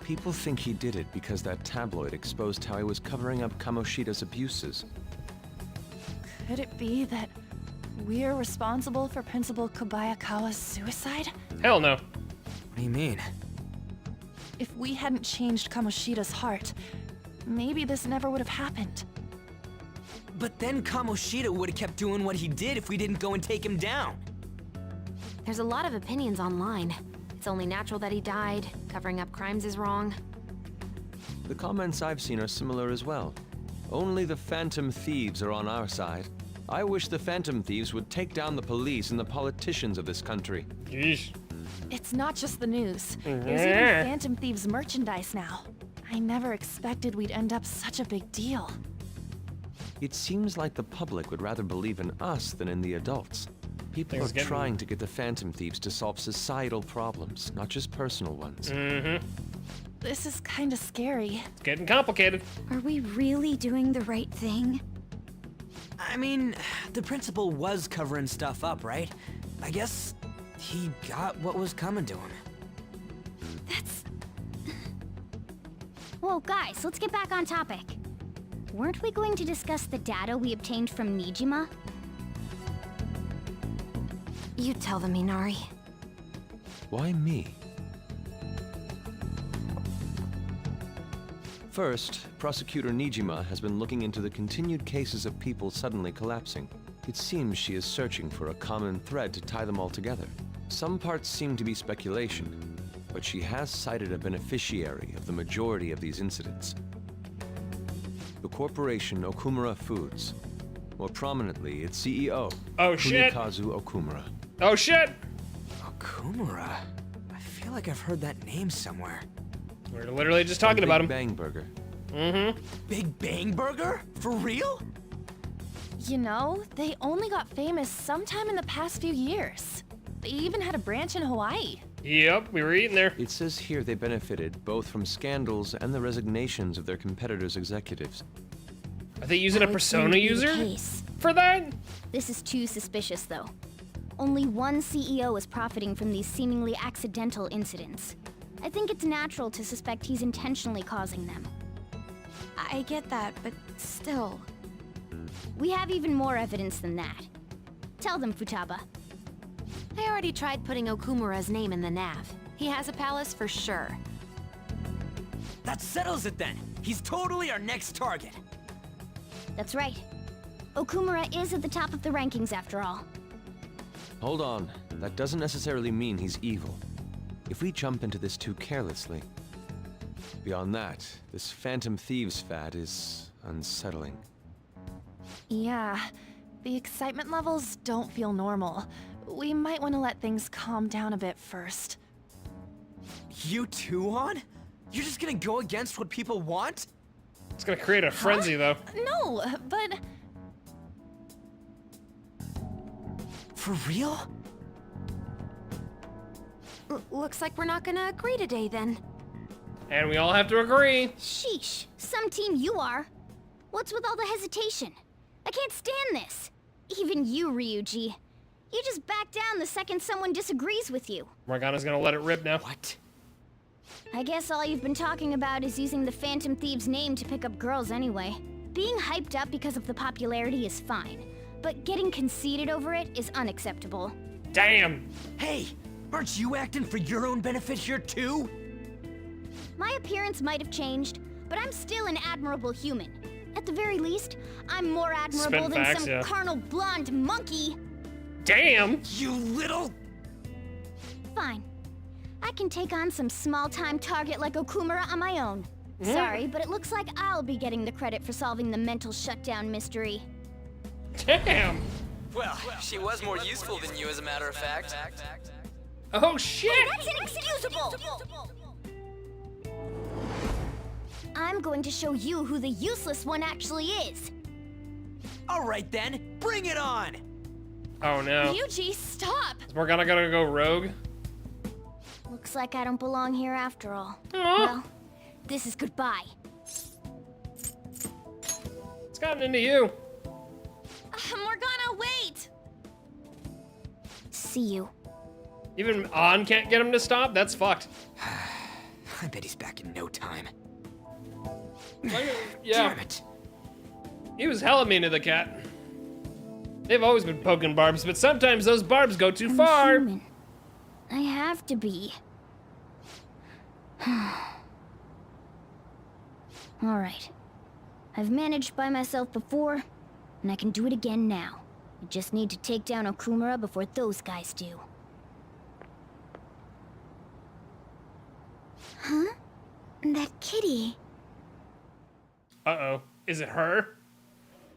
L: People think he did it because that tabloid exposed how he was covering up Kamoshida's abuses.
H: Could it be that we're responsible for Principal Kobayakawa's suicide?
A: Hell no.
E: What do you mean?
H: If we hadn't changed Kamoshida's heart, maybe this never would have happened.
E: But then Kamoshida would have kept doing what he did if we didn't go and take him down.
O: There's a lot of opinions online. It's only natural that he died. Covering up crimes is wrong.
L: The comments I've seen are similar as well. Only the Phantom Thieves are on our side. I wish the Phantom Thieves would take down the police and the politicians of this country.
A: Yeesh.
H: It's not just the news. There's even Phantom Thieves merchandise now. I never expected we'd end up such a big deal.
L: It seems like the public would rather believe in us than in the adults. People are trying to get the Phantom Thieves to solve societal problems, not just personal ones.
H: This is kinda scary.
A: It's getting complicated.
P: Are we really doing the right thing?
E: I mean, the principal was covering stuff up, right? I guess he got what was coming to him.
J: Whoa, guys, let's get back on topic. Weren't we going to discuss the data we obtained from Nijima?
O: You tell them, Inari.
L: Why me? First, Prosecutor Nijima has been looking into the continued cases of people suddenly collapsing. It seems she is searching for a common thread to tie them all together. Some parts seem to be speculation, but she has cited a beneficiary of the majority of these incidents. The corporation Okumura Foods. More prominently, its CEO, Kunikazu Okumura.
A: Oh shit!
E: Okumura? I feel like I've heard that name somewhere.
A: We're literally just talking about him.
L: Bang Burger.
E: Big Bang Burger? For real?
H: You know, they only got famous sometime in the past few years. They even had a branch in Hawaii.
A: Yep, we were eating there.
L: It says here they benefited both from scandals and the resignations of their competitors' executives.
A: Are they using a persona user
J: Case.
A: for that?
J: This is too suspicious, though. Only one CEO is profiting from these seemingly accidental incidents. I think it's natural to suspect he's intentionally causing them.
P: I get that, but still.
J: We have even more evidence than that. Tell them, Futaba.
O: I already tried putting Okumura's name in the nav. He has a palace for sure.
E: That settles it then. He's totally our next target.
J: That's right. Okumura is at the top of the rankings after all.
L: Hold on, that doesn't necessarily mean he's evil. If we jump into this too carelessly. Beyond that, this Phantom Thieves fad is unsettling.
H: Yeah, the excitement levels don't feel normal. We might want to let things calm down a bit first.
E: You too, On? You're just gonna go against what people want?
A: It's gonna create a frenzy, though.
H: No, but...
E: For real?
O: Looks like we're not gonna agree today, then.
A: And we all have to agree.
J: Sheesh, some team you are. What's with all the hesitation? I can't stand this. Even you, Ryuji. You just back down the second someone disagrees with you.
A: Morgana's gonna let it rip now.
E: What?
J: I guess all you've been talking about is using the Phantom Thieves' name to pick up girls anyway. Being hyped up because of the popularity is fine, but getting conceited over it is unacceptable.
A: Damn!
E: Hey, aren't you acting for your own benefit here too?
J: My appearance might have changed, but I'm still an admirable human. At the very least, I'm more admirable than some carnal blonde monkey.
A: Damn!
E: You little...
J: Fine. I can take on some small-time target like Okumura on my own. Sorry, but it looks like I'll be getting the credit for solving the mental shutdown mystery.
A: Damn!
E: Well, she was more useful than you, as a matter of fact.
A: Oh shit!
J: That's inexcusable! I'm going to show you who the useless one actually is.
E: All right then, bring it on!
A: Oh no.
H: Yuji, stop!
A: Is Morgana gonna go rogue?
J: Looks like I don't belong here after all. Well, this is goodbye.
A: It's gotten into you.
H: Morgana, wait!
J: See you.
A: Even On can't get him to stop? That's fucked.
E: I bet he's back in no time.
A: Yeah.
E: Damn it.
A: He was hella mean to the cat. They've always been poking barbs, but sometimes those barbs go too far.
J: Human. I have to be. Alright. I've managed by myself before, and I can do it again now. I just need to take down Okumura before those guys do.
B: Huh? That kitty.
A: Uh-oh. Is it her?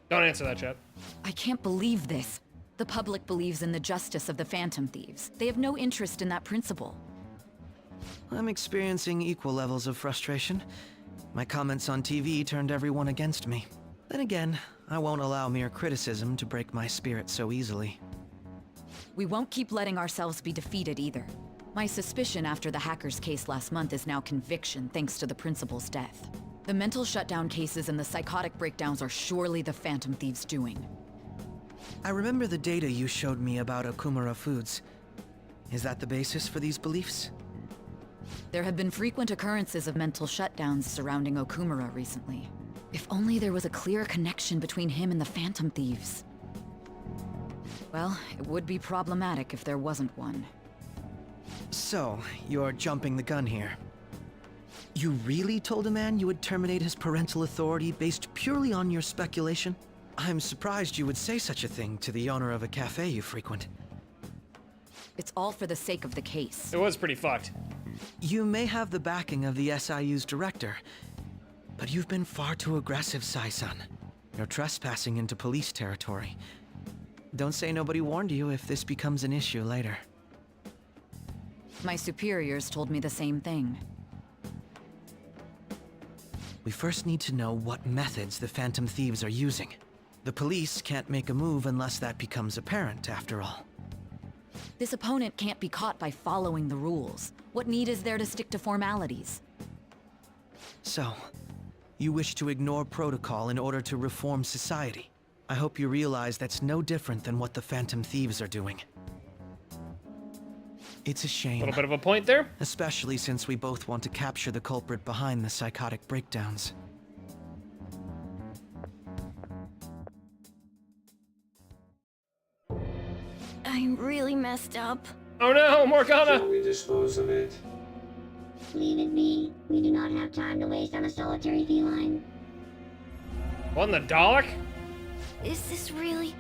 A: Don't answer that, chat.
S: I can't believe this. The public believes in the justice of the Phantom Thieves. They have no interest in that principle.
F: I'm experiencing equal levels of frustration. My comments on TV turned everyone against me. Then again, I won't allow mere criticism to break my spirit so easily.
S: We won't keep letting ourselves be defeated either. My suspicion after the hackers case last month is now conviction thanks to the principal's death. The mental shutdown cases and the psychotic breakdowns are surely the Phantom Thieves' doing.
F: I remember the data you showed me about Okumura Foods. Is that the basis for these beliefs?
S: There have been frequent occurrences of mental shutdowns surrounding Okumura recently. If only there was a clear connection between him and the Phantom Thieves. Well, it would be problematic if there wasn't one.
F: So, you're jumping the gun here. You really told a man you would terminate his parental authority based purely on your speculation? I'm surprised you would say such a thing to the owner of a cafe you frequent.
S: It's all for the sake of the case.
A: It was pretty fucked.
F: You may have the backing of the SIU's director, but you've been far too aggressive, Sai-san. You're trespassing into police territory. Don't say nobody warned you if this becomes an issue later.
S: My superiors told me the same thing.
F: We first need to know what methods the Phantom Thieves are using. The police can't make a move unless that becomes apparent, after all.
S: This opponent can't be caught by following the rules. What need is there to stick to formalities?
F: So, you wish to ignore protocol in order to reform society. I hope you realize that's no different than what the Phantom Thieves are doing. It's a shame.
A: A little bit of a point there.
F: Especially since we both want to capture the culprit behind the psychotic breakdowns.
J: I really messed up.
A: Oh no, Morgana!
K: Shall we dispose of it?
V: Leave it be. We do not have time to waste on a solitary feline.
A: What in the Dalek?
J: Is this really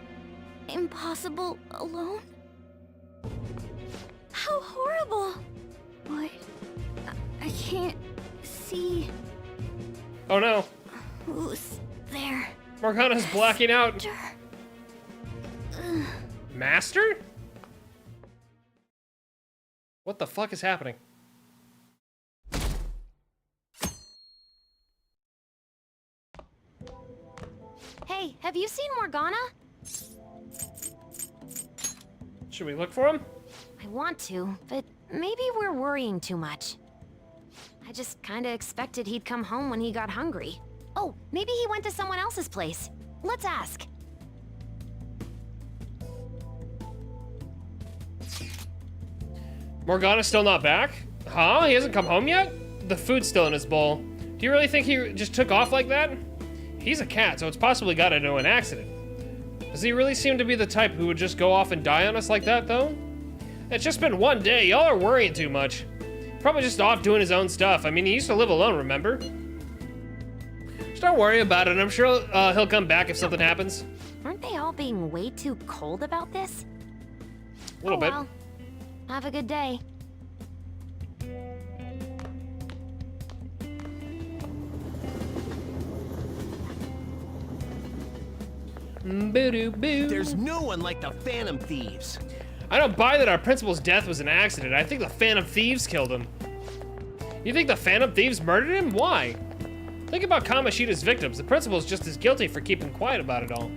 J: impossible alone? How horrible! What? I can't see.
A: Oh no.
J: Who's there?
A: Morgana's blacking out.
J: Ugh.
A: Master? What the fuck is happening?
O: Hey, have you seen Morgana?
A: Should we look for him?
O: I want to, but maybe we're worrying too much. I just kinda expected he'd come home when he got hungry. Oh, maybe he went to someone else's place. Let's ask.
A: Morgana's still not back? Huh? He hasn't come home yet? The food's still in his bowl. Do you really think he just took off like that? He's a cat, so it's possibly got into an accident. Does he really seem to be the type who would just go off and die on us like that, though? It's just been one day. Y'all are worrying too much. Probably just off doing his own stuff. I mean, he used to live alone, remember? Just don't worry about it. I'm sure he'll come back if something happens.
O: Aren't they all being way too cold about this?
A: A little bit.
O: Well, have a good day.
Q: There's no one like the Phantom Thieves.
A: I don't buy that our principal's death was an accident. I think the Phantom Thieves killed him. You think the Phantom Thieves murdered him? Why? Think about Kamoshida's victims. The principal's just as guilty for keeping quiet about it all.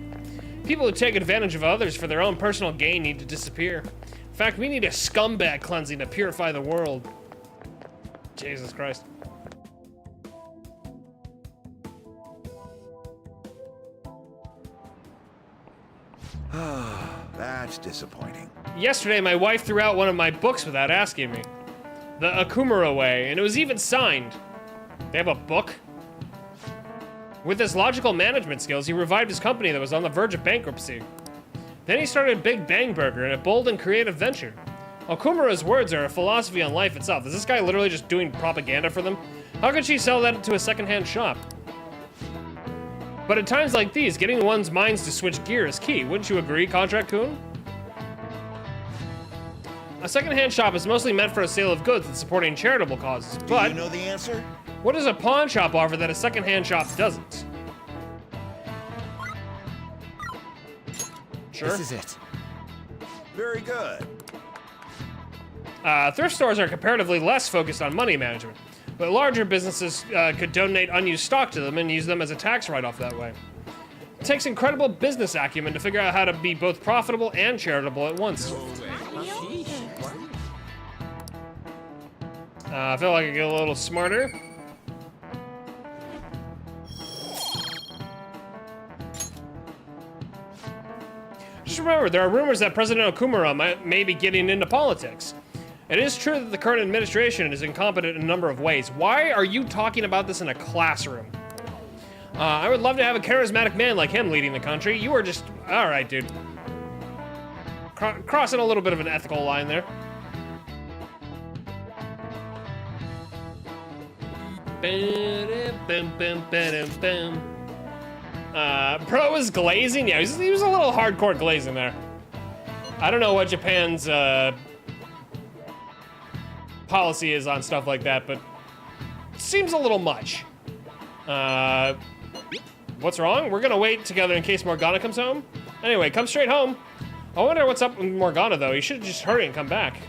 A: People who take advantage of others for their own personal gain need to disappear. In fact, we need a scumbag cleansing to purify the world. Jesus Christ.
W: That's disappointing.
A: Yesterday, my wife threw out one of my books without asking me. The Okumura way, and it was even signed. They have a book? With his logical management skills, he revived his company that was on the verge of bankruptcy. Then he started Big Bang Burger in a bold and creative venture. Okumura's words are a philosophy on life itself. Is this guy literally just doing propaganda for them? How could she sell that to a secondhand shop? But at times like these, getting one's minds to switch gear is key. Wouldn't you agree, Contract-kun? A secondhand shop is mostly meant for a sale of goods and supporting charitable causes, but...
I: Do you know the answer?
A: What does a pawn shop offer that a secondhand shop doesn't? Sure.
I: This is it. Very good.
A: Thrift stores are comparatively less focused on money management, but larger businesses could donate unused stock to them and use them as a tax write-off that way. It takes incredible business acumen to figure out how to be both profitable and charitable at once. I feel like I get a little smarter. Just remember, there are rumors that President Okumura may be getting into politics. It is true that the current administration is incompetent in a number of ways. Why are you talking about this in a classroom? I would love to have a charismatic man like him leading the country. You are just... Alright, dude. Crossing a little bit of an ethical line there. Bro was glazing? Yeah, he was a little hardcore glazing there. I don't know what Japan's policy is on stuff like that, but it seems a little much. What's wrong? We're gonna wait together in case Morgana comes home? Anyway, come straight home. I wonder what's up with Morgana, though. He should just hurry and come back.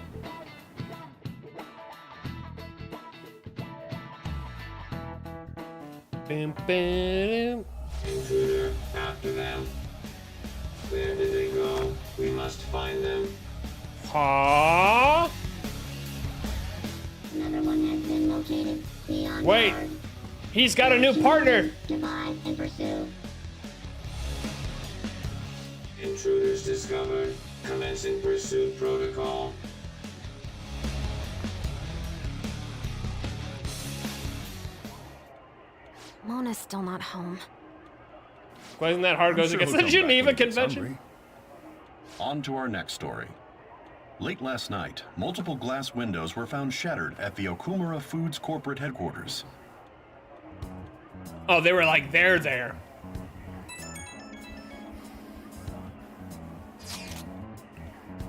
K: Intruder, after them. Where did they go? We must find them.
A: Huh?
V: Another one has been located. Beyond
A: Wait,
V: guard.
A: he's got a new partner.
V: Divide and pursue.
K: Intruders discovered. Commencing pursuit protocol.
O: Mona's still not home.
A: Why isn't that hard? Goes against the Geneva Convention.
W: On to our next story. Late last night, multiple glass windows were found shattered at the Okumura Foods corporate headquarters.
A: Oh, they were like, they're there.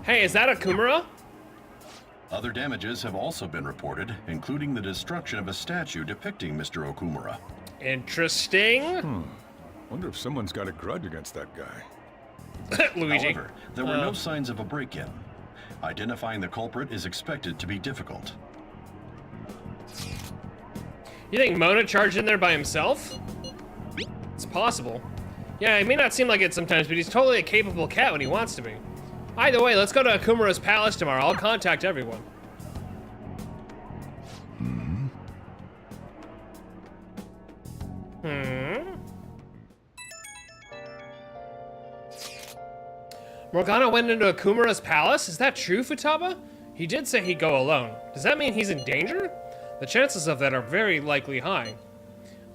A: Hey, is that Okumura?
W: Other damages have also been reported, including the destruction of a statue depicting Mr. Okumura.
A: Interesting.
C: Wonder if someone's got a grudge against that guy.
A: Luigi.
W: However, there were no signs of a break-in. Identifying the culprit is expected to be difficult.
A: You think Mona charged in there by himself? It's possible. Yeah, he may not seem like it sometimes, but he's totally a capable cat when he wants to be. Either way, let's go to Okumura's palace tomorrow. I'll contact everyone. Morgana went into Okumura's palace? Is that true, Futaba? He did say he'd go alone. Does that mean he's in danger? The chances of that are very likely high.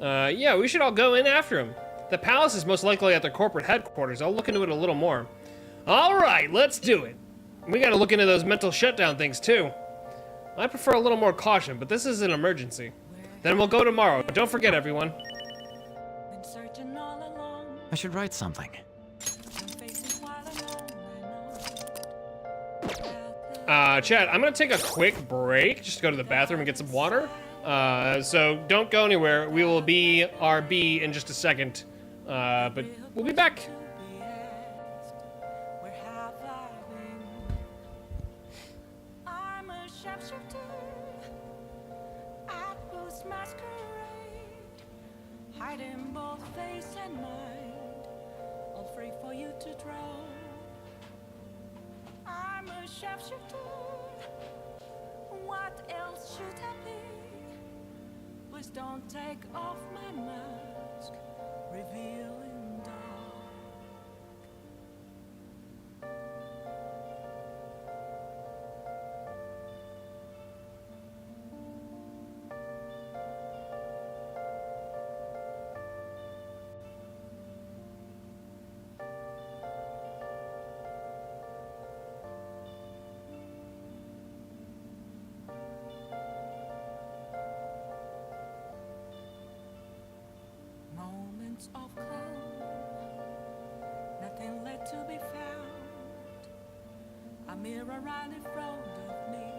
A: Yeah, we should all go in after him. The palace is most likely at their corporate headquarters. I'll look into it a little more. All right, let's do it. We gotta look into those mental shutdown things too. I prefer a little more caution, but this is an emergency. Then we'll go tomorrow. Don't forget, everyone.
G: I should write something.
A: Chad, I'm gonna take a quick break, just to go to the bathroom and get some water. So don't go anywhere. We will be RB in just a second, but we'll be back.
X: Hiding both face and mind, all free for you to draw. I'm a sharpshooter. What else should I be? Please don't take off my mask, revealing dark. mirror right in front of me.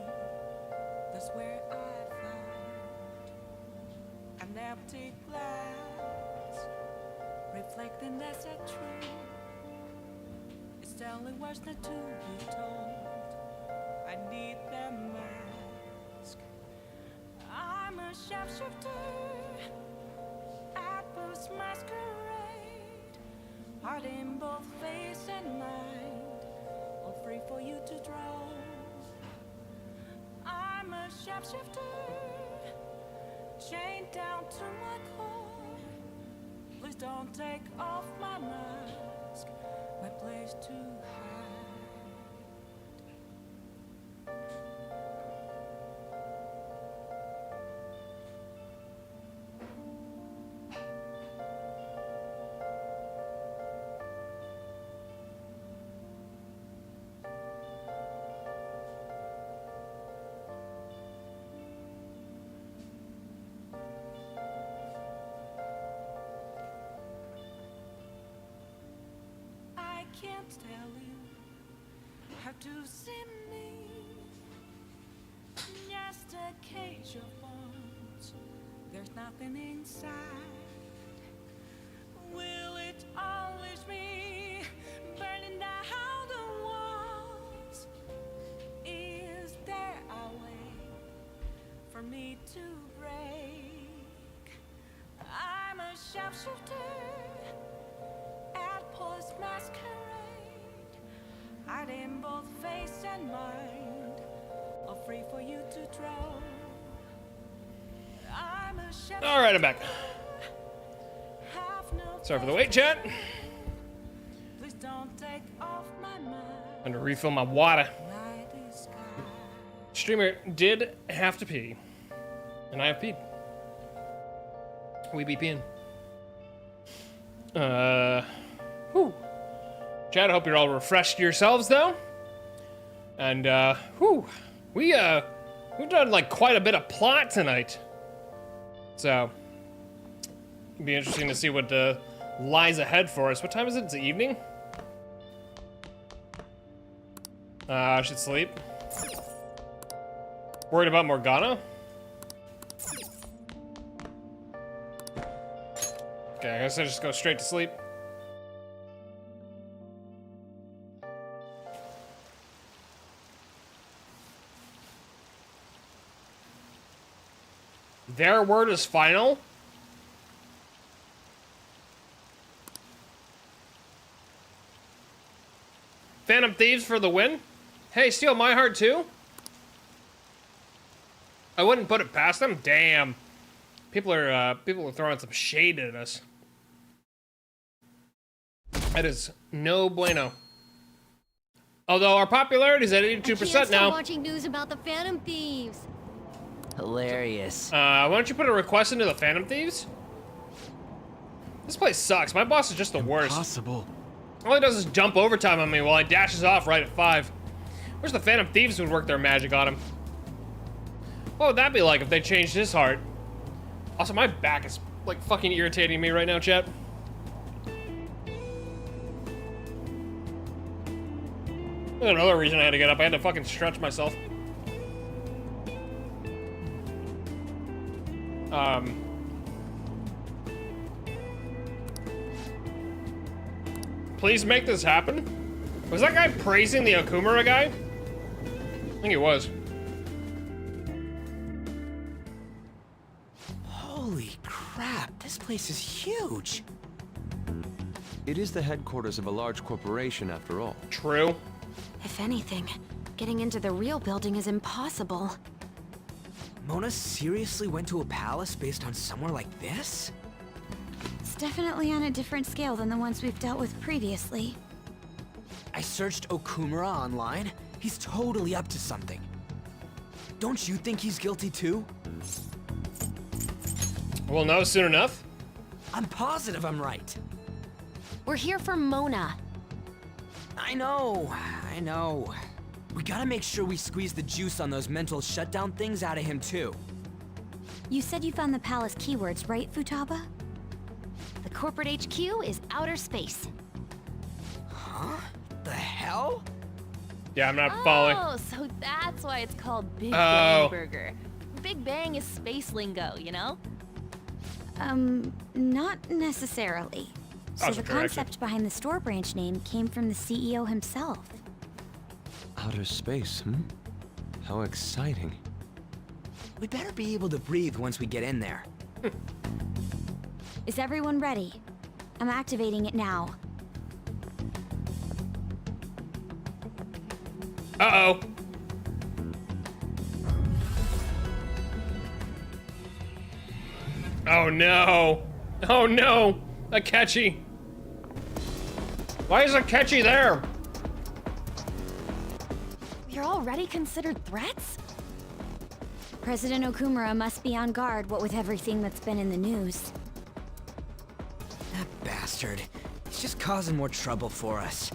X: That's where I found an empty glass, reflecting that's a tree. It's telling words not to be told. I need that mask. I'm a sharpshooter at Boost Masquerade, heart in both face and mind, all free for you to draw. I'm a sharpshooter, chained down to my core. Please don't take off my mask, my place to hide. I can't tell you how to see me. Just a cage of bones. There's nothing inside. Will it always be burning down the walls? Is there a way for me to break? I'm a sharpshooter at Post Masquerade, hide in both face and mind, all free for you to draw. I'm a chef.
A: All right, I'm back. Sorry for the wait, chat.
X: Please don't take off my mask.
A: I'm gonna refill my water. Streamer did have to pee, and I have peed. We be peeing. Whew. Chad, I hope you're all refreshed yourselves, though. And, whew. We've done, like, quite a bit of plot tonight. So, it'll be interesting to see what, lies ahead for us. What time is it? It's the evening? I should sleep. Worried about Morgana? Okay, I guess I just go straight to sleep. Their word is final? Phantom Thieves for the win? Hey, steal my heart too? I wouldn't put it past them. Damn. People are throwing some shade at us. That is no bueno. Although our popularity is at 82% now.
J: Watching news about the Phantom Thieves.
F: Hilarious.
A: Why don't you put a request into the Phantom Thieves? This place sucks. My boss is just the worst.
U: Impossible.
A: All he does is jump overtime on me while he dashes off right at 5. Wish the Phantom Thieves would work their magic on him. What would that be like if they changed his heart? Also, my back is, like, fucking irritating me right now, chat. There's another reason I had to get up. I had to fucking stretch myself. Please make this happen. Was that guy praising the Okumura guy? I think he was.
E: Holy crap, this place is huge.
L: It is the headquarters of a large corporation, after all.
A: True.
O: If anything, getting into the real building is impossible.
E: Mona seriously went to a palace based on somewhere like this?
P: It's definitely on a different scale than the ones we've dealt with previously.
E: I searched Okumura online. He's totally up to something. Don't you think he's guilty too?
A: We'll know soon enough.
E: I'm positive I'm right.
O: We're here for Mona.
E: I know. We gotta make sure we squeeze the juice on those mental shutdown things out of him too.
P: You said you found the palace keywords, right, Futaba?
O: The corporate HQ is outer space.
E: Huh? The hell?
A: Yeah, I'm not following.
H: Oh, so that's why it's called Big
A: Oh.
H: Bang Burger. Big Bang is space lingo, you know?
P: Not necessarily. So
A: That's
P: the
A: a correction.
P: concept behind the store branch name came from the CEO himself.
L: Outer space, How exciting.
E: We better be able to breathe once we get in there.
P: Is everyone ready? I'm activating it now.
A: Uh-oh. Oh no. Oh no. Akechi. Why is Akechi there?
H: You're already considered threats?
P: President Okumura must be on guard, what with everything that's been in the news.
E: That bastard. He's just causing more trouble for us.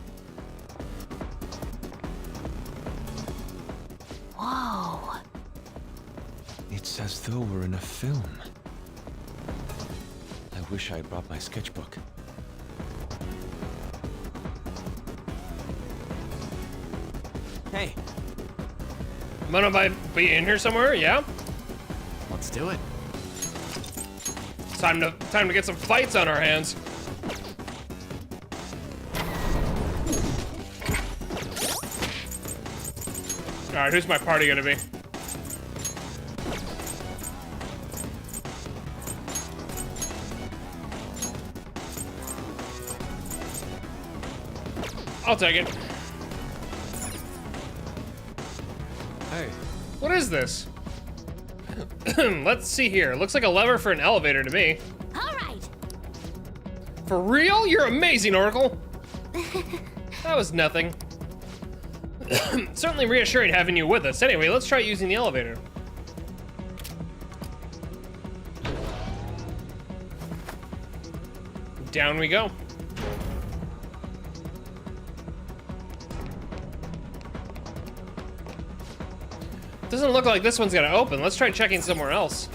H: Whoa.
L: It's as though we're in a film. I wish I had brought my sketchbook.
E: Hey.
A: Might I be in here somewhere? Yeah?
G: Let's do it.
A: It's time to get some fights on our hands. Alright, who's my party gonna be? I'll take it.
L: Hey.
A: What is this? Let's see here. Looks like a lever for an elevator to me.
B: All right.
A: For real? You're amazing, Oracle. That was nothing. Certainly reassuring having you with us. Anyway, let's try using the elevator. Down we go. Doesn't look like this one's gonna open. Let's try checking somewhere else.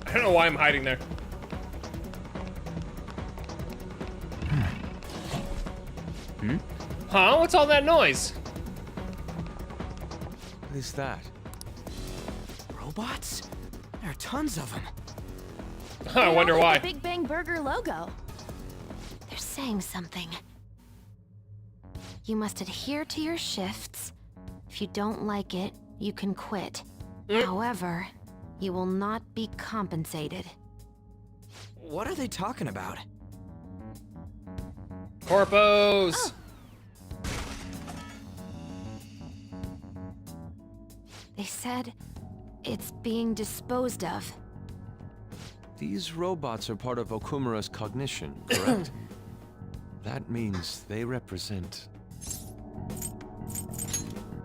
A: I don't know why I'm hiding there. Huh? What's all that noise?
L: What is that?
E: Robots? There are tons of them.
A: I wonder why.
H: The Big Bang Burger logo.
O: They're saying something. You must adhere to your shifts. If you don't like it, you can quit. However, you will not be compensated.
E: What are they talking about?
A: Corpos!
O: Oh. They said it's being disposed of.
L: These robots are part of Okumura's cognition, correct? That means they represent...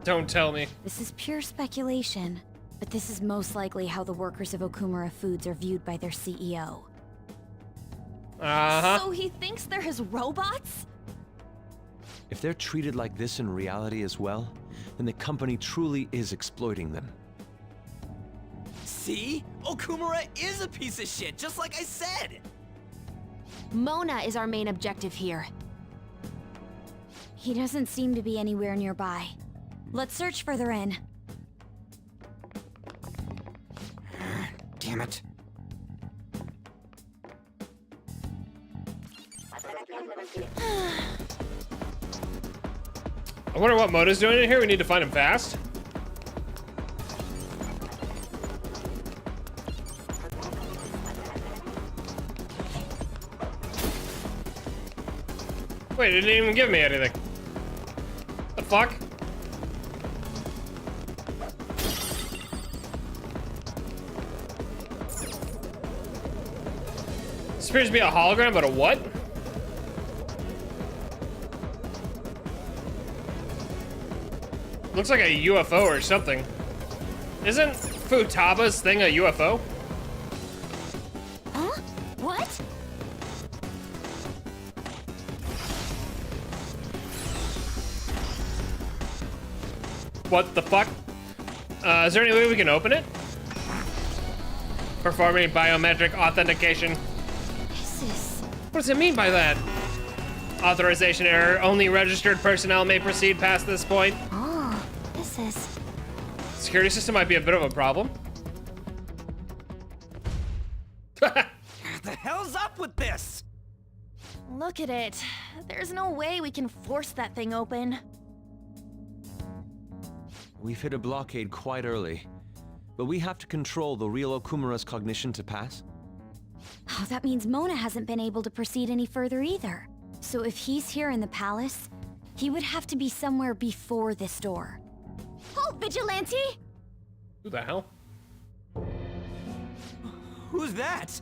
A: Don't tell me.
P: This is pure speculation, but this is most likely how the workers of Okumura Foods are viewed by their CEO.
A: Uh-huh.
H: So he thinks they're his robots?
L: If they're treated like this in reality as well, then the company truly is exploiting them.
E: See? Okumura is a piece of shit, just like I said!
O: Mona is our main objective here.
P: He doesn't seem to be anywhere nearby. Let's search further in.
E: Damn it.
A: I wonder what Moto's doing in here. We need to find him fast. Wait, it didn't even give me anything. The fuck? This appears to be a hologram, but a what? Looks like a UFO or something. Isn't Futaba's thing a UFO?
B: Huh? What?
A: What the fuck? Is there any way we can open it? Performing biometric authentication. What does it mean by that? Authorization error. Only registered personnel may proceed past this point.
O: Oh, this is...
A: Security system might be a bit of a problem.
E: What the hell's up with this?
H: Look at it. There's no way we can force that thing open.
L: We've hit a blockade quite early, but we have to control the real Okumura's cognition to pass.
P: Oh, that means Mona hasn't been able to proceed any further either. So if he's here in the palace, he would have to be somewhere before this door. Halt, Vigilante!
A: Who the hell?
E: Who's that?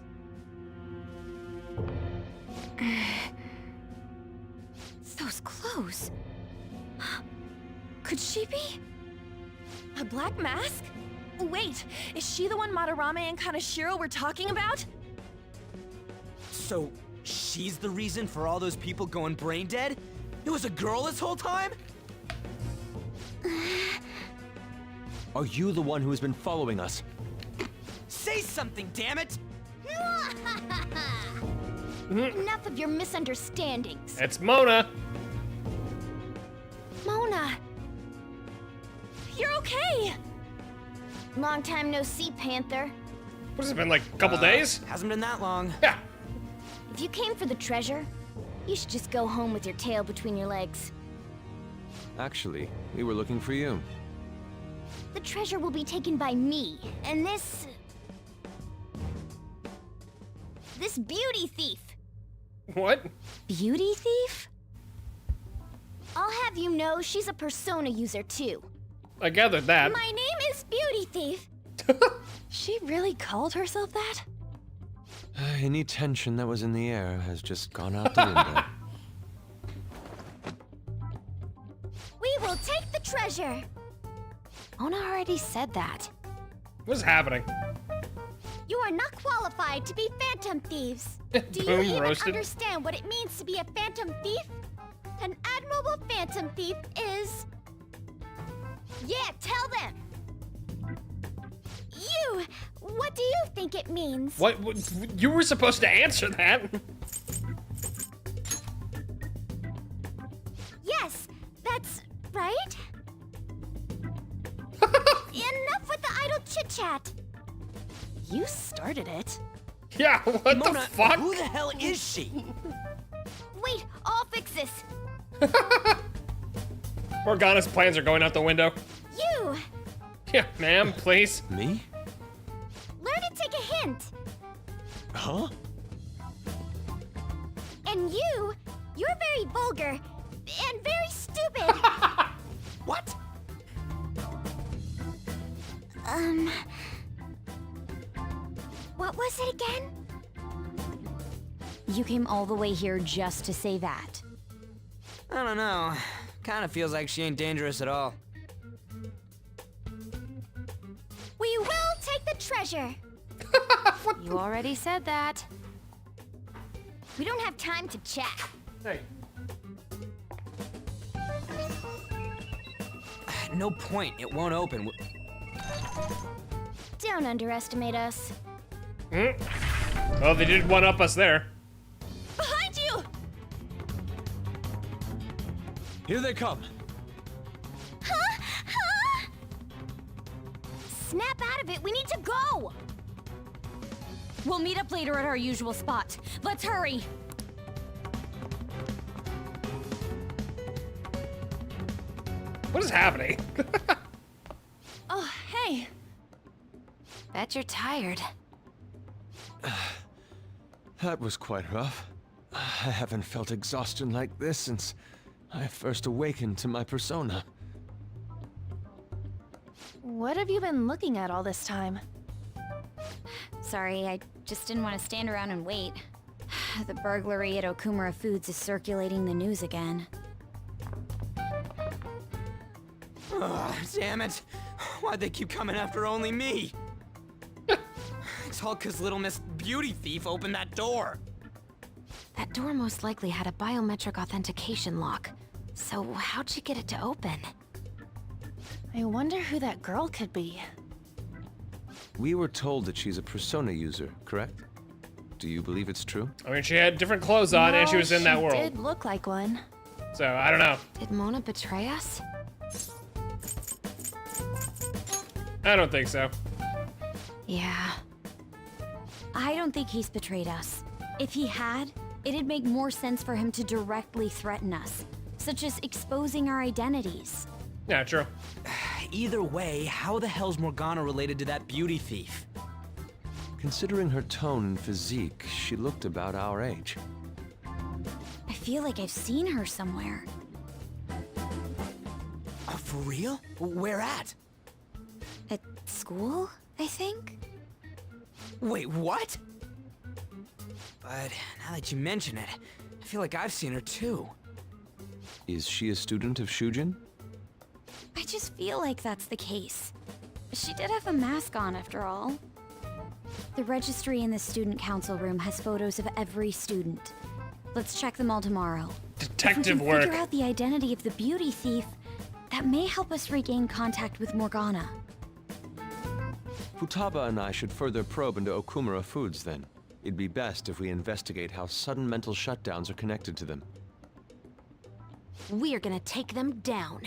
P: Those clothes. Could she be?
H: A black mask? Wait, is she the one Madarame and Kaneshiro were talking about?
E: So, she's the reason for all those people going brain dead? It was a girl this whole time?
L: Are you the one who has been following us?
E: Say something, damn it!
J: Enough of your misunderstandings.
A: It's Mona.
H: Mona! You're okay!
J: Long time no see, Panther.
A: What has it been, like a couple days?
E: Hasn't been that long.
A: Yeah.
J: If you came for the treasure, you should just go home with your tail between your legs.
L: Actually, we were looking for you.
J: The treasure will be taken by me, and this beauty thief.
A: What?
J: Beauty thief? I'll have you know she's a persona user too.
A: I gathered that.
J: My name is Beauty Thief.
H: She really called herself that?
L: Any tension that was in the air has just gone out the window.
J: We will take the treasure.
O: Mona already said that.
A: What's happening?
J: You are not qualified to be Phantom Thieves. Do you
A: Boom,
J: even
A: roasted.
J: understand what it means to be a Phantom Thief? An admirable Phantom Thief is... Yeah, tell them. You, what do you think it means?
A: What? You were supposed to answer that.
J: Yes, that's right. Enough with the idle chit-chat.
H: You started it.
A: Yeah, what
E: Mona,
A: the fuck?
E: who the hell is she?
J: Wait, I'll fix this.
A: Morgana's plans are going out the window.
J: You,
A: Yeah, ma'am, please.
L: Me?
J: learn to take a hint.
L: Huh?
J: And you're very vulgar and very stupid.
E: What?
J: What was it again?
P: You came all the way here just to say that.
E: I don't know. Kinda feels like she ain't dangerous at all.
J: We will take the treasure.
O: You already said that.
J: We don't have time to chat.
A: Hey.
E: No point. It won't open.
J: Don't underestimate us.
A: Oh, they did one-up us there.
H: Behind you!
L: Here they come.
J: Snap out of it. We need to go.
P: We'll meet up later at our usual spot. Let's hurry!
A: What is happening?
H: Oh, hey.
O: Bet you're tired.
L: That was quite rough. I haven't felt exhaustion like this since I first awakened to my persona.
H: What have you been looking at all this time?
J: Sorry, I just didn't want to stand around and wait. The burglary at Okumura Foods is circulating the news again.
E: Ugh, damn it. Why'd they keep coming after only me? It's all 'cause little Miss Beauty Thief opened that door.
O: That door most likely had a biometric authentication lock. So how'd she get it to open?
H: I wonder who that girl could be.
L: We were told that she's a persona user, correct? Do you believe it's true?
A: I mean, she had different clothes on and she was in that world.
H: She did look like one.
A: So, I don't know.
O: Did Mona betray us?
A: I don't think so.
P: Yeah. I don't think he's betrayed us. If he had, it'd make more sense for him to directly threaten us, such as exposing our identities.
A: Yeah, true.
E: Either way, how the hell's Morgana related to that beauty thief?
L: Considering her tone and physique, she looked about our age.
P: I feel like I've seen her somewhere.
E: Oh, for real? Where at?
P: At school, I think?
E: Wait, what? But now that you mention it, I feel like I've seen her too.
L: Is she a student of Shujin?
P: I just feel like that's the case. She did have a mask on after all. The registry in the student council room has photos of every student. Let's check them all tomorrow.
A: Detective
P: if we can
A: work.
P: figure out the identity of the beauty thief, that may help us regain contact with Morgana.
L: Futaba and I should further probe into Okumura Foods then. It'd be best if we investigate how sudden mental shutdowns are connected to them.
O: We're gonna take them down.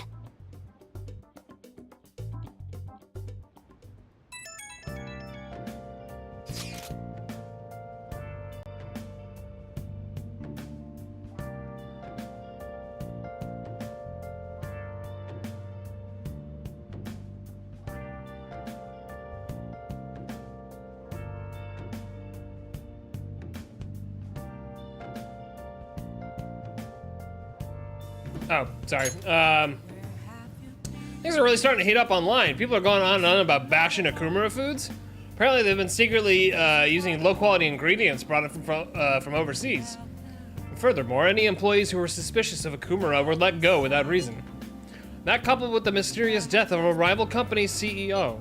A: Oh, sorry. Things are really starting to heat up online. People are going on and on about bashing Okumura Foods. Apparently, they've been secretly using low-quality ingredients brought in from overseas. Furthermore, any employees who were suspicious of Okumura were let go without reason. That coupled with the mysterious death of a rival company's CEO.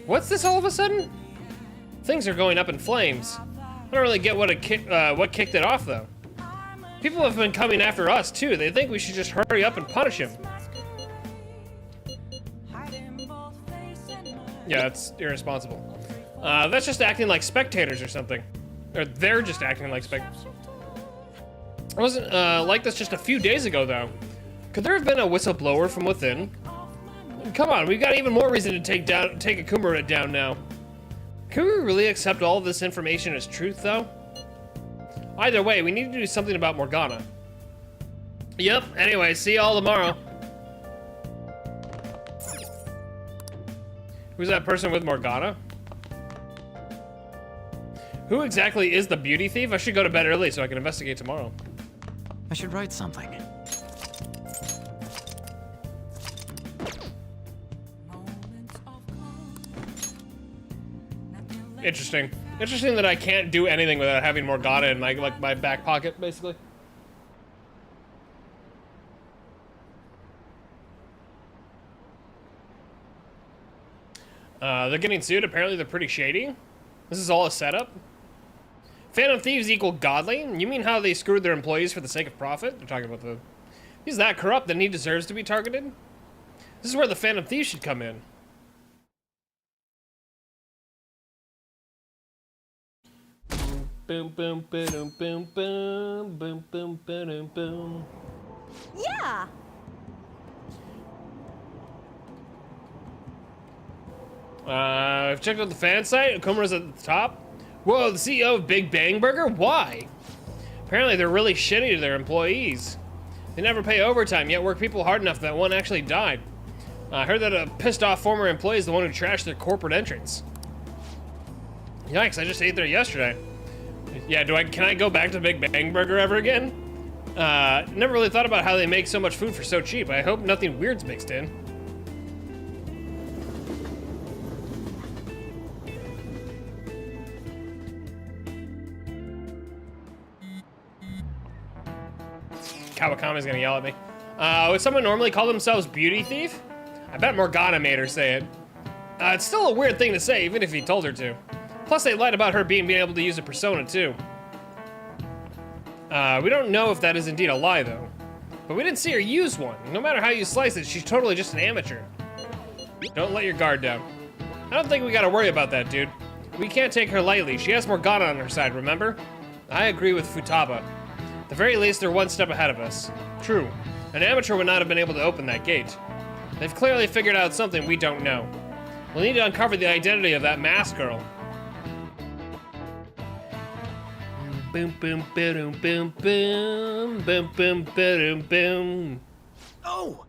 A: What's this all of a sudden? Things are going up in flames. I don't really get what kicked it off, though. People have been coming after us, too. They think we should just hurry up and punish him. Yeah, that's irresponsible. That's just acting like spectators or something. Or they're just acting like spectators. It wasn't like this just a few days ago, though. Could there have been a whistleblower from within? Come on, we've got even more reason to take Okumura down now. Can we really accept all of this information as truth, though? Either way, we need to do something about Morgana. Yep, anyway, see y'all tomorrow. Who's that person with Morgana? Who exactly is the beauty thief? I should go to bed early so I can investigate tomorrow.
G: I should write something.
A: Interesting. Interesting that I can't do anything without having Morgana in my my back pocket, basically. They're getting sued. Apparently, they're pretty shady. This is all a setup. Phantom Thieves equal godly? You mean how they screwed their employees for the sake of profit? They're talking about the... He's that corrupt, then he deserves to be targeted? This is where the Phantom Thieves should come in. Boom, boom, boom, boom, boom, boom, boom, boom, boom.
P: Yeah!
A: I've checked out the fan site. Okumura's at the top. Whoa, the CEO of Big Bang Burger? Why? Apparently they're really shitty to their employees. They never pay overtime, yet work people hard enough that one actually died. I heard that a pissed off former employee is the one who trashed their corporate entrance. Yikes, I just ate there yesterday. Yeah, can I go back to Big Bang Burger ever again? Never really thought about how they make so much food for so cheap. I hope nothing weird's mixed in. Kawakami's gonna yell at me. Would someone normally call themselves Beauty Thief? I bet Morgana made her say it. It's still a weird thing to say, even if he told her to. Plus, they lied about her being able to use a persona, too. We don't know if that is indeed a lie, though. But we didn't see her use one. No matter how you slice it, she's totally just an amateur. Don't let your guard down. I don't think we gotta worry about that, dude. We can't take her lightly. She has Morgana on her side, remember? I agree with Futaba. At the very least, they're one step ahead of us. True. An amateur would not have been able to open that gate. They've clearly figured out something we don't know. We'll need to uncover the identity of that masked girl. Boom, boom, boom, boom, boom, boom, boom, boom, boom.
E: Oh!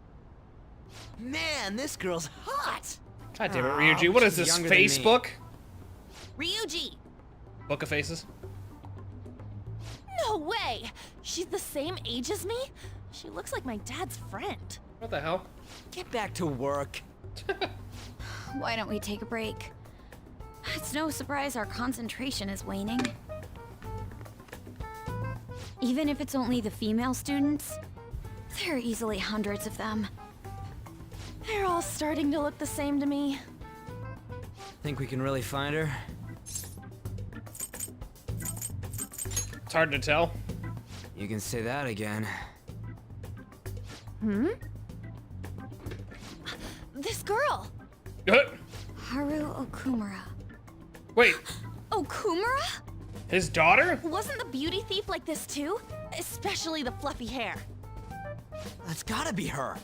E: Man, this girl's hot!
A: God damn it, Ryuji. What is this,
E: Younger than me.
A: Facebook?
H: Ryuji!
A: Book of Faces?
H: No way! She's the same age as me? She looks like my dad's friend.
A: What the hell?
E: Get back to work.
P: Why don't we take a break? It's no surprise our concentration is waning. Even if it's only the female students, there are easily hundreds of them.
H: They're all starting to look the same to me.
E: Think we can really find her?
A: It's hard to tell.
E: You can say that again.
H: Hmm? This girl!
P: Haru Okumura.
A: Wait,
H: Okumura?
A: his daughter?
H: Wasn't the beauty thief like this too? Especially the fluffy hair.
E: That's gotta be her.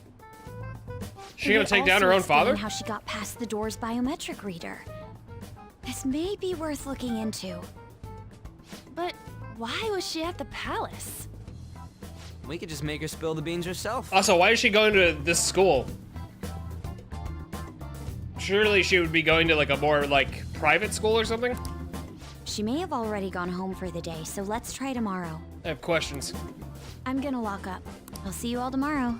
A: She gonna take down her own father?
P: How she got past the door's biometric reader. This may be worth looking into.
H: But why was she at the palace?
E: We could just make her spill the beans herself.
A: Also, why is she going to this school? Surely she would be going to like a more like private school or something?
P: She may have already gone home for the day, so let's try tomorrow.
A: I have questions.
P: I'm gonna lock up. I'll see you all tomorrow.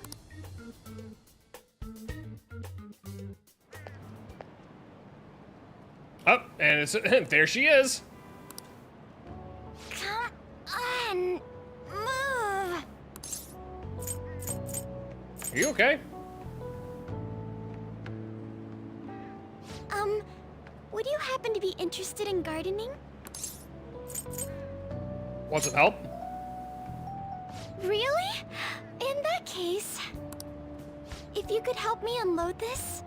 A: Oh, and it's, there she is.
B: Come on, move.
A: Are you okay?
B: Would you happen to be interested in gardening?
A: Want some help?
B: Really? In that case, if you could help me unload this?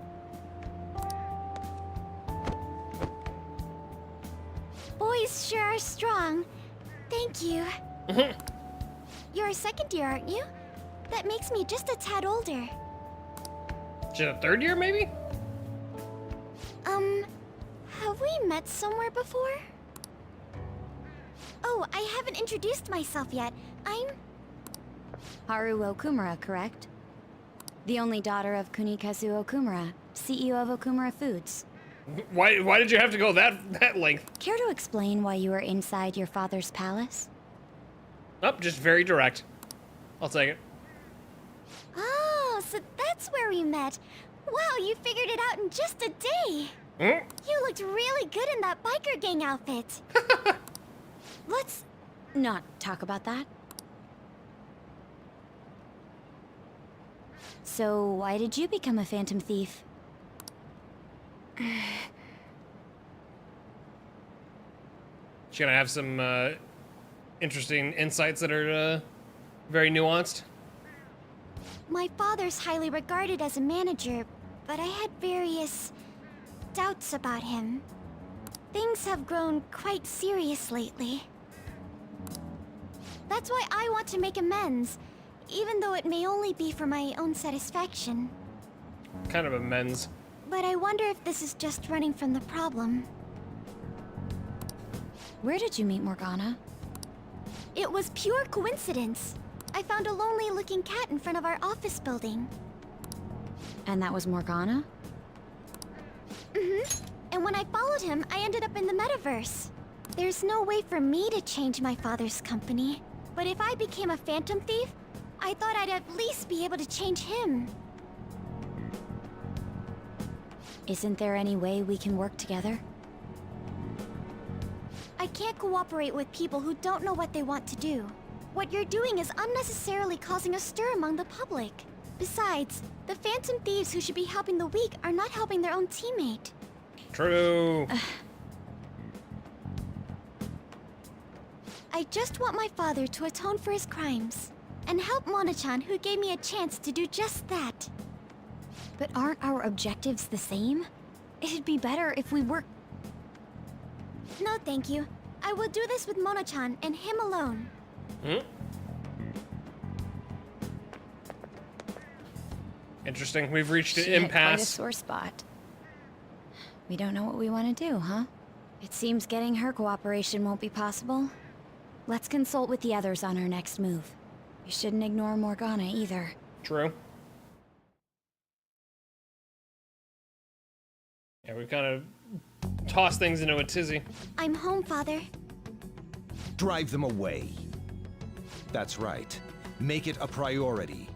B: Boys sure are strong. Thank you. You're a second year, aren't you? That makes me just a tad older.
A: She's a third year, maybe?
B: Have we met somewhere before? Oh, I haven't introduced myself yet. I'm...
P: Haru Okumura, correct? The only daughter of Kunikazu Okumura, CEO of Okumura Foods.
A: Why did you have to go that length?
P: Care to explain why you were inside your father's palace?
A: Oh, just very direct. I'll take it.
B: Oh, so that's where we met. Wow, you figured it out in just a day.
A: Hmm?
B: You looked really good in that biker gang outfit.
P: Let's not talk about that. So, why did you become a Phantom Thief?
A: She's gonna have some interesting insights that are very nuanced.
B: My father's highly regarded as a manager, but I had various doubts about him. Things have grown quite serious lately. That's why I want to make amends, even though it may only be for my own satisfaction.
A: Kind of amends.
B: But I wonder if this is just running from the problem.
P: Where did you meet Morgana?
B: It was pure coincidence. I found a lonely-looking cat in front of our office building.
P: And that was Morgana?
B: Mm-hmm. And when I followed him, I ended up in the metaverse. There's no way for me to change my father's company. But if I became a Phantom Thief, I thought I'd at least be able to change him.
P: Isn't there any way we can work together?
B: I can't cooperate with people who don't know what they want to do. What you're doing is unnecessarily causing a stir among the public. Besides, the Phantom Thieves who should be helping the weak are not helping their own teammate.
A: True.
B: I just want my father to atone for his crimes, and help Mona-chan, who gave me a chance to do just that.
P: But aren't our objectives the same? It'd be better if we work.
B: No, thank you. I will do this with Mona-chan and him alone.
A: Hmm? Interesting. We've reached an
P: She hit quite a
A: impasse.
P: sore spot. We don't know what we want to do, huh? It seems getting her cooperation won't be possible. Let's consult with the others on our next move. We shouldn't ignore Morgana either.
A: True. Yeah, we've kind of tossed things into a tizzy.
B: I'm home, Father.
D: Drive them away. That's right. Make it a priority.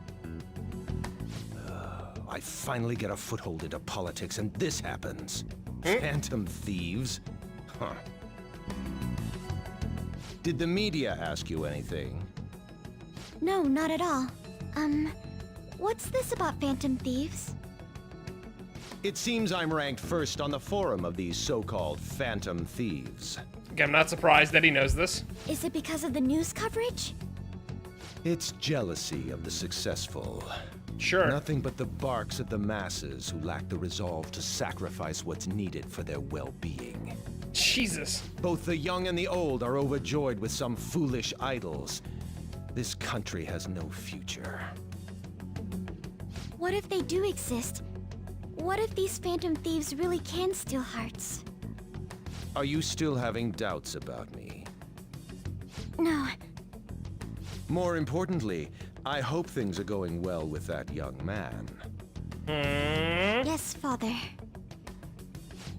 D: I finally get a foothold into politics, and this happens. Phantom Thieves? Huh. Did the media ask you anything?
B: No, not at all. What's this about Phantom Thieves?
D: It seems I'm ranked first on the forum of these so-called Phantom Thieves.
A: I'm not surprised that he knows this.
B: Is it because of the news coverage?
D: It's jealousy of the successful.
A: Sure.
D: Nothing but the barks at the masses who lack the resolve to sacrifice what's needed for their well-being.
A: Jesus.
D: Both the young and the old are overjoyed with some foolish idols. This country has no future.
B: What if they do exist? What if these Phantom Thieves really can steal hearts?
D: Are you still having doubts about me?
B: No.
D: More importantly, I hope things are going well with that young man.
B: Yes, Father.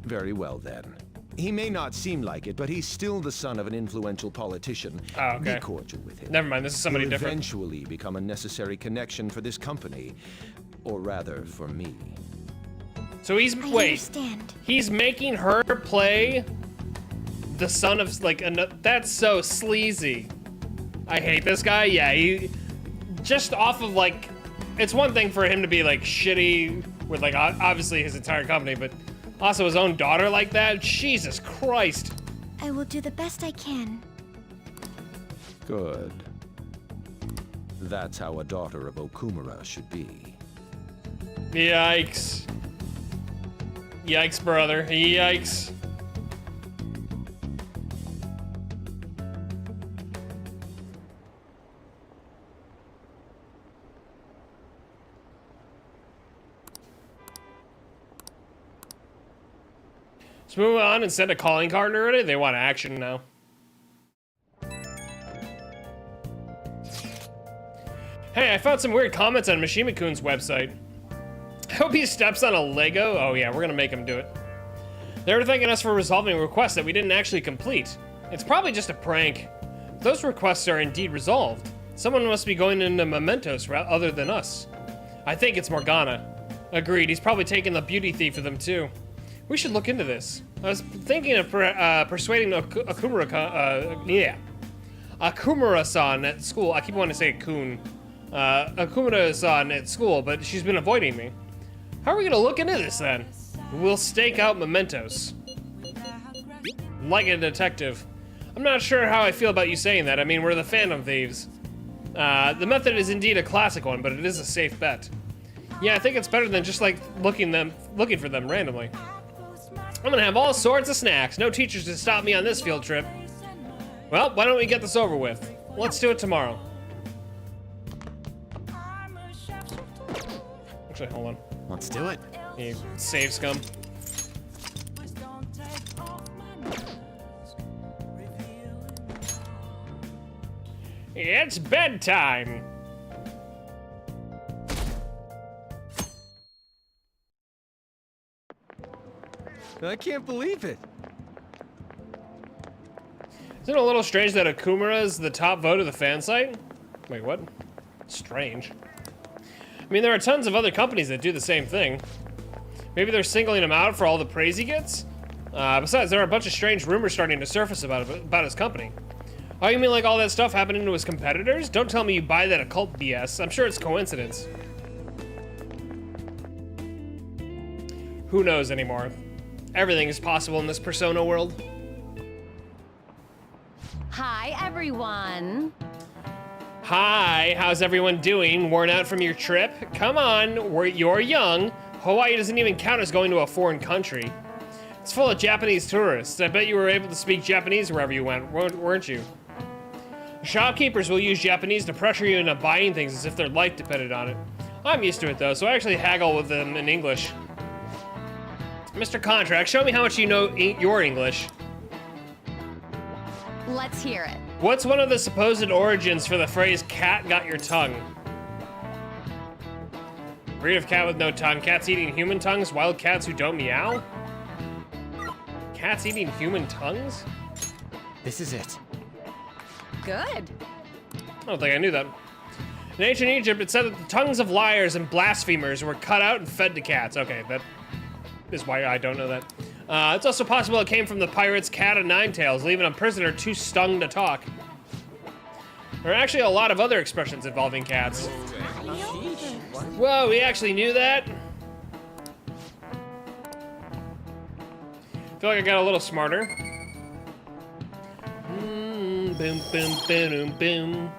D: Very well then. He may not seem like it, but he's still the son of an influential politician.
A: Oh, okay.
D: Be cordial with him.
A: Never mind, this is somebody
D: He'll
A: different.
D: eventually become a necessary connection for this company. Or rather, for me.
A: So he's,
B: I
A: wait,
B: understand.
A: he's making her play the son of, like, that's so sleazy. I hate this guy. Yeah, he, just off of, like, it's one thing for him to be, like, shitty with, like, obviously his entire company, but also his own daughter like that? Jesus Christ.
B: I will do the best I can.
D: Good. That's how a daughter of Okumura should be.
A: Yikes. Yikes, brother. Yikes. Let's move on. Instead of calling card already, they want action now. Hey, I found some weird comments on Mishima-kun's website. I hope he steps on a Lego. Oh yeah, we're gonna make him do it. They were thanking us for resolving requests that we didn't actually complete. It's probably just a prank. If those requests are indeed resolved, someone must be going into mementos other than us. I think it's Morgana. Agreed, he's probably taking the beauty thief with him too. We should look into this. I was thinking of persuading Okumura-san at school. I keep wanting to say Kun. Okumura-san at school, but she's been avoiding me. How are we gonna look into this then? We'll stake out mementos. Like a detective. I'm not sure how I feel about you saying that. I mean, we're the Phantom Thieves. The method is indeed a classic one, but it is a safe bet. Yeah, I think it's better than just like looking for them randomly. I'm gonna have all sorts of snacks. No teachers to stop me on this field trip. Well, why don't we get this over with? Let's do it tomorrow. Actually, hold on.
G: Let's do it.
A: You save scum. It's bedtime.
D: I can't believe it.
A: Isn't it a little strange that Okumura is the top vote of the fan site? Wait, what? Strange. I mean, there are tons of other companies that do the same thing. Maybe they're singling him out for all the praise he gets? Besides, there are a bunch of strange rumors starting to surface about his company. Oh, you mean like all that stuff happening to his competitors? Don't tell me you buy that occult BS. I'm sure it's coincidence. Who knows anymore? Everything is possible in this Persona world.
O: Hi, everyone.
A: Hi, how's everyone doing? Worn out from your trip? Come on, you're young. Hawaii doesn't even count as going to a foreign country. It's full of Japanese tourists. I bet you were able to speak Japanese wherever you went, weren't you? Shopkeepers will use Japanese to pressure you into buying things as if their life depended on it. I'm used to it though, so I actually haggle with them in English. Mr. Contract, show me how much you know your English.
H: Let's hear it.
A: What's one of the supposed origins for the phrase cat got your tongue? Breed of cat with no tongue. Cats eating human tongues. Wild cats who don't meow. Cats eating human tongues?
U: This is it.
H: Good.
A: I don't think I knew that. In ancient Egypt, it said that the tongues of liars and blasphemers were cut out and fed to cats. Okay, that is why I don't know that. It's also possible it came from the pirate's cat of nine tails, leaving a prisoner too stung to talk. There are actually a lot of other expressions involving cats. Whoa, we actually knew that? I feel like I got a little smarter. Boom, boom, boom, boom.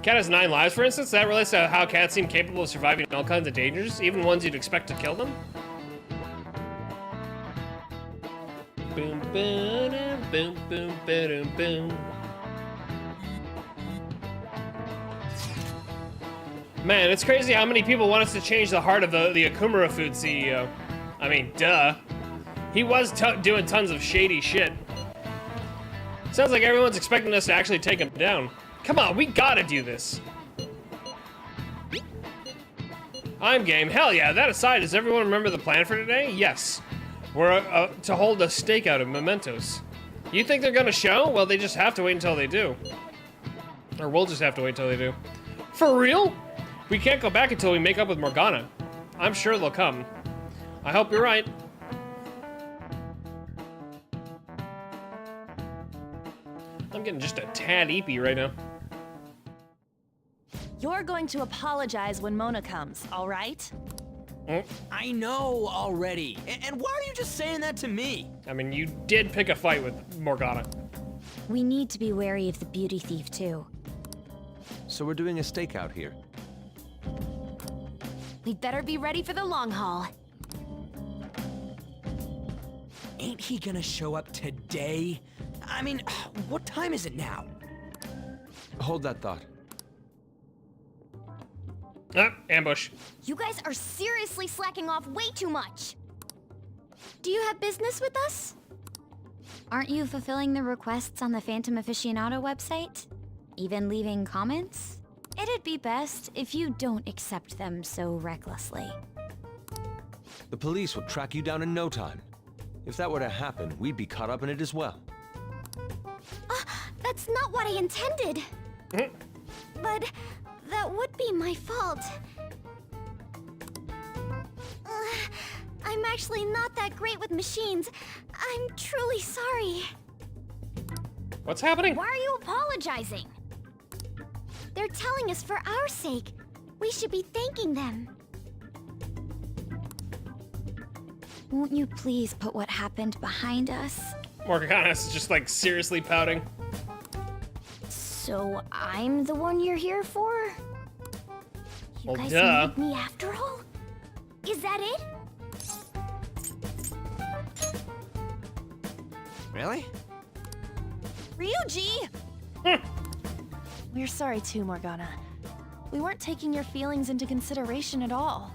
A: Cat has 9 lives, for instance. That relates to how cats seem capable of surviving all kinds of dangers, even ones you'd expect to kill them. Boom, boom, boom, boom, boom, boom. Man, it's crazy how many people want us to change the heart of the Okumura Foods CEO. I mean, duh. He was doing tons of shady shit. Sounds like everyone's expecting us to actually take him down. Come on, we gotta do this. I'm game. Hell yeah, that aside, does everyone remember the plan for today? Yes. We're to hold a stakeout of mementos. You think they're gonna show? Well, they just have to wait until they do. Or we'll just have to wait until they do. For real? We can't go back until we make up with Morgana. I'm sure they'll come. I hope you're right. I'm getting just a tad eepy right now.
H: You're going to apologize when Mona comes, all right?
E: I know already. And why are you just saying that to me?
A: I mean, you did pick a fight with Morgana.
P: We need to be wary of the beauty thief, too.
L: So we're doing a stakeout here.
O: We'd better be ready for the long haul.
E: Ain't he gonna show up today? I mean, what time is it now?
L: Hold that thought.
A: Ah, ambush.
J: You guys are seriously slacking off way too much. Do you have business with us?
B: Aren't you fulfilling the requests on the Phantom Aficionado website? Even leaving comments? It'd be best if you don't accept them so recklessly.
L: The police will track you down in no time. If that were to happen, we'd be caught up in it as well.
J: That's not what I intended. But that would be my fault. I'm actually not that great with machines. I'm truly sorry.
A: What's happening?
J: Why are you apologizing? They're telling us for our sake. We should be thanking them. Won't you please put what happened behind us?
A: Morgana's just like seriously pouting.
J: So I'm the one you're here for? You
A: Well,
J: guys
A: duh.
J: need me after all? Is that it?
F: Really?
H: Ryuji! We're sorry too, Morgana. We weren't taking your feelings into consideration at all.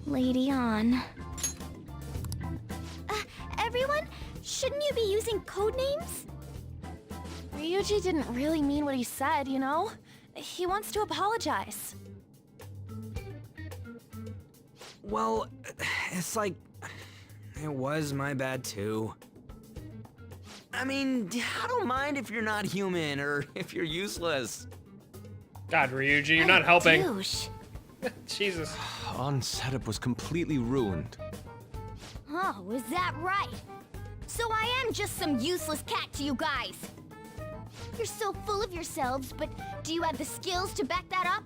J: Lady on. Everyone, shouldn't you be using code names?
H: Ryuji didn't really mean what he said, you know? He wants to apologize.
E: Well, it's like... it was my bad too. I mean, I don't mind if you're not human or if you're useless.
A: God, Ryuji, you're not helping.
J: Douche.
A: Jesus.
L: On setup was completely ruined.
J: Oh, is that right? So I am just some useless cat to you guys. You're so full of yourselves, but do you have the skills to back that up?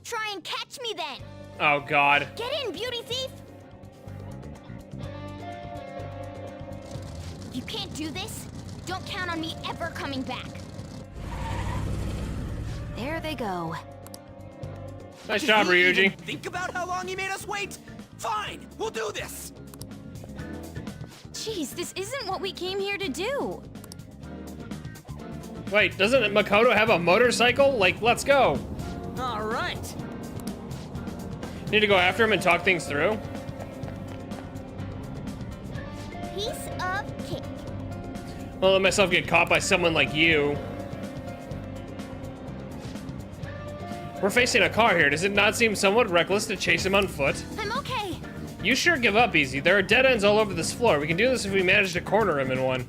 J: Try and catch me then.
A: Oh, God.
J: Get in, beauty thief. If you can't do this, don't count on me ever coming back.
O: There they go.
A: Nice job,
E: Did he
A: Ryuji.
E: even think about how long he made us wait? Fine, we'll do this.
P: Jeez, this isn't what we came here to do.
A: Wait, doesn't Makoto have a motorcycle? Like, let's go.
E: All right.
A: Need to go after him and talk things through?
J: Piece of cake.
A: I'll let myself get caught by someone like you. We're facing a car here. Does it not seem somewhat reckless to chase him on foot?
J: I'm okay.
A: You sure give up easy. There are dead ends all over this floor. We can do this if we manage to corner him in one.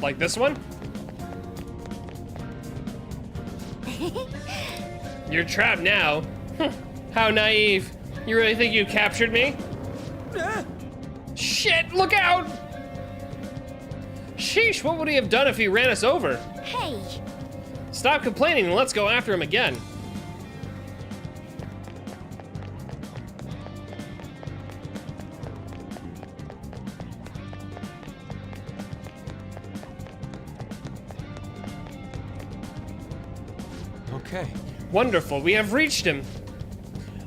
A: Like this one? You're trapped now. How naive. You really think you captured me? Shit, look out! Sheesh, what would he have done if he ran us over?
J: Hey.
A: Stop complaining and let's go after him again.
L: Okay.
A: Wonderful, we have reached him.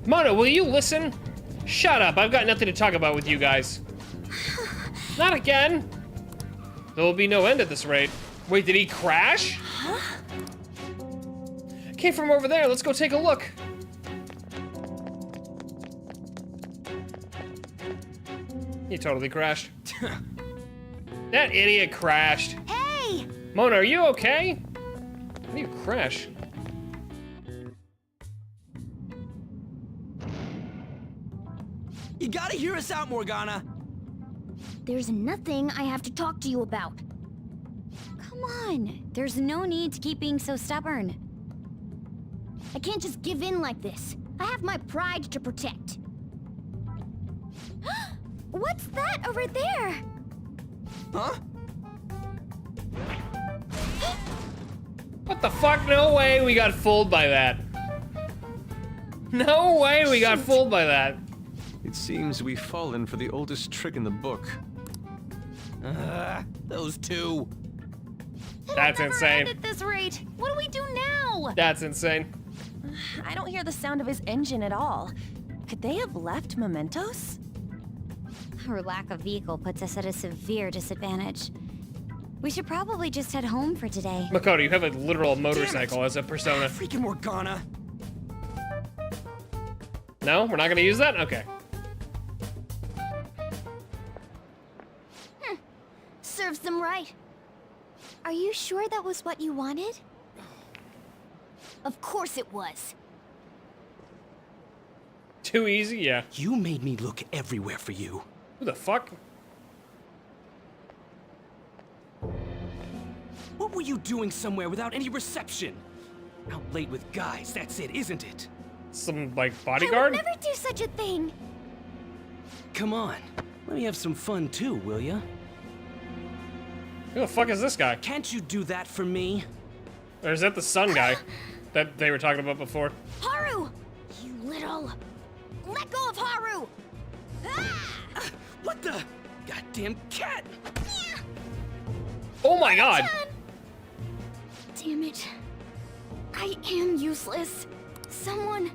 A: Mona, will you listen? Shut up, I've got nothing to talk about with you guys. Not again. There will be no end at this rate. Wait, did he crash?
J: Huh?
A: Came from over there, let's go take a look. He totally crashed. That idiot crashed.
J: Hey!
A: Mona, are you okay? How do you crash?
E: You gotta hear us out, Morgana.
J: There's nothing I have to talk to you about.
P: Come on, there's no need to keep being so stubborn.
J: I can't just give in like this. I have my pride to protect.
P: What's that over there?
E: Huh?
A: What the fuck? No way we got fooled by that. No way we got fooled by that.
L: It seems we've fallen for the oldest trick in the book.
E: Those two.
A: That's insane.
H: At this rate, what do we do now?
A: That's insane.
H: I don't hear the sound of his engine at all. Could they have left mementos?
O: Our lack of vehicle puts us at a severe disadvantage. We should probably just head home for today.
A: Makoto, you have a literal motorcycle as a persona.
E: Freaking Morgana.
A: No, we're not gonna use that? Okay.
J: Serves them right.
P: Are you sure that was what you wanted?
J: Of course it was.
A: Too easy? Yeah.
E: You made me look everywhere for you.
A: Who the fuck?
E: What were you doing somewhere without any reception? Out late with guys, that's it, isn't it?
A: Some, like, bodyguard?
P: I would never do such a thing.
E: Come on, let me have some fun too, will ya?
A: Who the fuck is this guy?
E: Can't you do that for me?
A: Or is that the sun guy that they were talking about before?
J: Haru! You little... Let go of Haru!
E: What the? Goddamn cat!
A: Oh my god!
J: Damn it. I am useless. Someone...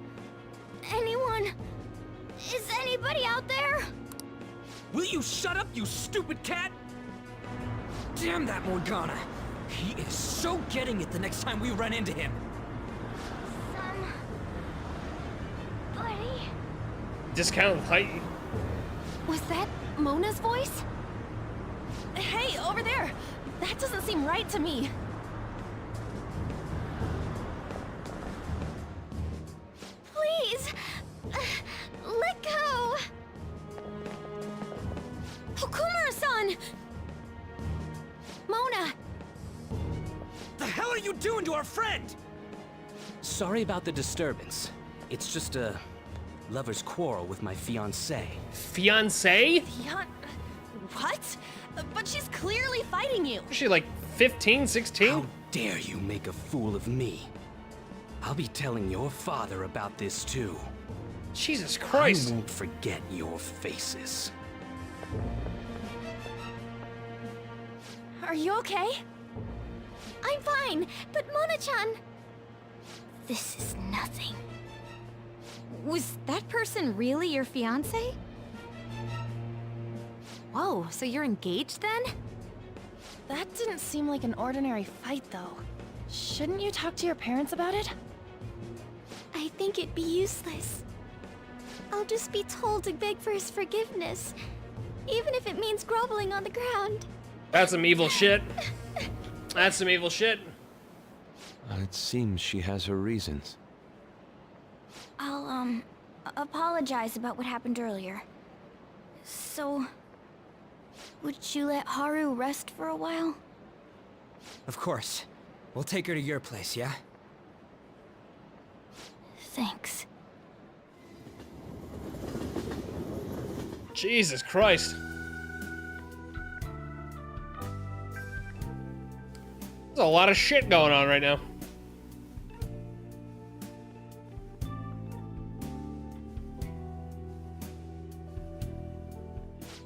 J: Anyone... Is anybody out there?
E: Will you shut up, you stupid cat? Damn that Morgana! He is so getting it the next time we run into him.
J: Buddy...
A: Discount light.
H: Was that Mona's voice? Hey, over there! That doesn't seem right to me.
J: Please! Let go! Okumura-san! Mona!
E: The hell are you doing to our friend? Sorry about the disturbance. It's just a lover's quarrel with my fiancée.
A: Fiancé?
H: What? But she's clearly fighting you.
A: Is she like 15, 16?
E: How dare you make a fool of me? I'll be telling your father about this too.
A: Jesus Christ.
E: I won't forget your faces.
J: Are you okay? I'm fine, but Mona-chan... This is nothing.
O: Was that person really your fiancé? Whoa, so you're engaged then?
H: That didn't seem like an ordinary fight, though. Shouldn't you talk to your parents about it?
J: I think it'd be useless. I'll just be told to beg for his forgiveness, even if it means groveling on the ground.
A: That's some evil shit. That's some evil shit.
L: It seems she has her reasons.
J: I'll, apologize about what happened earlier. So, would you let Haru rest for a while?
E: Of course. We'll take her to your place, yeah?
J: Thanks.
A: Jesus Christ. There's a lot of shit going on right now.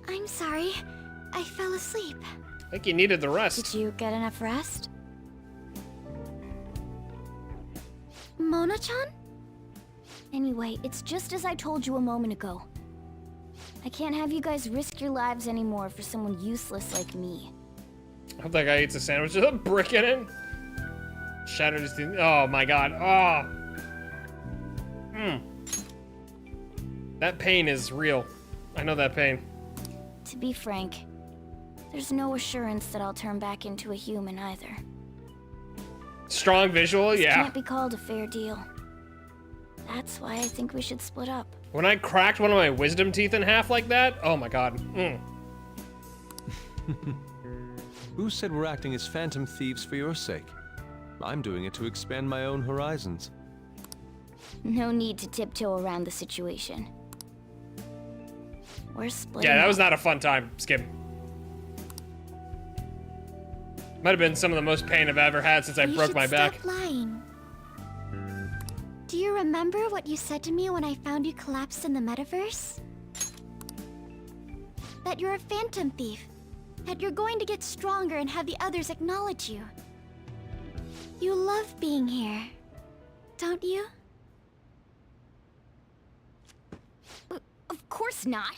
J: I'm sorry. I fell asleep.
A: I think you needed the rest.
J: Did you get enough rest? Mona-chan? Anyway, it's just as I told you a moment ago. I can't have you guys risk your lives anymore for someone useless like me.
A: I hope that guy eats a sandwich with a brick in it. Shattered his teeth. Oh my god. Oh. That pain is real. I know that pain.
J: To be frank, there's no assurance that I'll turn back into a human either.
A: Strong visual,
J: This
A: yeah.
J: can't be called a fair deal. That's why I think we should split up.
A: When I cracked one of my wisdom teeth in half like that, oh my god.
L: Who said we're acting as phantom thieves for your sake? I'm doing it to expand my own horizons.
J: No need to tiptoe around the situation. We're splitting
A: Yeah, that
J: up.
A: was not a fun time, Skip. Might have been some of the most pain I've ever had since I broke my back.
J: Stop lying. Do you remember what you said to me when I found you collapsed in the metaverse? That you're a phantom thief. That you're going to get stronger and have the others acknowledge you. You love being here, don't you? Of course not.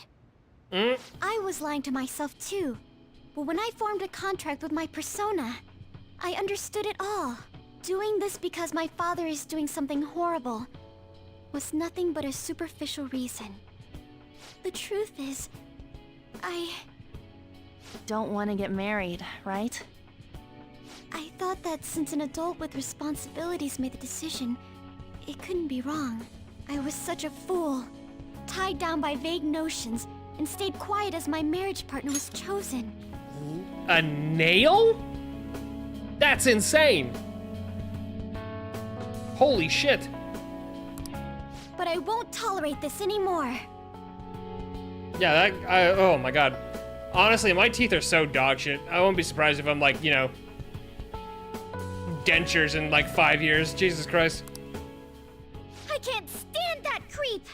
J: I was lying to myself too. But when I formed a contract with my persona, I understood it all. Doing this because my father is doing something horrible was nothing but a superficial reason. The truth is, I
H: don't want to get married, right?
J: I thought that since an adult with responsibilities made the decision, it couldn't be wrong. I was such a fool, tied down by vague notions, and stayed quiet as my marriage partner was chosen.
A: A nail? That's insane. Holy shit.
J: But I won't tolerate this anymore.
A: Yeah, oh my god. Honestly, my teeth are so dog shit. I won't be surprised if I'm like, you know, dentures in like 5 years. Jesus Christ.
J: I can't stand that creep.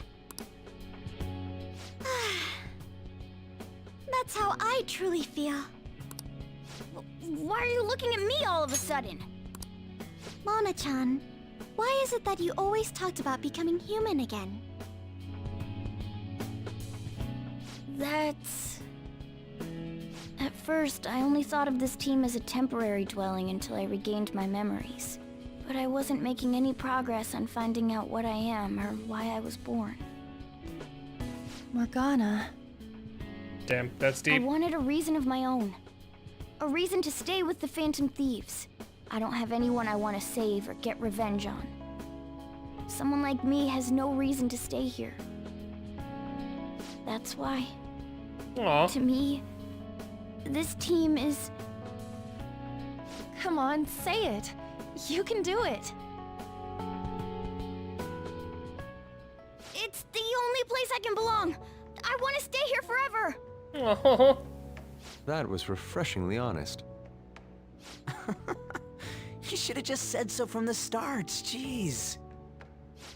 J: That's how I truly feel. Why are you looking at me all of a sudden? Mona-chan, why is it that you always talked about becoming human again? That's... At first, I only thought of this team as a temporary dwelling until I regained my memories. But I wasn't making any progress on finding out what I am or why I was born.
H: Morgana.
A: Damn, that's
J: I
A: deep.
J: wanted a reason of my own. A reason to stay with the Phantom Thieves. I don't have anyone I want to save or get revenge on. Someone like me has no reason to stay here. That's why.
A: Aww.
J: To me, this team is...
H: Come on, say it. You can do it.
J: It's the only place I can belong. I want to stay here forever.
A: Oh.
L: That was refreshingly honest.
E: You should have just said so from the start, jeez.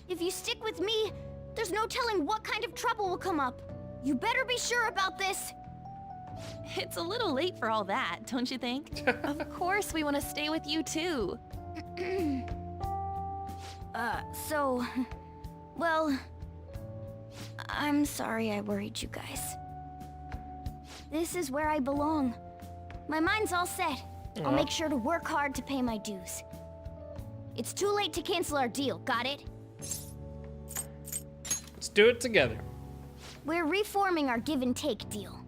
J: If you stick with me, there's no telling what kind of trouble will come up. You better be sure about this.
H: It's a little late for all that, don't you think? Of course we want to stay with you too.
J: Well, I'm sorry I worried you guys. This is where I belong. My mind's all set. I'll make sure to work hard to pay my dues. It's too late to cancel our deal, got it?
A: Let's do it together.
J: We're reforming our give and take deal.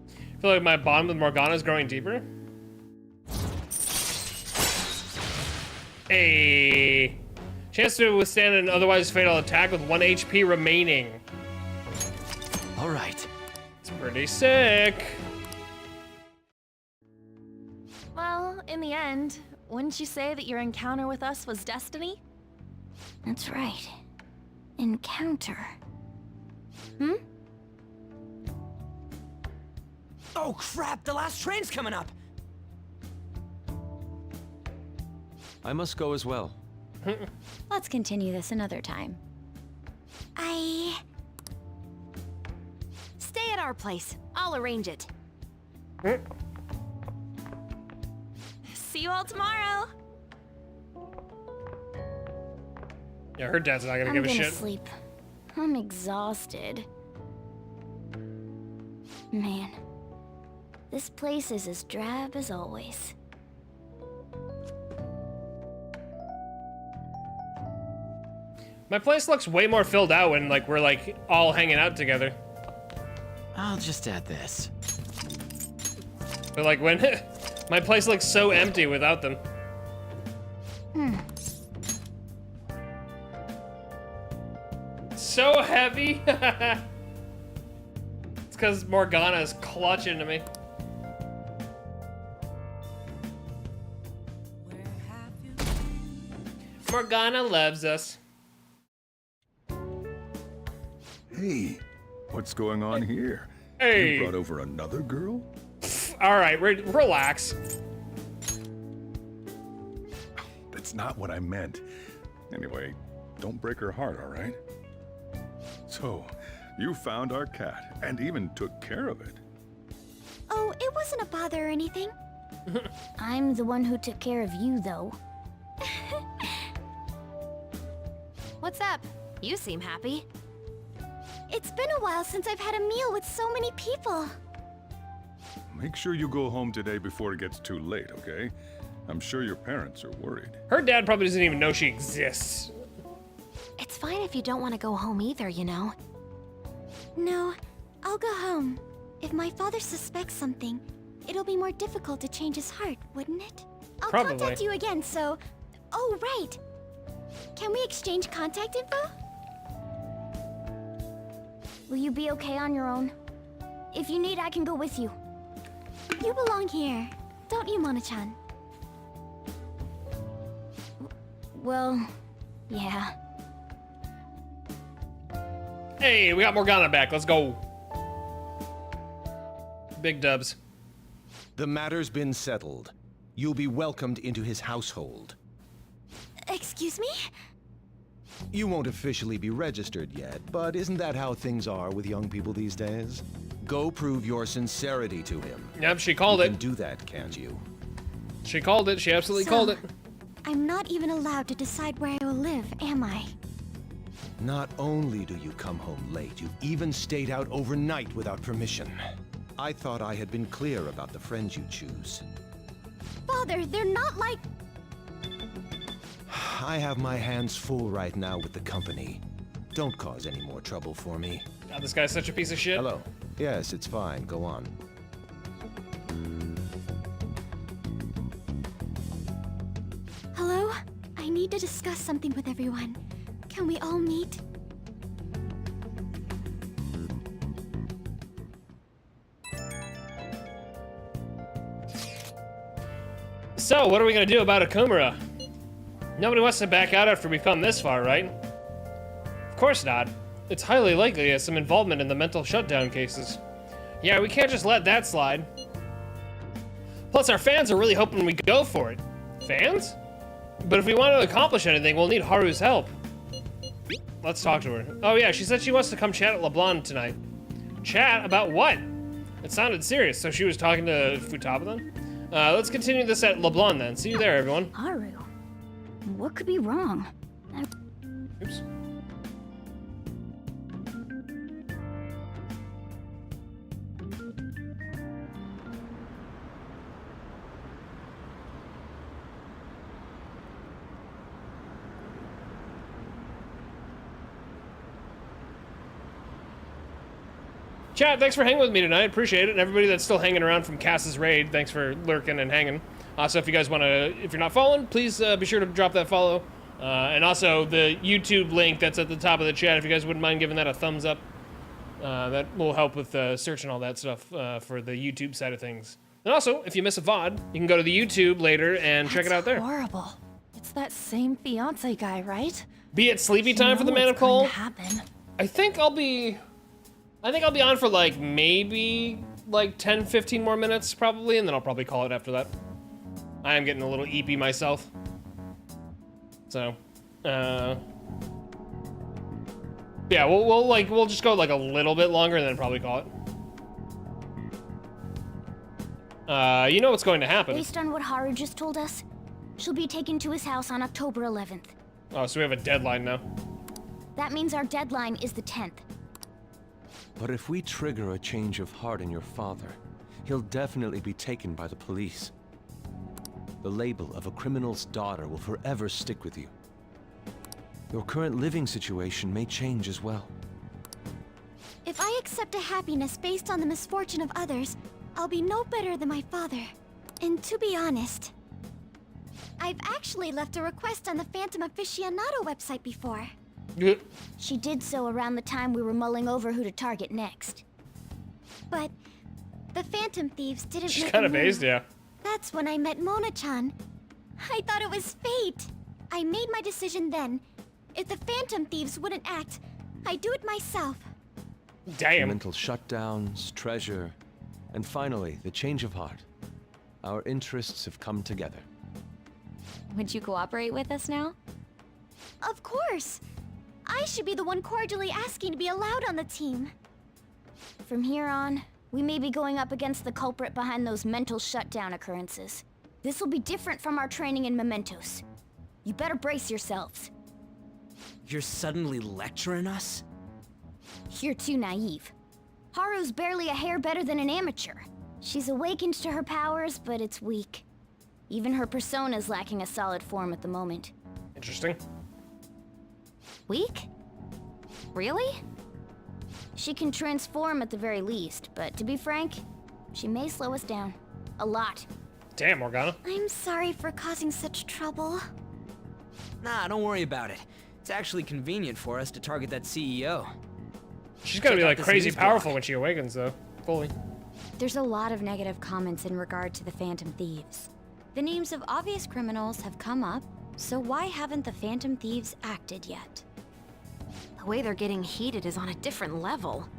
A: I feel like my bond with Morgana is growing deeper. Hey. Chance to withstand an otherwise fatal attack with 1 HP remaining.
G: All right.
A: It's pretty sick.
H: Well, in the end, wouldn't you say that your encounter with us was destiny?
J: That's right. Encounter.
E: Oh crap, the last train's coming up!
L: I must go as well.
P: Let's continue this another time.
O: Stay at our place. I'll arrange it.
H: See you all tomorrow.
A: Yeah, her dad's not gonna give a shit.
J: I'm gonna sleep. I'm exhausted. Man, this place is as drab as always.
A: My place looks way more filled out when like we're like all hanging out together.
G: I'll just add this.
A: But like when my place looks so empty without them. So heavy. It's because Morgana is clutching to me. Morgana loves us.
C: Hey, what's going on here?
A: Hey.
C: You brought over another girl?
A: All right, relax.
C: That's not what I meant. Anyway, don't break her heart, all right? So, you found our cat and even took care of it.
J: Oh, it wasn't a bother or anything. I'm the one who took care of you, though.
O: What's up? You seem happy.
J: It's been a while since I've had a meal with so many people.
C: Make sure you go home today before it gets too late, okay? I'm sure your parents are worried.
A: Her dad probably doesn't even know she exists.
O: It's fine if you don't want to go home either, you know.
J: No, I'll go home. If my father suspects something, it'll be more difficult to change his heart, wouldn't it? I'll
A: Probably.
J: contact you again, so... Oh, right. Can we exchange contact info? Will you be okay on your own? If you need, I can go with you. You belong here, don't you, Mona-chan? Well, yeah.
A: Hey, we got Morgana back. Let's go. Big dubs.
D: The matter's been settled. You'll be welcomed into his household.
J: Excuse me?
D: You won't officially be registered yet, but isn't that how things are with young people these days? Go prove your sincerity to him.
A: Yep, she called it.
D: You can do that, can't you?
A: She called it. She absolutely called it.
J: I'm not even allowed to decide where I will live, am I?
D: Not only do you come home late, you even stayed out overnight without permission. I thought I had been clear about the friends you choose.
J: Father, they're not like...
D: I have my hands full right now with the company. Don't cause any more trouble for me.
A: God, this guy's such a piece of shit.
D: Hello. Yes, it's fine. Go on.
J: Hello? I need to discuss something with everyone. Can we all meet?
A: So, what are we gonna do about Okumura? Nobody wants to back out after we've come this far, right? Of course not. It's highly likely he has some involvement in the mental shutdown cases. Yeah, we can't just let that slide. Plus, our fans are really hoping we go for it. Fans? But if we want to accomplish anything, we'll need Haru's help. Let's talk to her. Oh yeah, she said she wants to come chat at LeBlanc tonight. Chat? About what? It sounded serious, so she was talking to Futaba then? Let's continue this at LeBlanc then. See you there, everyone.
J: Haru, what could be wrong?
A: Oops. Chat, thanks for hanging with me tonight. Appreciate it. And everybody that's still hanging around from Cass's raid, thanks for lurking and hanging. Also, if you guys want to, if you're not following, please be sure to drop that follow. And also the YouTube link that's at the top of the chat, if you guys wouldn't mind giving that a thumbs up. That will help with search and all that stuff for the YouTube side of things. And also, if you miss a VOD, you can go to the YouTube later and check it out there.
H: Horrible. It's that same fiance guy, right?
A: Be it sleepy time for the Man of Coal. I think I'll be on for like maybe like 10, 15 more minutes probably, and then I'll probably call it after that. I am getting a little eepy myself. So, yeah, we'll just go like a little bit longer and then probably call it. You know what's going to happen.
J: Based on what Haru just told us, she'll be taken to his house on October 11th.
A: Oh, so we have a deadline now.
J: That means our deadline is the 10th.
L: But if we trigger a change of heart in your father, he'll definitely be taken by the police. The label of a criminal's daughter will forever stick with you. Your current living situation may change as well.
B: If I accept a happiness based on the misfortune of others, I'll be no better than my father. And to be honest, I've actually left a request on the Phantom Aficionado website before.
J: She did so around the time we were mulling over who to target next.
B: But the Phantom Thieves didn't
A: She's
B: make
A: kind
B: a
A: of
B: move.
A: phased, yeah.
B: That's when I met Mona-chan. I thought it was fate. I made my decision then. If the Phantom Thieves wouldn't act, I'd do it myself.
A: Damn.
L: Mental shutdowns, treasure, and finally, the change of heart. Our interests have come together.
P: Would you cooperate with us now?
B: Of course. I should be the one cordially asking to be allowed on the team.
J: From here on, we may be going up against the culprit behind those mental shutdown occurrences. This will be different from our training in Mementos. You better brace yourselves.
E: You're suddenly lecturing us?
J: You're too naive. Haru's barely a hair better than an amateur. She's awakened to her powers, but it's weak. Even her persona's lacking a solid form at the moment.
A: Interesting.
J: Weak? Really? She can transform at the very least, but to be frank, she may slow us down. A lot.
A: Damn, Morgana.
B: I'm sorry for causing such trouble.
E: Nah, don't worry about it. It's actually convenient for us to target that CEO.
A: She's gotta be
E: Check out
A: like
E: this
A: crazy
E: news
A: powerful
E: blog.
A: when she awakens, though. Fully.
P: There's a lot of negative comments in regard to the Phantom Thieves. The names of obvious criminals have come up, so why haven't the Phantom Thieves acted yet?
O: The way they're getting heated is on a different level.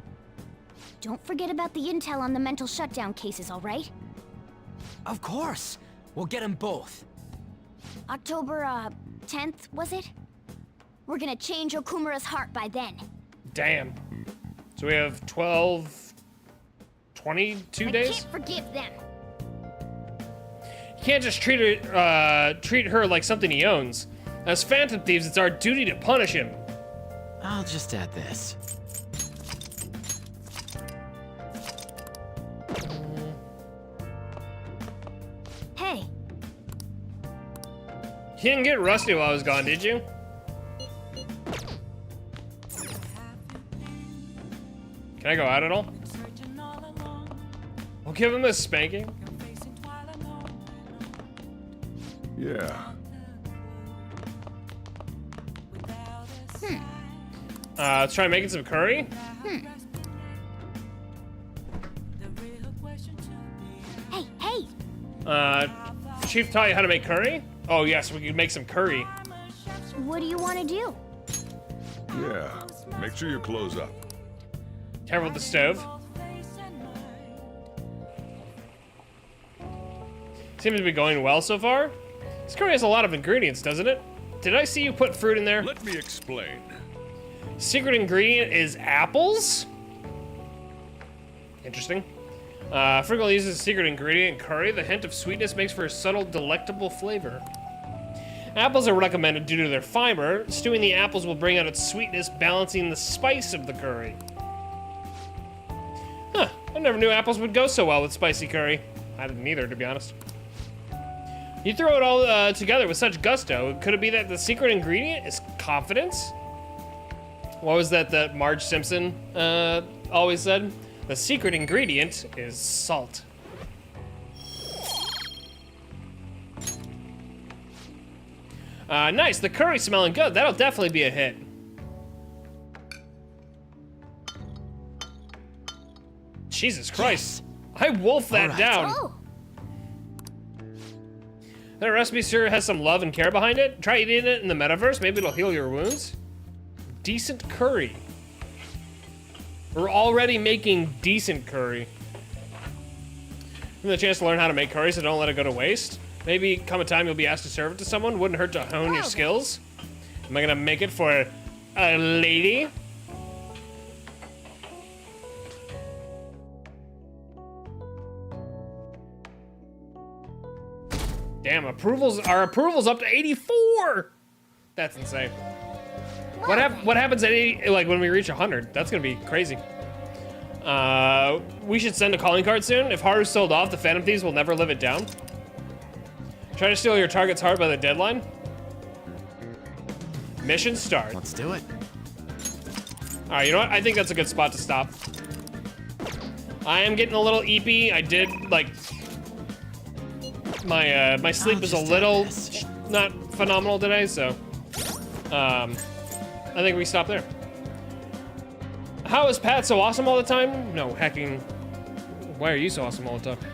J: Don't forget about the intel on the mental shutdown cases, all right?
E: Of course! We'll get them both.
J: October, 10th, was it? We're gonna change Okumura's heart by then.
A: Damn. So we have 12, 22 days?
J: I can't forgive them.
A: You can't just treat her like something he owns. As Phantom Thieves, it's our duty to punish him.
G: I'll just add this.
J: Hey.
A: You didn't get rusty while I was gone, did you? Can I go out at all? We'll give him a spanking.
C: Yeah.
A: Let's try making some curry.
J: Hey!
A: Chief taught you how to make curry? Oh yes, we can make some curry.
J: What do you want to do?
C: Yeah. Make sure you close up.
A: Careful with the stove. Seems to be going well so far. This curry has a lot of ingredients, doesn't it? Did I see you put fruit in there?
C: Let me explain.
A: Secret ingredient is apples? Interesting. Frequently uses a secret ingredient in curry. The hint of sweetness makes for a subtle, delectable flavor. Apples are recommended due to their fiber. Stewing the apples will bring out its sweetness, balancing the spice of the curry. Huh, I never knew apples would go so well with spicy curry. I didn't either, to be honest. You throw it all together with such gusto. Could it be that the secret ingredient is confidence? What was that Marge Simpson always said? The secret ingredient is salt. Nice, the curry's smelling good. That'll definitely be a hit. Jesus Christ. Yes. I wolfed that down. Oh. That recipe sure has some love and care behind it. Try eating it in the metaverse. Maybe it'll heal your wounds. Decent curry. We're already making decent curry. Give me the chance to learn how to make curry, so don't let it go to waste. Maybe come a time you'll be asked to serve it to someone. Wouldn't hurt to hone your skills. Am I gonna make it for a lady? Damn, our approval's up to 84. That's insane. What happens at 80, like when we reach 100? That's gonna be crazy. We should send a calling card soon. If Haru's sold off, the Phantom Thieves will never live it down. Try to steal your target's heart by the deadline. Mission start.
G: Let's do it.
A: All right, you know what? I think that's a good spot to stop. I am getting a little eepy. I did like my sleep is a little not phenomenal today, so I think we stop there. How is Pat so awesome all the time? No, hacking. Why are you so awesome all the time?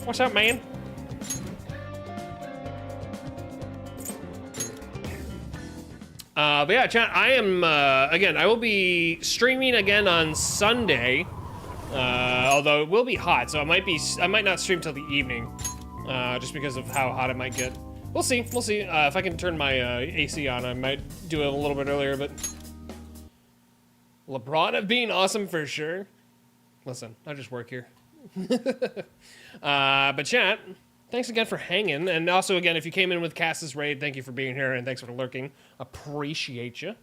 A: What's up, man? But yeah, chat, I am, again, I will be streaming again on Sunday, although it will be hot, so I might not stream till the evening, just because of how hot it might get. We'll see. If I can turn my AC on, I might do it a little bit earlier, but LeBron of being awesome for sure. Listen, I just work here. But chat, thanks again for hanging, and also again, if you came in with Cass's raid, thank you for being here and thanks for lurking. Appreciate you.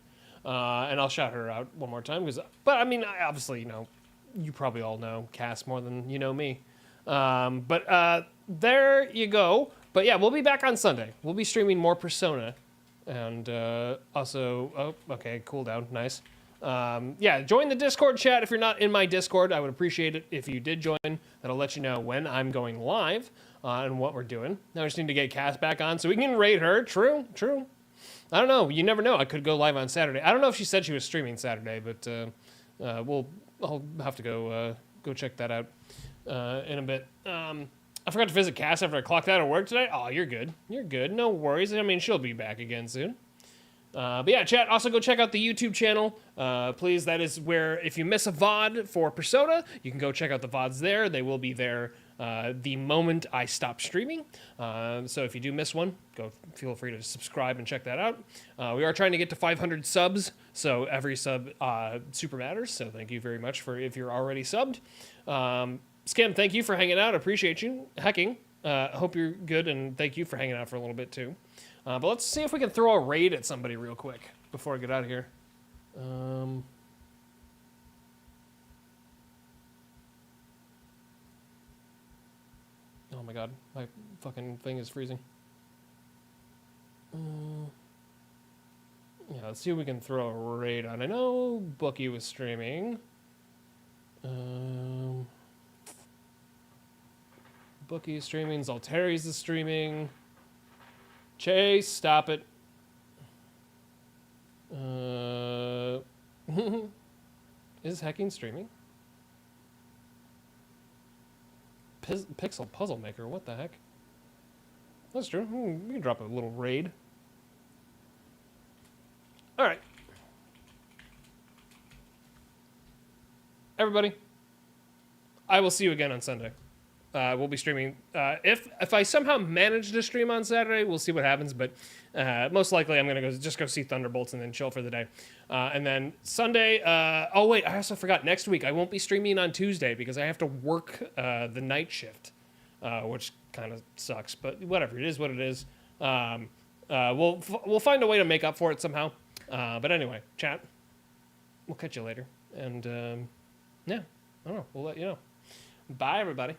A: And I'll shout her out one more time but I mean, obviously, you know, you probably all know Cass more than you know me. But there you go. But yeah, we'll be back on Sunday. We'll be streaming more Persona, and also, oh, okay, cooldown, nice. Yeah, join the Discord chat if you're not in my Discord. I would appreciate it if you did join. That'll let you know when I'm going live and what we're doing. Now I just need to get Cass back on so we can raid her. True. I don't know. You never know. I could go live on Saturday. I don't know if she said she was streaming Saturday, but I'll have to go check that out in a bit. I forgot to visit Cass after I clocked out of work today. Oh, you're good. No worries. I mean, she'll be back again soon. But yeah, chat, also go check out the YouTube channel. Please, that is where, if you miss a VOD for Persona, you can go check out the VODs there. They will be there the moment I stop streaming. So if you do miss one, feel free to subscribe and check that out. We are trying to get to 500 subs, so every sub super matters. So thank you very much if you're already subbed. Skim, thank you for hanging out. Appreciate you. Hecking. Hope you're good, and thank you for hanging out for a little bit too. But let's see if we can throw a raid at somebody real quick before I get out of here. Oh my god, my fucking thing is freezing. Yeah, let's see if we can throw a raid on. I know Bookie was streaming. Bookie is streaming. Zalteri's is streaming. Chase, stop it. Is Hacking streaming? Pixel Puzzle Maker, what the heck? That's true. We can drop a little raid. Alright. Everybody, I will see you again on Sunday. we'll be streaming. If I somehow manage to stream on Saturday, we'll see what happens. But most likely, I'm gonna go see Thunderbolts and then chill for the day. And then Sunday. Oh wait, I also forgot. Next week, I won't be streaming on Tuesday because I have to work the night shift, which kind of sucks. But whatever, it is what it is. We'll find a way to make up for it somehow. But anyway, chat. We'll catch you later. And yeah, I don't know. We'll let you know. Bye, everybody.